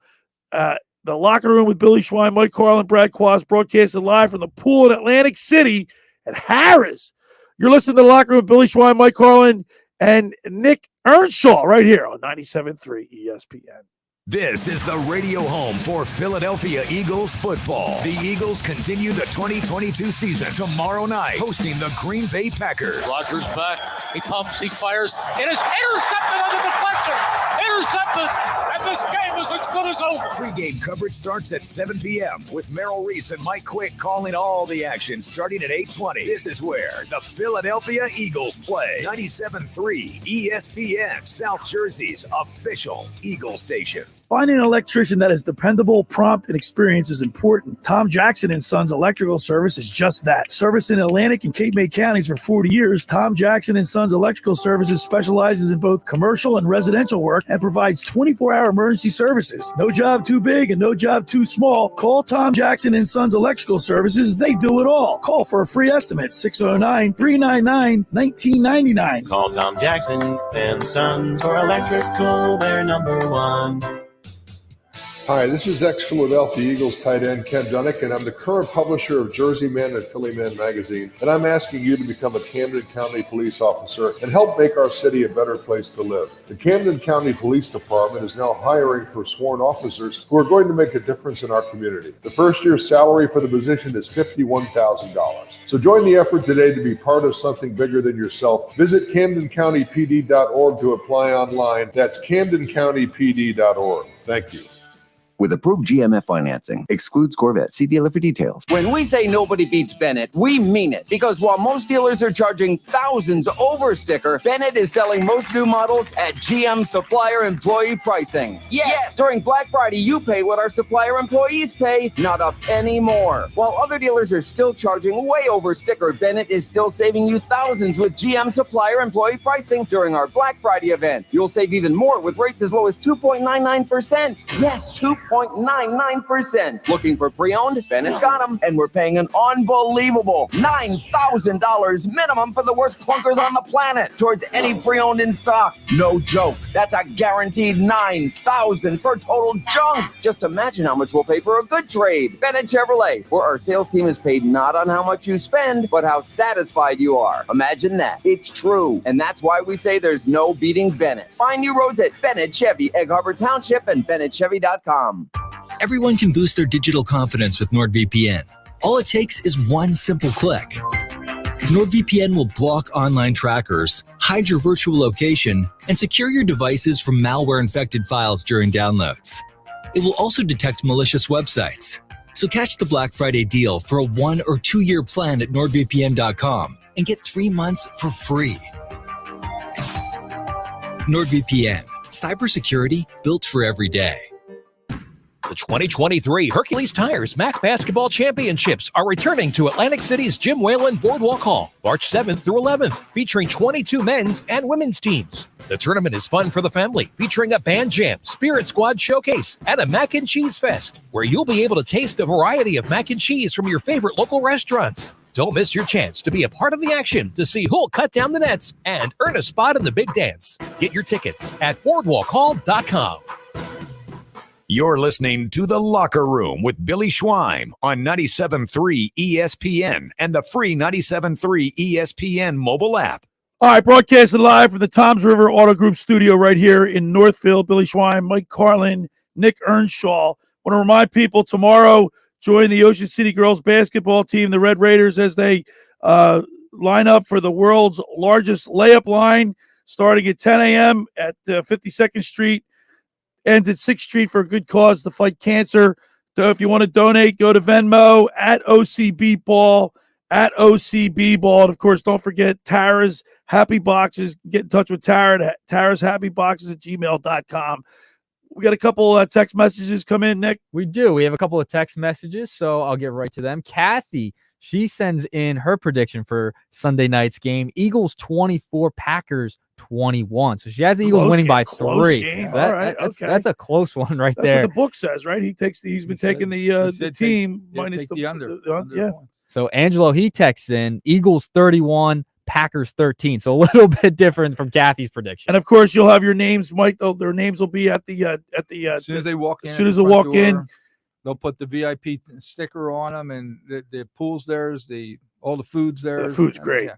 The locker room with Billy Schwein, Mike Carlin, Brad Quast, broadcasted live from the pool in Atlantic City at Harrah's. You're listening to the locker room with Billy Schwein, Mike Carlin, and Nick Earnshaw right here on 97.3 ESPN. This is the radio home for Philadelphia Eagles football. The Eagles continue the 2022 season tomorrow night, hosting the Green Bay Packers. Rodgers back. He pumps. He fires. It is intercepted on the deflection. Intercepted. And this game is as good as over. Pre-game coverage starts at 7 p.m. with Merrill Reese and Mike Quick calling all the action starting at 8:20. This is where the Philadelphia Eagles play. 97.3 ESPN, South Jersey's official Eagle station. Finding an electrician that is dependable, prompt, and experienced is important. Tom Jackson & Sons Electrical Service is just that. Service in Atlantic and Cape May counties for 40 years, Tom Jackson & Sons Electrical Services specializes in both commercial and residential work and provides 24-hour emergency services. No job too big and no job too small. Call Tom Jackson & Sons Electrical Services. They do it all. Call for a free estimate, 609-399-1999. Call Tom Jackson and Sons for electrical, they're number one. Hi, this is ex-Philadelphia Eagles tight end Ken Dunnick, and I'm the current publisher of Jersey Man and Philly Man magazine, and I'm asking you to become a Camden County police officer and help make our city a better place to live. The Camden County Police Department is now hiring for sworn officers who are going to make a difference in our community. The first year's salary for the position is $51,000. So join the effort today to be part of something bigger than yourself. Visit CamdenCountyPD.org to apply online. That's CamdenCountyPD.org. Thank you. With approved GMF financing, excludes Corvette. See dealer for details. When we say nobody beats Bennett, we mean it. Because while most dealers are charging thousands over sticker, Bennett is selling most new models at GM supplier employee pricing. Yes! During Black Friday, you pay what our supplier employees pay, not a penny more. While other dealers are still charging way over sticker, Bennett is still saving you thousands with GM supplier employee pricing during our Black Friday event. You'll save even more with rates as low as 2.99%. Yes, 2.99%. Looking for pre-owned? Bennett's got them. And we're paying an unbelievable $9,000 minimum for the worst clunkers on the planet towards any pre-owned in stock. No joke. That's a guaranteed $9,000 for total junk. Just imagine how much we'll pay for a good trade. Bennett Chevrolet, where our sales team is paid not on how much you spend, but how satisfied you are. Imagine that. It's true. And that's why we say there's no beating Bennett. Find new roads at Bennett Chevy, Egg Harbor Township, and BennettChevy.com. Everyone can boost their digital confidence with NordVPN. All it takes is one simple click. NordVPN will block online trackers, hide your virtual location, and secure your devices from malware-infected files during downloads. It will also detect malicious websites. So catch the Black Friday deal for a 1 or 2 year plan at NordVPN.com and get 3 months for free. NordVPN, cybersecurity built for every day. The 2023 Hercules Tires MAC Basketball Championships are returning to Atlantic City's Jim Whalen Boardwalk Hall, March 7th through 11th, featuring 22 men's and women's teams. The tournament is fun for the family, featuring a band jam, Spirit Squad showcase, and a mac and cheese fest, where you'll be able to taste a variety of mac and cheese from your favorite local restaurants. Don't miss your chance to be a part of the action to see who'll cut down the nets and earn a spot in the big dance. Get your tickets at boardwalkhall.com. You're listening to The Locker Room with Billy Schwein on 97.3 ESPN and the free 97.3 ESPN mobile app. All right, broadcasting live from the Toms River Auto Group studio right here in Northfield. Billy Schwein, Mike Carlin, Nick Earnshaw. Want to remind people tomorrow, join the Ocean City girls basketball team, the Red Raiders, as they line up for the world's largest layup line, starting at 10 a.m. at 52nd Street. Ends at 6th Street for a good cause to fight cancer. So if you want to donate, go to Venmo at OCB Ball, at OCB Ball. And, of course, don't forget Tara's Happy Boxes. Get in touch with Tara at Tara's Happy Boxes at gmail.com. We got a couple text messages come in, Nick. We do. We have a couple of text messages, so I'll get right to them. Kathy, she sends in her prediction for Sunday night's game. Eagles 24, Packers 21. So she has the Eagles winning by 3. Game. So that, all right, that's a close one right that's there. what the book says, right? He's been taking the team minus the under. Yeah. So Angelo, he texts in Eagles 31, Packers 13. So a little bit different from Kathy's prediction. And of course, you'll have your names, Mike. Their names will be at the as soon as they walk in. As soon as they walk in, they'll put the VIP sticker on them, and the pool's theirs. All the food's there. The food's great. Yeah.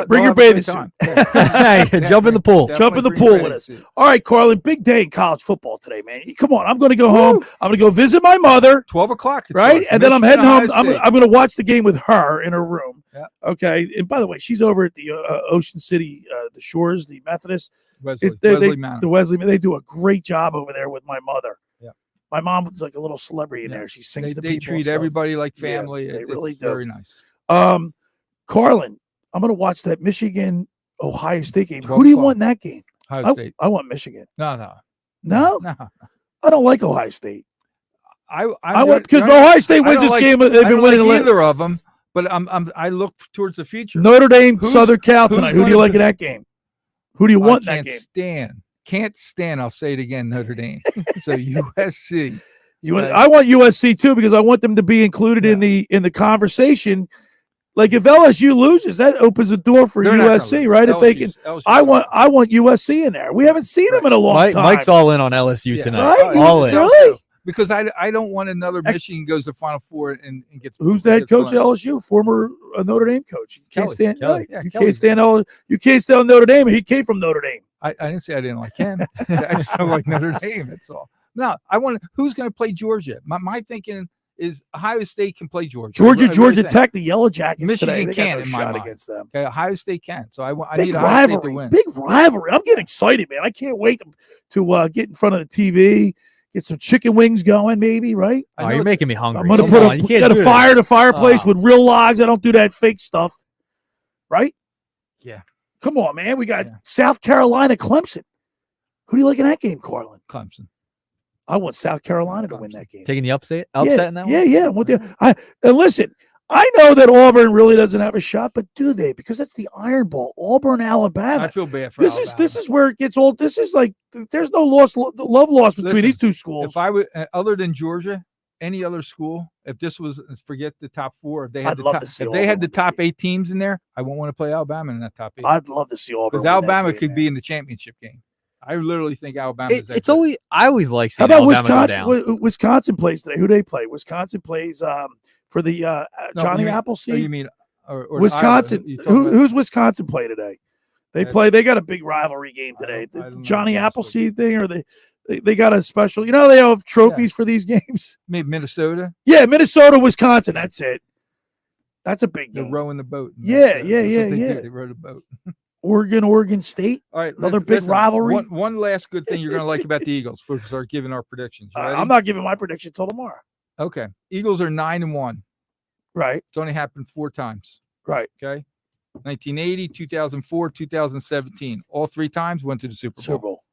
Bring your bathing suit. Jump in the pool. Jump in the pool with us. All right, Carlin, big day in college football today, man. Come on, I'm going to go home. I'm going to go visit my mother. 12 o'clock. Right? And then I'm heading home. I'm going to watch the game with her in her room. Yeah. Okay. And by the way, she's over at the Ocean City, the Shores, the Methodist. Wesley Manor. The Wesley. They do a great job over there with my mother. Yeah. My mom was like a little celebrity in there. She sings to people. They treat everybody like family. Yeah, they really it's do. Very nice. Carlin, I'm going to watch that Michigan-Ohio State game. Who do you want in that game? Ohio State. I want Michigan. No. No? I don't like Ohio State. I want because Ohio State wins this game. They've been winning either of them, but I look towards the future. Notre Dame, Southern Cal tonight. Who do you like in that game? Who do you want in that game? Can't stand. I'll say it again. Notre Dame. So USC. I want USC too because I want them to be included in the conversation. Like if LSU loses, that opens the door for USC, right? If they can, I want USC in there. We haven't seen them in a long time. Mike's all in on LSU tonight. Right? All in. Really? Because I don't want another Michigan goes to Final Four and gets. Who's the head coach at LSU? Former Notre Dame coach. You can't stand Kelly. Right. You can't stand Notre Dame. He came from Notre Dame. I didn't say I didn't like him. I just don't like Notre Dame. That's all. No, I want. Who's going to play Georgia? My thinking is Ohio State can play Georgia. Georgia Tech, the Yellow Jackets. Michigan today. can no in my mind against them. Okay, Ohio State can. So I big need Ohio State to win. Big rivalry. I'm getting excited, man. I can't wait to get in front of the TV, get some chicken wings going, maybe. Right? Oh, you're making me hungry. I'm going to put a fire in the fireplace with real logs. I don't do that fake stuff. Right? Yeah. Come on, man. We got South Carolina, Clemson. Who do you like in that game, Carlin? Clemson. I want South Carolina to win that game. Taking the upset in that one? Yeah. And listen, I know that Auburn really doesn't have a shot, but do they? Because that's the Iron Bowl. Auburn, Alabama. I feel bad for Alabama. This is where it gets old. This is like there's no love loss between these two schools. If I would, other than Georgia, any other school, if this was forget the top 4, if they had the top 8 teams in there, I won't want to play Alabama in that top 8. I'd love to see Auburn. Because Alabama could be in the championship game. I literally think Alabama is that good. I always like seeing How about Alabama go down. Wisconsin plays today. Who do they play? Wisconsin plays for the Johnny Appleseed. You mean or Wisconsin? Who's Wisconsin play today? They got a big rivalry game today. The Johnny Appleseed thing, or they got a special. They have trophies for these games. Maybe Minnesota. Yeah, Minnesota, Wisconsin. That's it. That's a big game. They're rowing the boat. Yeah. They rowed a boat. Oregon State. All right, another big rivalry. One last good thing you're going to like about the Eagles before we start giving our predictions. I'm not giving my prediction till tomorrow. Okay, Eagles are 9-1. Right. It's only happened 4 times. Right. Okay. 1980, 2004, 2017. All 3 times went to the Super Bowl. Super Bowl.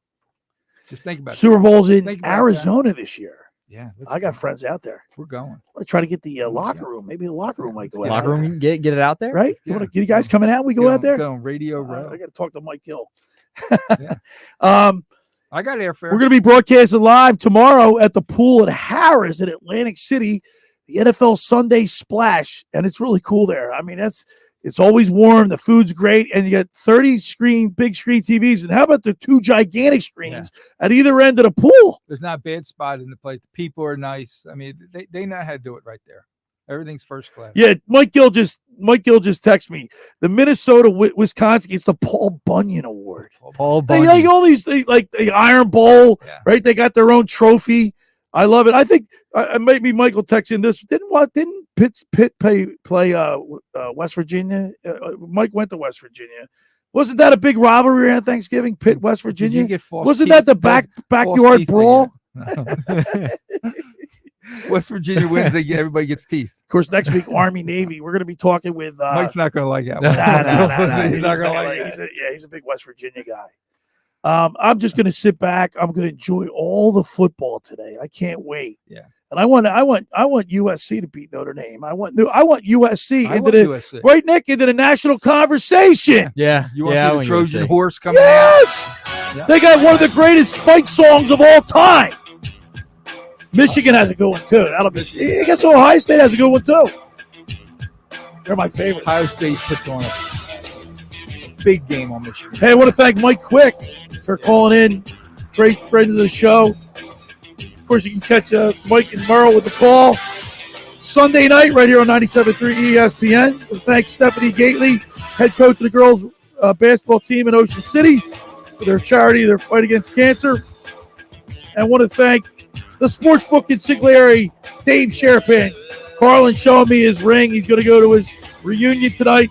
Just think about Super Bowl's in Think about Arizona this year. Yeah, I got friends out there. We're going. I want to try to get the locker room. Maybe the locker room might go out. Locker room, get it out there, right? You want to get you guys coming out? We go out there. Go on Radio Row. I got to talk to Mike Gill. I got airfare. We're going to be broadcasting live tomorrow at the pool at Harris in Atlantic City, the NFL Sunday Splash, and it's really cool there. I mean, it's always warm, the food's great, and you got 30 big screen TVs. And how about the 2 gigantic screens at either end of the pool? There's not a bad spot in the place. The people are nice. I mean, they know how to do it right there. Everything's first class. Yeah, Mike Gill just texted me. The Minnesota Wisconsin, it's the Paul Bunyan Award. Paul They Bunyan. like all these, like the Iron Bowl, right? They got their own trophy. I love it. I think maybe Michael texting this. Didn't Pitt play West Virginia? Mike went to West Virginia. Wasn't that a big rivalry on Thanksgiving? Pitt, West Virginia. Wasn't that the backyard brawl? West Virginia wins. Everybody gets teeth. Of course, next week Army Navy. We're going to be talking with. Mike's not going to like that. Nah. He's not going to like it. He's a big West Virginia guy. I'm just going to sit back. I'm going to enjoy all the football today. I can't wait. Yeah. And I want USC to beat Notre Dame. I want USC USC. right, Nick, into the national conversation. Yeah. You want to see the Trojan USC. horse coming Yes. out? They got one of the greatest fight songs of all time. Michigan has a good one too. That'll be. I guess Ohio State has a good one too. They're my favorite. Ohio State puts on a big game on Michigan. Hey, I want to thank Mike Quick for calling in. Great friend of the show. Of course, you can catch Mike and Merle with the call Sunday night right here on 97.3 ESPN. I want to thank Stephanie Gately, head coach of the girls basketball team in Ocean City, for their charity, their fight against cancer. And I want to thank the sportsbook in Sigley, Dave Sherpin. Carlin showing me his ring. He's going to go to his reunion tonight.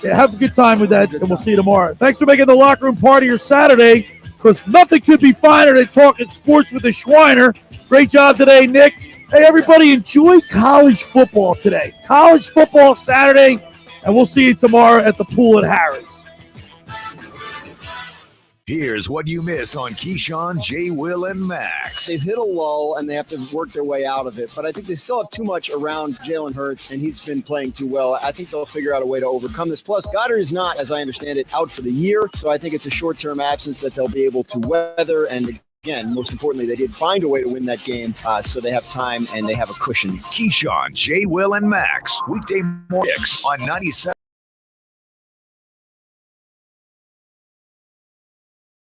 Yeah, have a good time with that, and we'll see you tomorrow. Thanks for making the locker room part of your Saturday, because nothing could be finer than talking sports with the Schweiner. Great job today, Nick. Hey, everybody, enjoy college football today. College football Saturday, and we'll see you tomorrow at the pool at Harris. Here's what you missed on Keyshawn, J. Will, and Max. They've hit a lull, and they have to work their way out of it. But I think they still have too much around Jalen Hurts, and he's been playing too well. I think they'll figure out a way to overcome this. Plus, Goddard is not, as I understand it, out for the year. So I think it's a short-term absence that they'll be able to weather. And again, most importantly, they did find a way to win that game, so they have time and they have a cushion. Keyshawn, J. Will, and Max. Weekday mornings on 97.